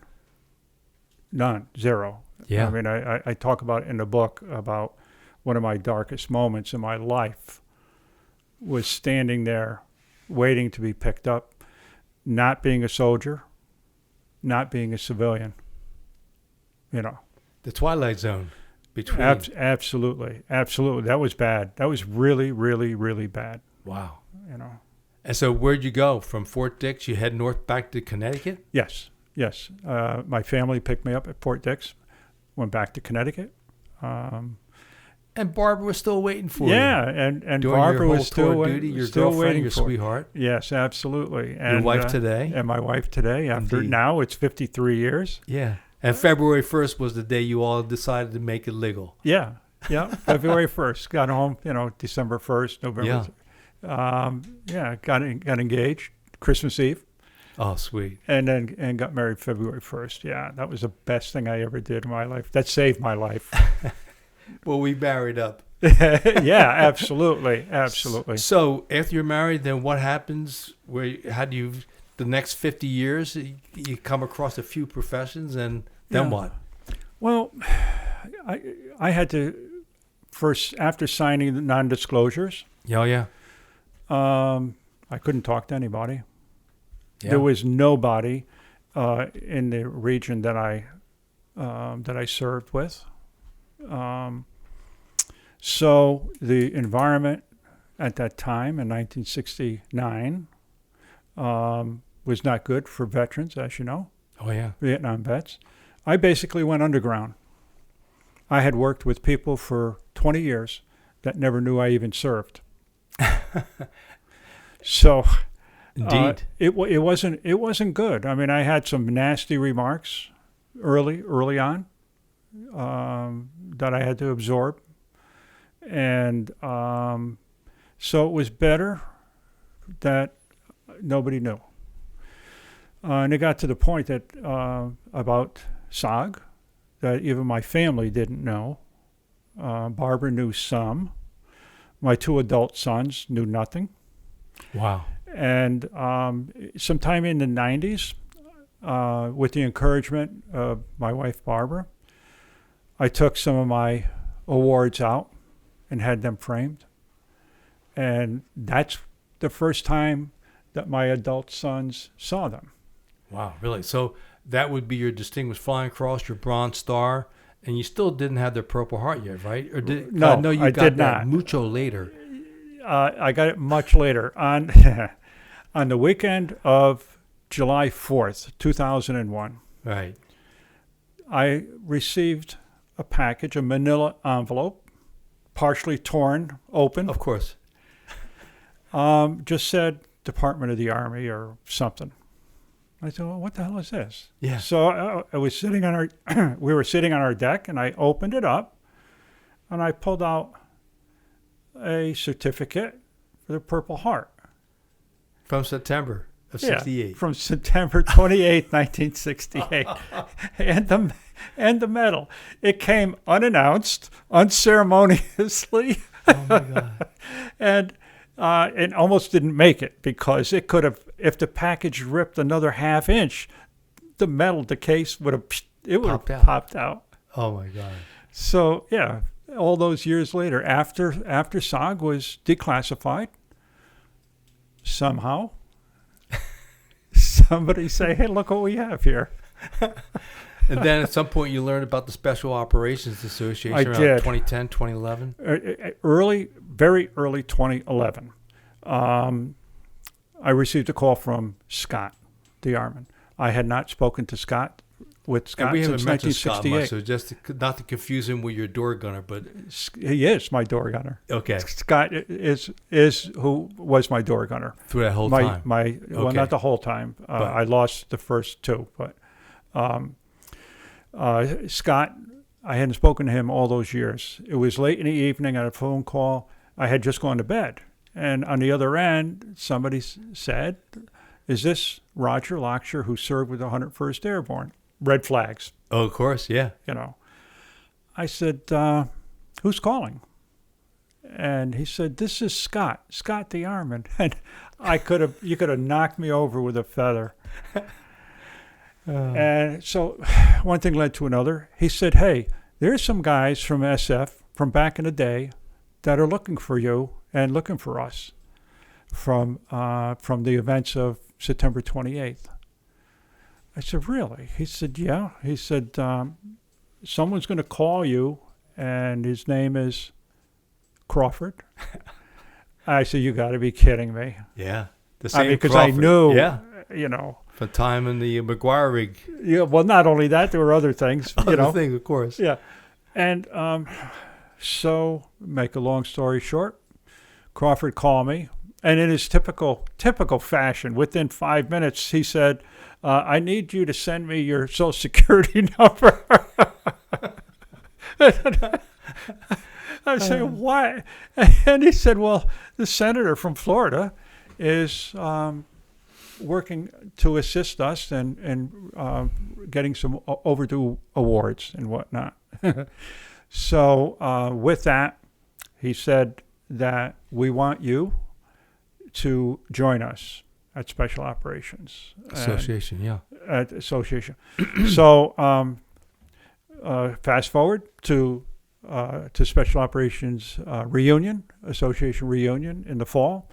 [SPEAKER 2] None. Zero.
[SPEAKER 1] Yeah.
[SPEAKER 2] I mean, I talk about in the book about one of my darkest moments in my life was standing there waiting to be picked up, not being a soldier, not being a civilian.
[SPEAKER 1] The twilight zone between.
[SPEAKER 2] Absolutely. Absolutely. That was bad. That was really, really, really bad.
[SPEAKER 1] Wow.
[SPEAKER 2] You know.
[SPEAKER 1] And so where'd you go? From Fort Dix, you head north back to Connecticut?
[SPEAKER 2] Yes. Yes. My family picked me up at Fort Dix. went back to Connecticut.
[SPEAKER 1] And Barbara was still waiting for you.
[SPEAKER 2] Yeah, and
[SPEAKER 1] During
[SPEAKER 2] Barbara
[SPEAKER 1] your whole
[SPEAKER 2] was still
[SPEAKER 1] tour duty, your
[SPEAKER 2] still
[SPEAKER 1] girlfriend,
[SPEAKER 2] waiting
[SPEAKER 1] your
[SPEAKER 2] for me.
[SPEAKER 1] sweetheart.
[SPEAKER 2] Yes, absolutely. And
[SPEAKER 1] Your wife today.
[SPEAKER 2] And my wife today. After
[SPEAKER 1] Indeed.
[SPEAKER 2] now, it's 53 years.
[SPEAKER 1] Yeah. And February 1st was the day you all decided to make it legal.
[SPEAKER 2] Yeah, February 1st. Got home, December 1st, November.
[SPEAKER 1] Yeah.
[SPEAKER 2] Got engaged Christmas Eve.
[SPEAKER 1] Oh, sweet.
[SPEAKER 2] And got married February 1st. Yeah, that was the best thing I ever did in my life. That saved my life.
[SPEAKER 1] Well, we married up.
[SPEAKER 2] Yeah, absolutely.
[SPEAKER 1] So after you're married, then what happens? How do you, the next 50 years, you come across a few professions, and then what?
[SPEAKER 2] Well, I had to first, after signing the non-disclosures.
[SPEAKER 1] Oh, yeah.
[SPEAKER 2] I couldn't talk to anybody.
[SPEAKER 1] Yeah.
[SPEAKER 2] There was nobody in the region that I served with. So the environment at that time in 1969 was not good for veterans, as you know.
[SPEAKER 1] Oh, yeah.
[SPEAKER 2] Vietnam vets. I basically went underground. I had worked with people for 20 years that never knew I even served. So
[SPEAKER 1] Indeed.
[SPEAKER 2] it wasn't good. I mean, I had some nasty remarks early on that I had to absorb. And so it was better that nobody knew. And it got to the point that about SOG that even my family didn't know. Barbara knew some. My 2 adult sons knew nothing.
[SPEAKER 1] Wow.
[SPEAKER 2] And sometime in the 90s, with the encouragement of my wife, Barbara, I took some of my awards out and had them framed. And that's the first time that my adult sons saw them.
[SPEAKER 1] Wow, really? So that would be your Distinguished Flying Cross, your Bronze Star, and you still didn't have the Purple Heart yet, right? Or did?
[SPEAKER 2] No,
[SPEAKER 1] I know you
[SPEAKER 2] I
[SPEAKER 1] got
[SPEAKER 2] did
[SPEAKER 1] that
[SPEAKER 2] not.
[SPEAKER 1] mucho later.
[SPEAKER 2] I got it much later. On on the weekend of July 4th, 2001,
[SPEAKER 1] Right.
[SPEAKER 2] I received a package, a manila envelope, partially torn open.
[SPEAKER 1] Of course.
[SPEAKER 2] Just said Department of the Army or something. I said, well, what the hell is this?
[SPEAKER 1] Yeah.
[SPEAKER 2] So I was sitting on we were sitting on our deck, and I opened it up, and I pulled out a certificate for the Purple Heart.
[SPEAKER 1] From September of 68.
[SPEAKER 2] From September 28, 1968. and the medal. It came unannounced, unceremoniously.
[SPEAKER 1] Oh, my God.
[SPEAKER 2] And it almost didn't make it because it could have, if the package ripped another half inch, the metal, the case would have popped out.
[SPEAKER 1] Oh, my God.
[SPEAKER 2] So, yeah, all those years later, after SOG was declassified, somehow, somebody say, hey, look what we have here.
[SPEAKER 1] And then at some point you learned about the Special Operations Association
[SPEAKER 2] I
[SPEAKER 1] around
[SPEAKER 2] did.
[SPEAKER 1] 2010, 2011?
[SPEAKER 2] Very early 2011. I received a call from Scott, the Armin. I had not spoken to Scott
[SPEAKER 1] And we haven't
[SPEAKER 2] since
[SPEAKER 1] mentioned Scott
[SPEAKER 2] 1968.
[SPEAKER 1] much, so just not to confuse him with your door gunner, but
[SPEAKER 2] He is my door gunner.
[SPEAKER 1] okay,
[SPEAKER 2] Scott is who was my door gunner.
[SPEAKER 1] through that whole time.
[SPEAKER 2] Well,
[SPEAKER 1] Okay.
[SPEAKER 2] not the whole time. I lost the first 2, but Scott, I hadn't spoken to him all those years. It was late in the evening. I had a phone call. I had just gone to bed, and on the other end, somebody said, "Is this Roger Lockshier, who served with the 101st Airborne?" Red flags.
[SPEAKER 1] Oh, of course, yeah.
[SPEAKER 2] I said, "Who's calling?" And he said, "This is Scott the Armin." And you could have knocked me over with a feather. And so one thing led to another. He said, "Hey, there's some guys from SF from back in the day that are looking for you and looking for us from the events of September 28th." I said, "Really?" He said, "Yeah." He said, "Someone's going to call you, and his name is Crawford." I said, "You got to be kidding me."
[SPEAKER 1] Yeah. The same
[SPEAKER 2] Because I
[SPEAKER 1] Crawford.
[SPEAKER 2] knew,
[SPEAKER 1] Yeah. For time in the McGuire rig.
[SPEAKER 2] Yeah, well, not only that, there were other things,
[SPEAKER 1] Other things, of course.
[SPEAKER 2] Yeah. And so, make a long story short, Crawford called me, and in his typical fashion, within 5 minutes, he said, I need you to send me your Social Security number. I said, why? And he said, well, the senator from Florida is working to assist us in getting some overdue awards and whatnot. So with that, he said that we want you to join us at Special Operations
[SPEAKER 1] Association, yeah.
[SPEAKER 2] At Association. So fast forward to Special Operations Association reunion in the fall,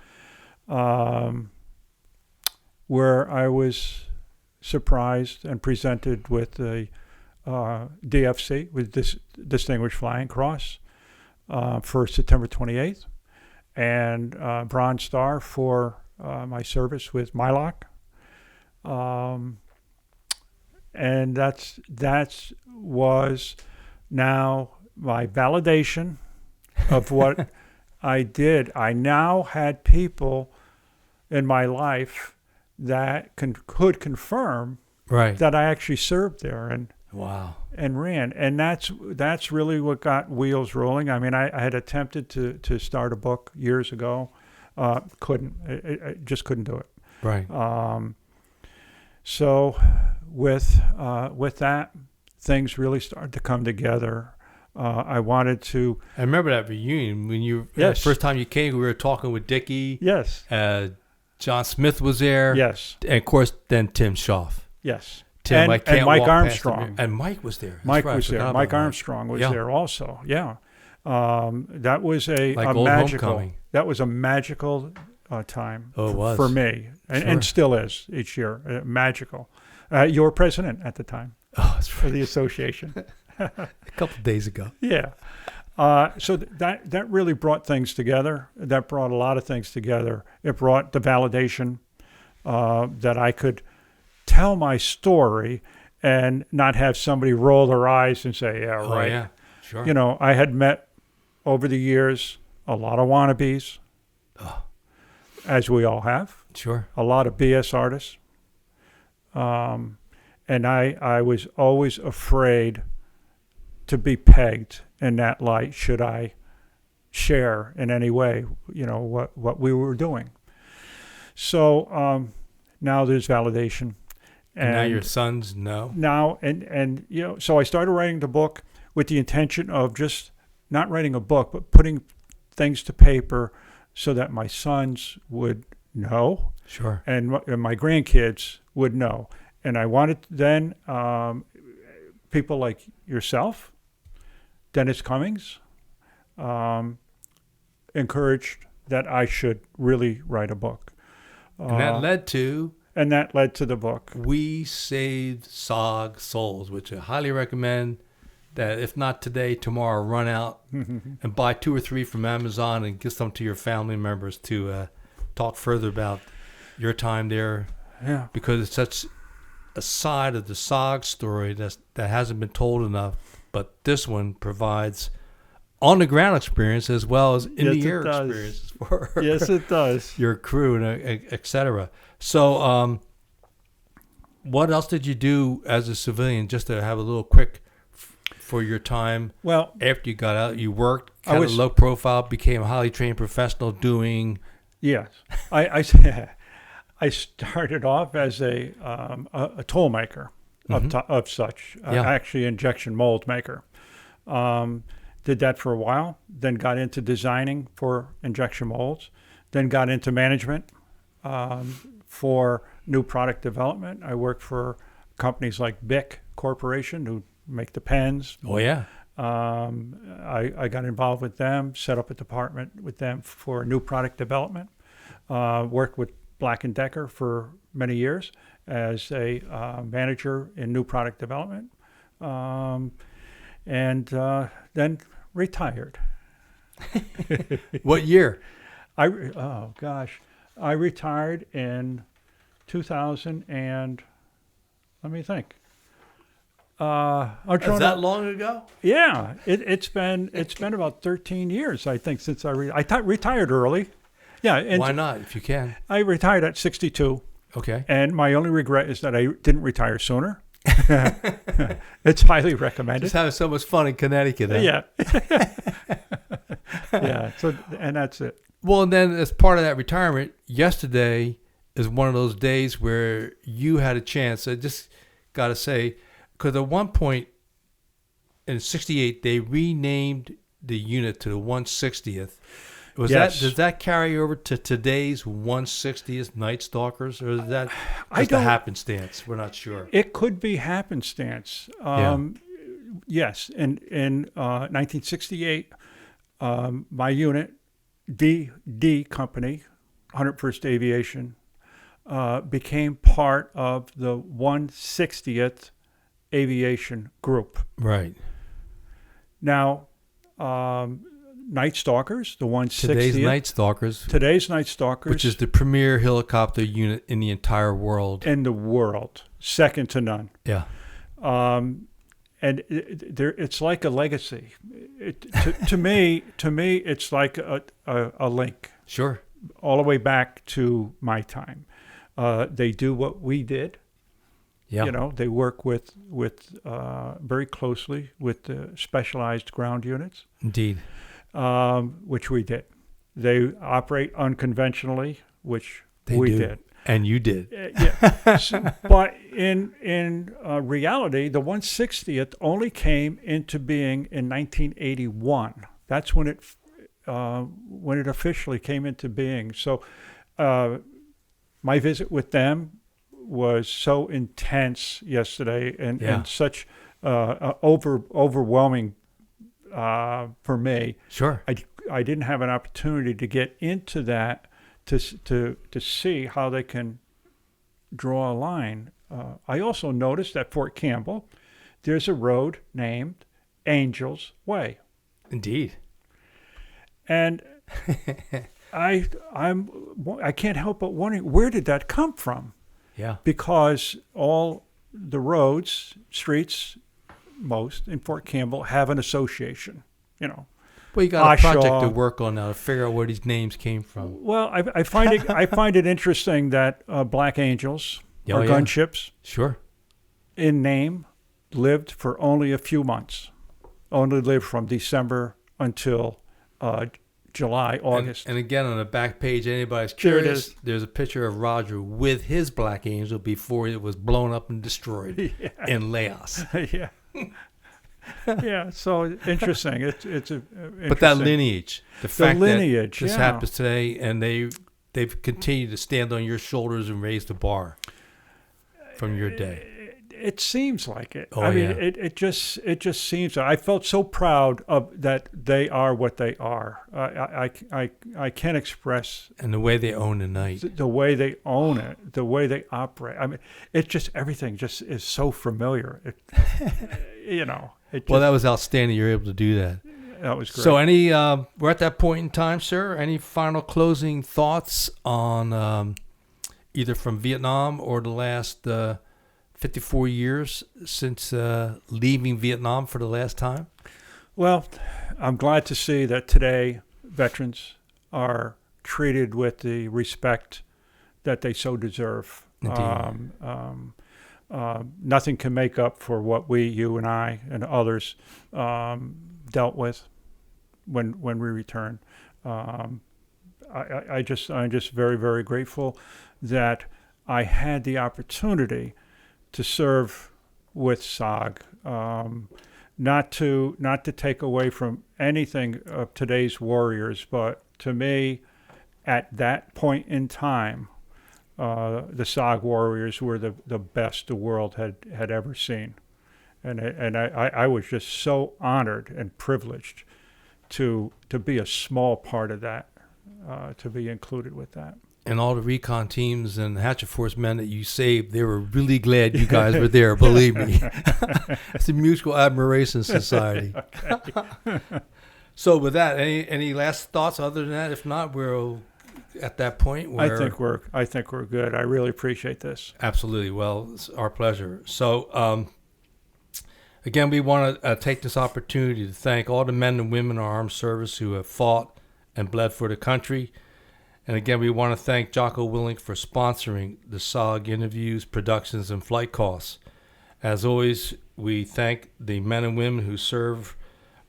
[SPEAKER 2] where I was surprised and presented with the DFC, with this Distinguished Flying Cross for September 28th, and Bronze Star for my service with MyLock. And that was now my validation of what I did. I now had people in my life that could confirm that I actually served there and ran. And that's really what got wheels rolling. I mean, I had attempted to start a book years ago. Couldn't. I just couldn't do it.
[SPEAKER 1] Right.
[SPEAKER 2] So with that, things really started to come together. I wanted to.
[SPEAKER 1] I remember that reunion when you first time you came. We were talking with Dickie.
[SPEAKER 2] Yes.
[SPEAKER 1] John Smith was there.
[SPEAKER 2] Yes.
[SPEAKER 1] And of course, then Tim Schaaf.
[SPEAKER 2] Yes.
[SPEAKER 1] Tim,
[SPEAKER 2] and Mike Armstrong.
[SPEAKER 1] And Mike was there.
[SPEAKER 2] Mike was there. Mike Armstrong was there also. Yeah. That was a magical. Homecoming. That was a magical time for me, and still is each year. Magical. You were president at the time for the association.
[SPEAKER 1] A couple of days ago.
[SPEAKER 2] Yeah. So that really brought things together. That brought a lot of things together. It brought the validation that I could tell my story and not have somebody roll their eyes and say, yeah, right.
[SPEAKER 1] Oh, yeah, sure.
[SPEAKER 2] You know, I had met over the years a lot of wannabes, as we all have.
[SPEAKER 1] Sure.
[SPEAKER 2] A lot of BS artists. And I was always afraid to be pegged in that light should I share in any way, you know, what we were doing. So now there's validation.
[SPEAKER 1] And now your sons know?
[SPEAKER 2] Now, and you know, so I started writing the book with the intention of just not writing a book, but putting things to paper so that my sons would know.
[SPEAKER 1] Sure.
[SPEAKER 2] And my grandkids would know. And I wanted then people like yourself, Dennis Cummings, encouraged that I should really write a book.
[SPEAKER 1] And that led to?
[SPEAKER 2] And that led to the book.
[SPEAKER 1] We Saved SOG Souls, which I highly recommend that if not today, tomorrow, run out and buy 2 or 3 from Amazon and give some to your family members to talk further about your time there.
[SPEAKER 2] Yeah.
[SPEAKER 1] Because it's such a side of the SOG story that hasn't been told enough. But this one provides on-the-ground experience as well as in-the-air experience for
[SPEAKER 2] yes, it does.
[SPEAKER 1] your crew, and et cetera. So what else did you do as a civilian, just to have a little quick for your time?
[SPEAKER 2] Well,
[SPEAKER 1] after you got out, you worked kind of low profile, became a highly trained professional doing...
[SPEAKER 2] Yes. I started off as a tool maker of such, actually injection mold maker. Did that for a while, then got into designing for injection molds, then got into management for new product development. I worked for companies like Bic Corporation who make the pens.
[SPEAKER 1] Oh, yeah.
[SPEAKER 2] I got involved with them, set up a department with them for new product development. Worked with Black & Decker for many years as a manager in new product development. And then retired.
[SPEAKER 1] What year?
[SPEAKER 2] I retired in 2000 and let me think.
[SPEAKER 1] Is that long ago?
[SPEAKER 2] Yeah, it's been about 13 years, I think, since I retired early. Yeah, and
[SPEAKER 1] why not if you can?
[SPEAKER 2] I retired at 62.
[SPEAKER 1] Okay.
[SPEAKER 2] And my only regret is that I didn't retire sooner. It's highly recommended.
[SPEAKER 1] Just having so much fun in Connecticut. Huh?
[SPEAKER 2] Yeah. Yeah. So, and that's it.
[SPEAKER 1] Well, and then as part of that retirement, yesterday is one of those days where you had a chance. I just got to say, because at one point in '68, they renamed the unit to the 160th. Does that carry over to today's 160th Night Stalkers, or is that just a happenstance? We're not sure.
[SPEAKER 2] It could be happenstance. Yes. In 1968, my unit, D Company, 101st Aviation, became part of the 160th Aviation Group.
[SPEAKER 1] Right.
[SPEAKER 2] Now, Night Stalkers, the 160th. Today's Night Stalkers.
[SPEAKER 1] Which is the premier helicopter unit in the entire world.
[SPEAKER 2] In the world. Second to none.
[SPEAKER 1] Yeah.
[SPEAKER 2] And it's like a legacy. To me, it's like a link.
[SPEAKER 1] Sure.
[SPEAKER 2] All the way back to my time. They do what we did.
[SPEAKER 1] Yeah.
[SPEAKER 2] You know, they work with very closely with the specialized ground units.
[SPEAKER 1] Indeed.
[SPEAKER 2] Which we did. They operate unconventionally, which we did.
[SPEAKER 1] And you did.
[SPEAKER 2] Yeah. But in reality, the 160th only came into being in 1981. That's when it officially came into being. So my visit with them was so intense yesterday and such overwhelming for me.
[SPEAKER 1] Sure.
[SPEAKER 2] I didn't have an opportunity to get into that to see how they can draw a line. I also noticed at Fort Campbell, there's a road named Angels Way.
[SPEAKER 1] Indeed.
[SPEAKER 2] And I can't help but wondering, where did that come from?
[SPEAKER 1] Yeah.
[SPEAKER 2] Because all the roads, streets, most in Fort Campbell have an association, you know.
[SPEAKER 1] Well, you got a project to work on now to figure out where these names came from.
[SPEAKER 2] Well, I find it interesting that Black Angels or Gunships,
[SPEAKER 1] sure,
[SPEAKER 2] in name, lived for only a few months. Only lived from December until July, August.
[SPEAKER 1] And again, on the back page, anybody's curious, there's a picture of Roger with his Black Angel before it was blown up and destroyed in Laos.
[SPEAKER 2] Yeah. Yeah, so interesting. It's
[SPEAKER 1] but that lineage, the fact
[SPEAKER 2] lineage,
[SPEAKER 1] that this happens today, and they've continued to stand on your shoulders and raise the bar from your day.
[SPEAKER 2] It seems like it.
[SPEAKER 1] Oh,
[SPEAKER 2] I mean, it just seems. I felt so proud of that. They are what they are. I can't express.
[SPEAKER 1] And the way they own the night,
[SPEAKER 2] the way they own it, the way they operate. I mean, it just everything just is so familiar. You know.
[SPEAKER 1] Well, that was outstanding. You're able to do that.
[SPEAKER 2] That was great.
[SPEAKER 1] So, we're at that point in time, sir. Any final closing thoughts on either from Vietnam or the last 54 years since leaving Vietnam for the last time?
[SPEAKER 2] Well, I'm glad to see that today veterans are treated with the respect that they so deserve.
[SPEAKER 1] Indeed.
[SPEAKER 2] Nothing can make up for what you and I and others dealt with when we return. I'm just very, very grateful that I had the opportunity to serve with SOG, not to take away from anything of today's warriors, but to me, at that point in time, the SOG warriors were the best the world had ever seen, and I was just so honored and privileged to be a small part of that, to be included with that.
[SPEAKER 1] And all the recon teams and Hatchet Force men that you saved, they were really glad you guys were there, believe me. It's a mutual admiration society. So with that, any last thoughts other than that? If not, we'll at that point? Where
[SPEAKER 2] I think we're good. I really appreciate this.
[SPEAKER 1] Absolutely. Well, it's our pleasure. So, again, we want to take this opportunity to thank all the men and women in our armed service who have fought and bled for the country. And again, we want to thank Jocko Willink for sponsoring the SOG interviews, productions, and flight costs. As always, we thank the men and women who serve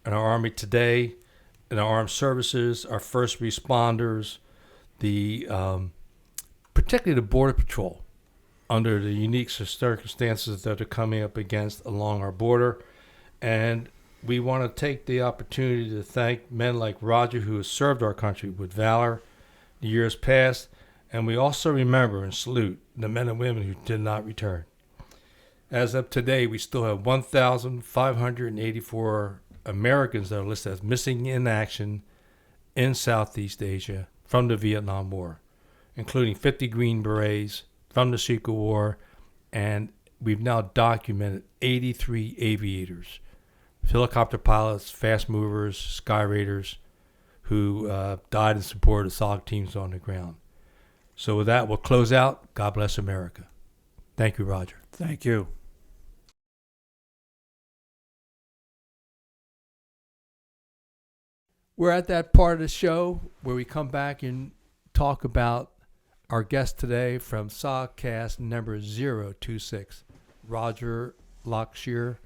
[SPEAKER 1] in our Army today, in our armed services, our first responders, particularly the Border Patrol, under the unique circumstances that are coming up against along our border. And we want to take the opportunity to thank men like Roger, who has served our country with valor in years past. And we also remember and salute the men and women who did not return. As of today, we still have 1,584 Americans that are listed as missing in action in Southeast Asia from the Vietnam War, including 50 Green Berets from the Secret War, and we've now documented 83 aviators, helicopter pilots, fast movers, sky raiders, who died in support of SOG teams on the ground. So with that, we'll close out. God bless America. Thank you, Roger.
[SPEAKER 2] Thank you.
[SPEAKER 1] We're at that part of the show where we come back and talk about our guest today from SOGCast number 026, Roger Lockshier,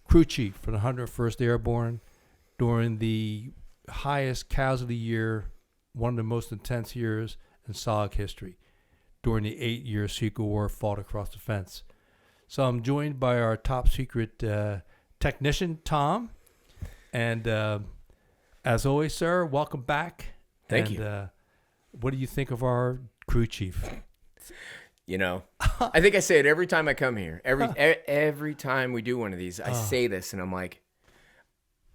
[SPEAKER 1] crew chief for the 101st Airborne during the highest casualty year, one of the most intense years in SOG history, during the 8-year Secret War fought across the fence. So I'm joined by our top secret technician, Tom, and as always, sir, welcome back.
[SPEAKER 3] Thank you.
[SPEAKER 1] What do you think of our crew chief?
[SPEAKER 3] You know, I think I say it every time I come here. Every time we do one of these, I say this, and I'm like,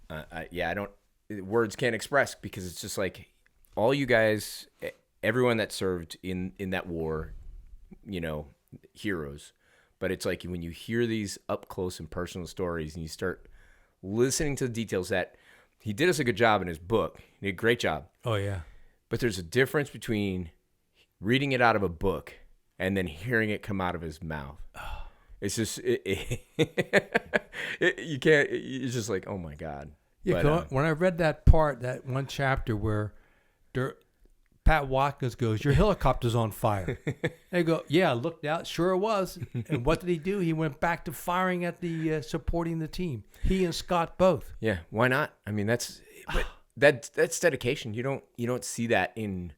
[SPEAKER 3] I don't. Words can't express, because it's just like all you guys, everyone that served in that war, you know, heroes. But it's like when you hear these up close and personal stories, and you start listening to the details that. He did us a good job in his book. He did a great job.
[SPEAKER 1] Oh, yeah.
[SPEAKER 3] But there's a difference between reading it out of a book and then hearing it come out of his mouth. It's just, you can't, it's just like, oh my God.
[SPEAKER 1] Yeah,
[SPEAKER 3] But,
[SPEAKER 1] when I read that part, that one chapter where Pat Watkins goes, your helicopter's on fire. They go, yeah, I looked out. Sure it was. And what did he do? He went back to firing at the supporting the team. He and Scott both.
[SPEAKER 3] yeah, why not? I mean, that's dedication. You don't see that in,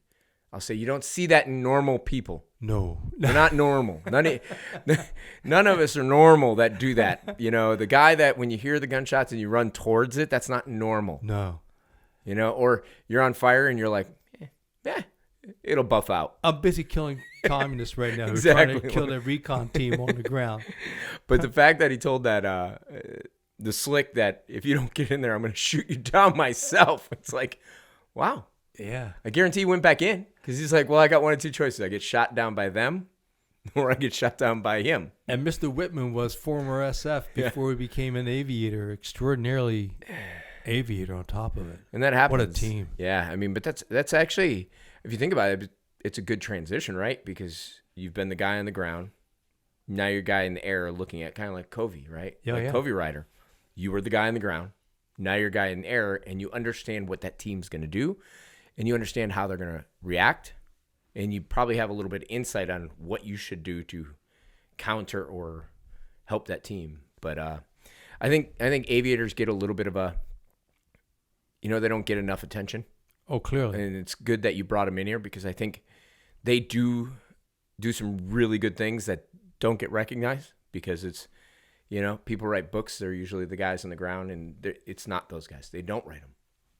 [SPEAKER 3] I'll say, you don't see that in normal people.
[SPEAKER 1] No.
[SPEAKER 3] They're not normal. None of us are normal that do that. You know, the guy that when you hear the gunshots and you run towards it, that's not normal.
[SPEAKER 1] No.
[SPEAKER 3] You know, or you're on fire and you're like, it'll buff out.
[SPEAKER 1] I'm busy killing communists right now.
[SPEAKER 3] Exactly.
[SPEAKER 1] Who are trying to kill the recon team on the ground.
[SPEAKER 3] But the fact that he told that the slick that if you don't get in there, I'm going to shoot you down myself. It's like, wow.
[SPEAKER 1] Yeah.
[SPEAKER 3] I guarantee he went back in, because he's like, well, I got one of two choices. I get shot down by them or I get shot down by him.
[SPEAKER 1] And Mr. Whitman was former SF before he became an aviator, extraordinarily aviator on top of it.
[SPEAKER 3] And that happens.
[SPEAKER 1] What a team.
[SPEAKER 3] Yeah. I mean, but that's actually, if you think about it, it's a good transition, right? Because you've been the guy on the ground. Now you're a guy in the air looking at, kind of like Covey, right?
[SPEAKER 1] Yeah,
[SPEAKER 3] like
[SPEAKER 1] yeah.
[SPEAKER 3] Covey Rider. You were the guy on the ground. Now you're a guy in the air, and you understand what that team's going to do, and you understand how they're going to react, and you probably have a little bit of insight on what you should do to counter or help that team. But I think aviators get a little bit of a, you know, they don't get enough attention.
[SPEAKER 1] Oh, clearly.
[SPEAKER 3] And it's good that you brought them in here, because I think they do some really good things that don't get recognized, because it's, you know, people write books. They're usually the guys on the ground, and it's not those guys. They don't write them.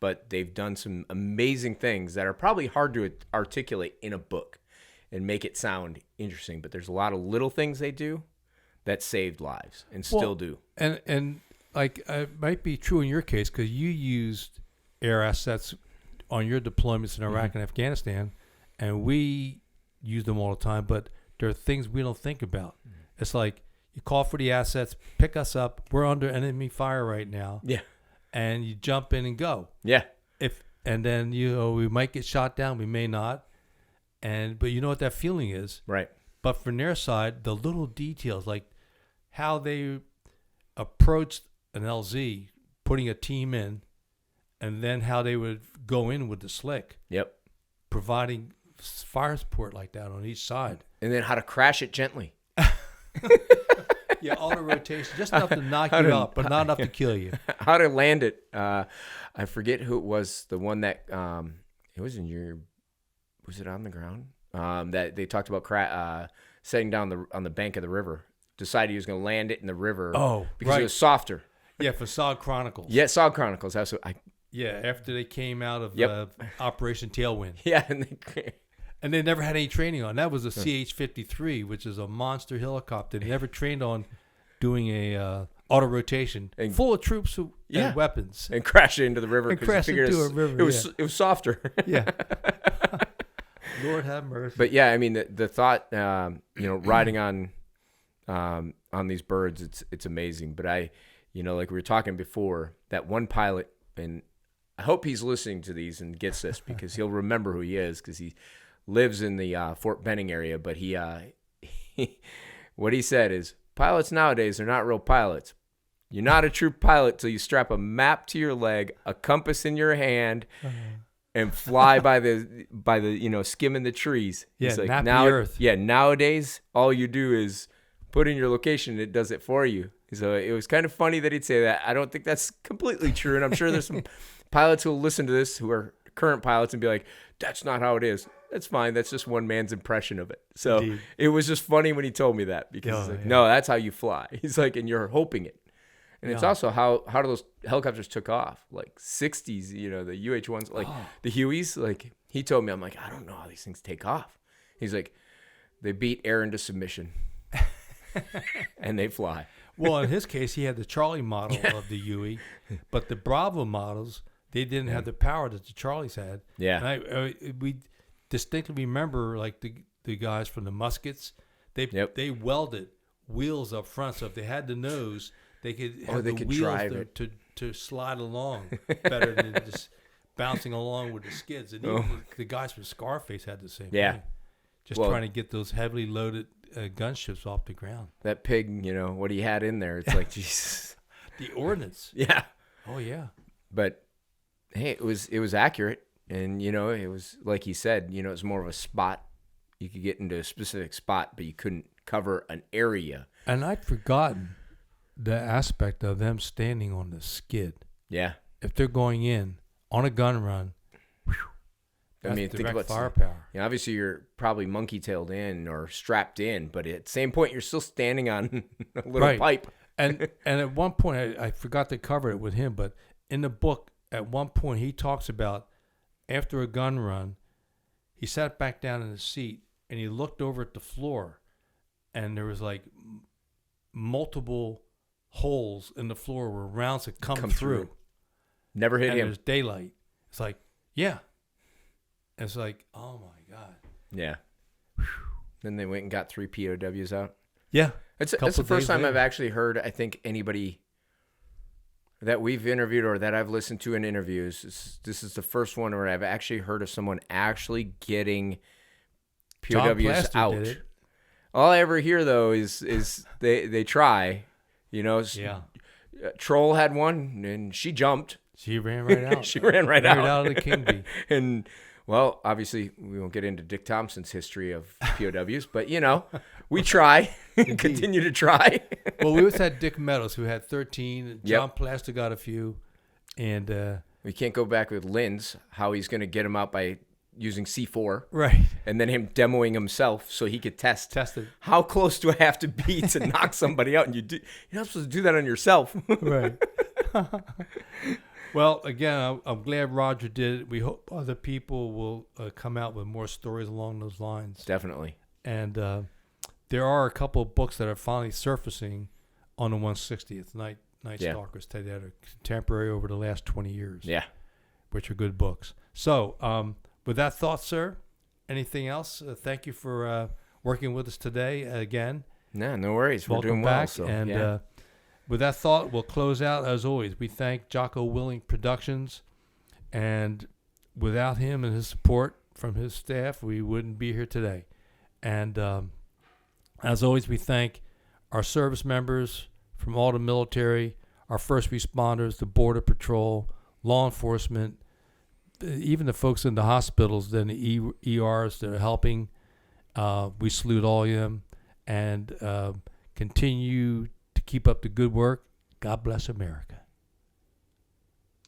[SPEAKER 3] But they've done some amazing things that are probably hard to articulate in a book and make it sound interesting. But there's a lot of little things they do that saved lives and still do.
[SPEAKER 1] And like, it might be true in your case, because you used air assets on your deployments in Iraq and Afghanistan, and we use them all the time, but there are things we don't think about. It's like, you call for the assets, pick us up, we're under enemy fire right now.
[SPEAKER 3] Yeah.
[SPEAKER 1] And you jump in and go.
[SPEAKER 3] Yeah.
[SPEAKER 1] And then, you know, we might get shot down, we may not. but you know what that feeling is.
[SPEAKER 3] Right.
[SPEAKER 1] But from their side, the little details, like how they approached an LZ, putting a team in, and then how they would go in with the slick.
[SPEAKER 3] Yep.
[SPEAKER 1] Providing fire support like that on each side.
[SPEAKER 3] And then how to crash it gently.
[SPEAKER 1] Yeah, auto rotation, just enough to knock you out, but not enough to kill you.
[SPEAKER 3] How to land it. I forget who it was. The one that it was in your. Was it on the ground? That they talked about setting down on the bank of the river. Decided he was going to land it in the river.
[SPEAKER 1] Oh,
[SPEAKER 3] because
[SPEAKER 1] right.
[SPEAKER 3] it was softer.
[SPEAKER 1] Yeah, for SOG Chronicles.
[SPEAKER 3] Yeah, SOG Chronicles. That's what
[SPEAKER 1] Yeah, after they came out of
[SPEAKER 3] Yep.
[SPEAKER 1] Operation Tailwind.
[SPEAKER 3] Yeah,
[SPEAKER 1] And they never had any training on. That was a CH-53, which is a monster helicopter. They never trained on doing a auto rotation full of troops and weapons.
[SPEAKER 3] and crash it into the river.
[SPEAKER 1] And crash into a river.
[SPEAKER 3] It was softer.
[SPEAKER 1] Yeah. Lord have mercy.
[SPEAKER 3] But yeah, I mean the thought, riding on these birds, it's amazing. But like we were talking before, that one pilot, and I hope he's listening to these and gets this because he'll remember who he is because he lives in the Fort Benning area. But he what he said is, pilots nowadays are not real pilots. You're not a true pilot till you strap a map to your leg, a compass in your hand, and fly by the skimming the trees.
[SPEAKER 1] Yeah,
[SPEAKER 3] He's like,
[SPEAKER 1] map the earth.
[SPEAKER 3] Yeah, nowadays all you do is put in your location and it does it for you. So it was kind of funny that he'd say that. I don't think that's completely true, and I'm sure there's some pilots who'll listen to this who are current pilots and be like, that's not how it is. That's fine. That's just one man's impression of it. So
[SPEAKER 1] Indeed.
[SPEAKER 3] It was just funny when he told me that because no, that's how you fly. He's like, and you're hoping it. And it's also how those helicopters took off, like 60s, the UH-1s, like the Hueys. Like he told me, I'm like, I don't know how these things take off. He's like, they beat air into submission and they fly.
[SPEAKER 1] Well, in his case, he had the Charlie model of the Huey, but the Bravo models, they didn't have the power that the Charlies had.
[SPEAKER 3] Yeah.
[SPEAKER 1] And we distinctly remember, like the guys from the muskets, they welded wheels up front, so if they had the nose, they could have the wheels to slide along better than just bouncing along with the skids. And even the guys from Scarface had the same thing. Just trying to get those heavily loaded gunships off the ground.
[SPEAKER 3] That pig, what he had in there, it's like, Jesus.
[SPEAKER 1] The ordnance.
[SPEAKER 3] Yeah.
[SPEAKER 1] Oh, yeah.
[SPEAKER 3] But, hey, it was accurate. And, it was, like he said, it was more of a spot. You could get into a specific spot, but you couldn't cover an area.
[SPEAKER 1] And I'd forgotten the aspect of them standing on the skid.
[SPEAKER 3] Yeah.
[SPEAKER 1] If they're going in on a gun run, that's
[SPEAKER 3] think about
[SPEAKER 1] firepower.
[SPEAKER 3] Obviously, you're probably monkey-tailed in or strapped in, but at the same point, you're still standing on a little pipe.
[SPEAKER 1] And at one point, I forgot to cover it with him, but in the book, at one point, he talks about after a gun run, he sat back down in the seat and he looked over at the floor, and there was like multiple holes in the floor where rounds had come through.
[SPEAKER 3] Never hit him.
[SPEAKER 1] There's daylight. It's like, yeah. It's like, oh my God.
[SPEAKER 3] Yeah. Then they went and got 3 POWs out.
[SPEAKER 1] Yeah.
[SPEAKER 3] That's the first time I've actually heard, I think, anybody that we've interviewed or that I've listened to in interviews. This is the first one where I've actually heard of someone actually getting POWs out. Did it. All I ever hear, though, is they try. Troll had one, and she jumped.
[SPEAKER 1] She ran right out.
[SPEAKER 3] She ran right out.
[SPEAKER 1] out of the King Bee.
[SPEAKER 3] And, well, obviously, we won't get into Dick Thompson's history of POWs, but, we try. Continue to try.
[SPEAKER 1] Well, we always had Dick Meadows, who had 13. John Plaster got a few. And
[SPEAKER 3] we can't go back with Lynn's, how he's going to get him out by using C4.
[SPEAKER 1] Right.
[SPEAKER 3] And then him demoing himself so he could test
[SPEAKER 1] it.
[SPEAKER 3] How close do I have to be to knock somebody out? And you're not supposed to do that on yourself.
[SPEAKER 1] Right. Well, again, I'm glad Roger did it. We hope other people will come out with more stories along those lines.
[SPEAKER 3] Definitely.
[SPEAKER 1] And there are a couple of books that are finally surfacing on the 160th Night Stalkers that are contemporary over the last 20 years.
[SPEAKER 3] Yeah.
[SPEAKER 1] Which are good books. So, with that thought, sir, anything else? Thank you for working with us today again.
[SPEAKER 3] No worries.
[SPEAKER 1] Welcome
[SPEAKER 3] We're doing
[SPEAKER 1] back.
[SPEAKER 3] well. So,
[SPEAKER 1] and with that thought, we'll close out. As always, we thank Jocko Willing Productions. And without him and his support, from his staff, we wouldn't be here today. And as always, we thank our service members from all the military, our first responders, the Border Patrol, law enforcement, even the folks in the hospitals, then the ERs that are helping. We salute all of them and continue to keep up the good work. God bless America.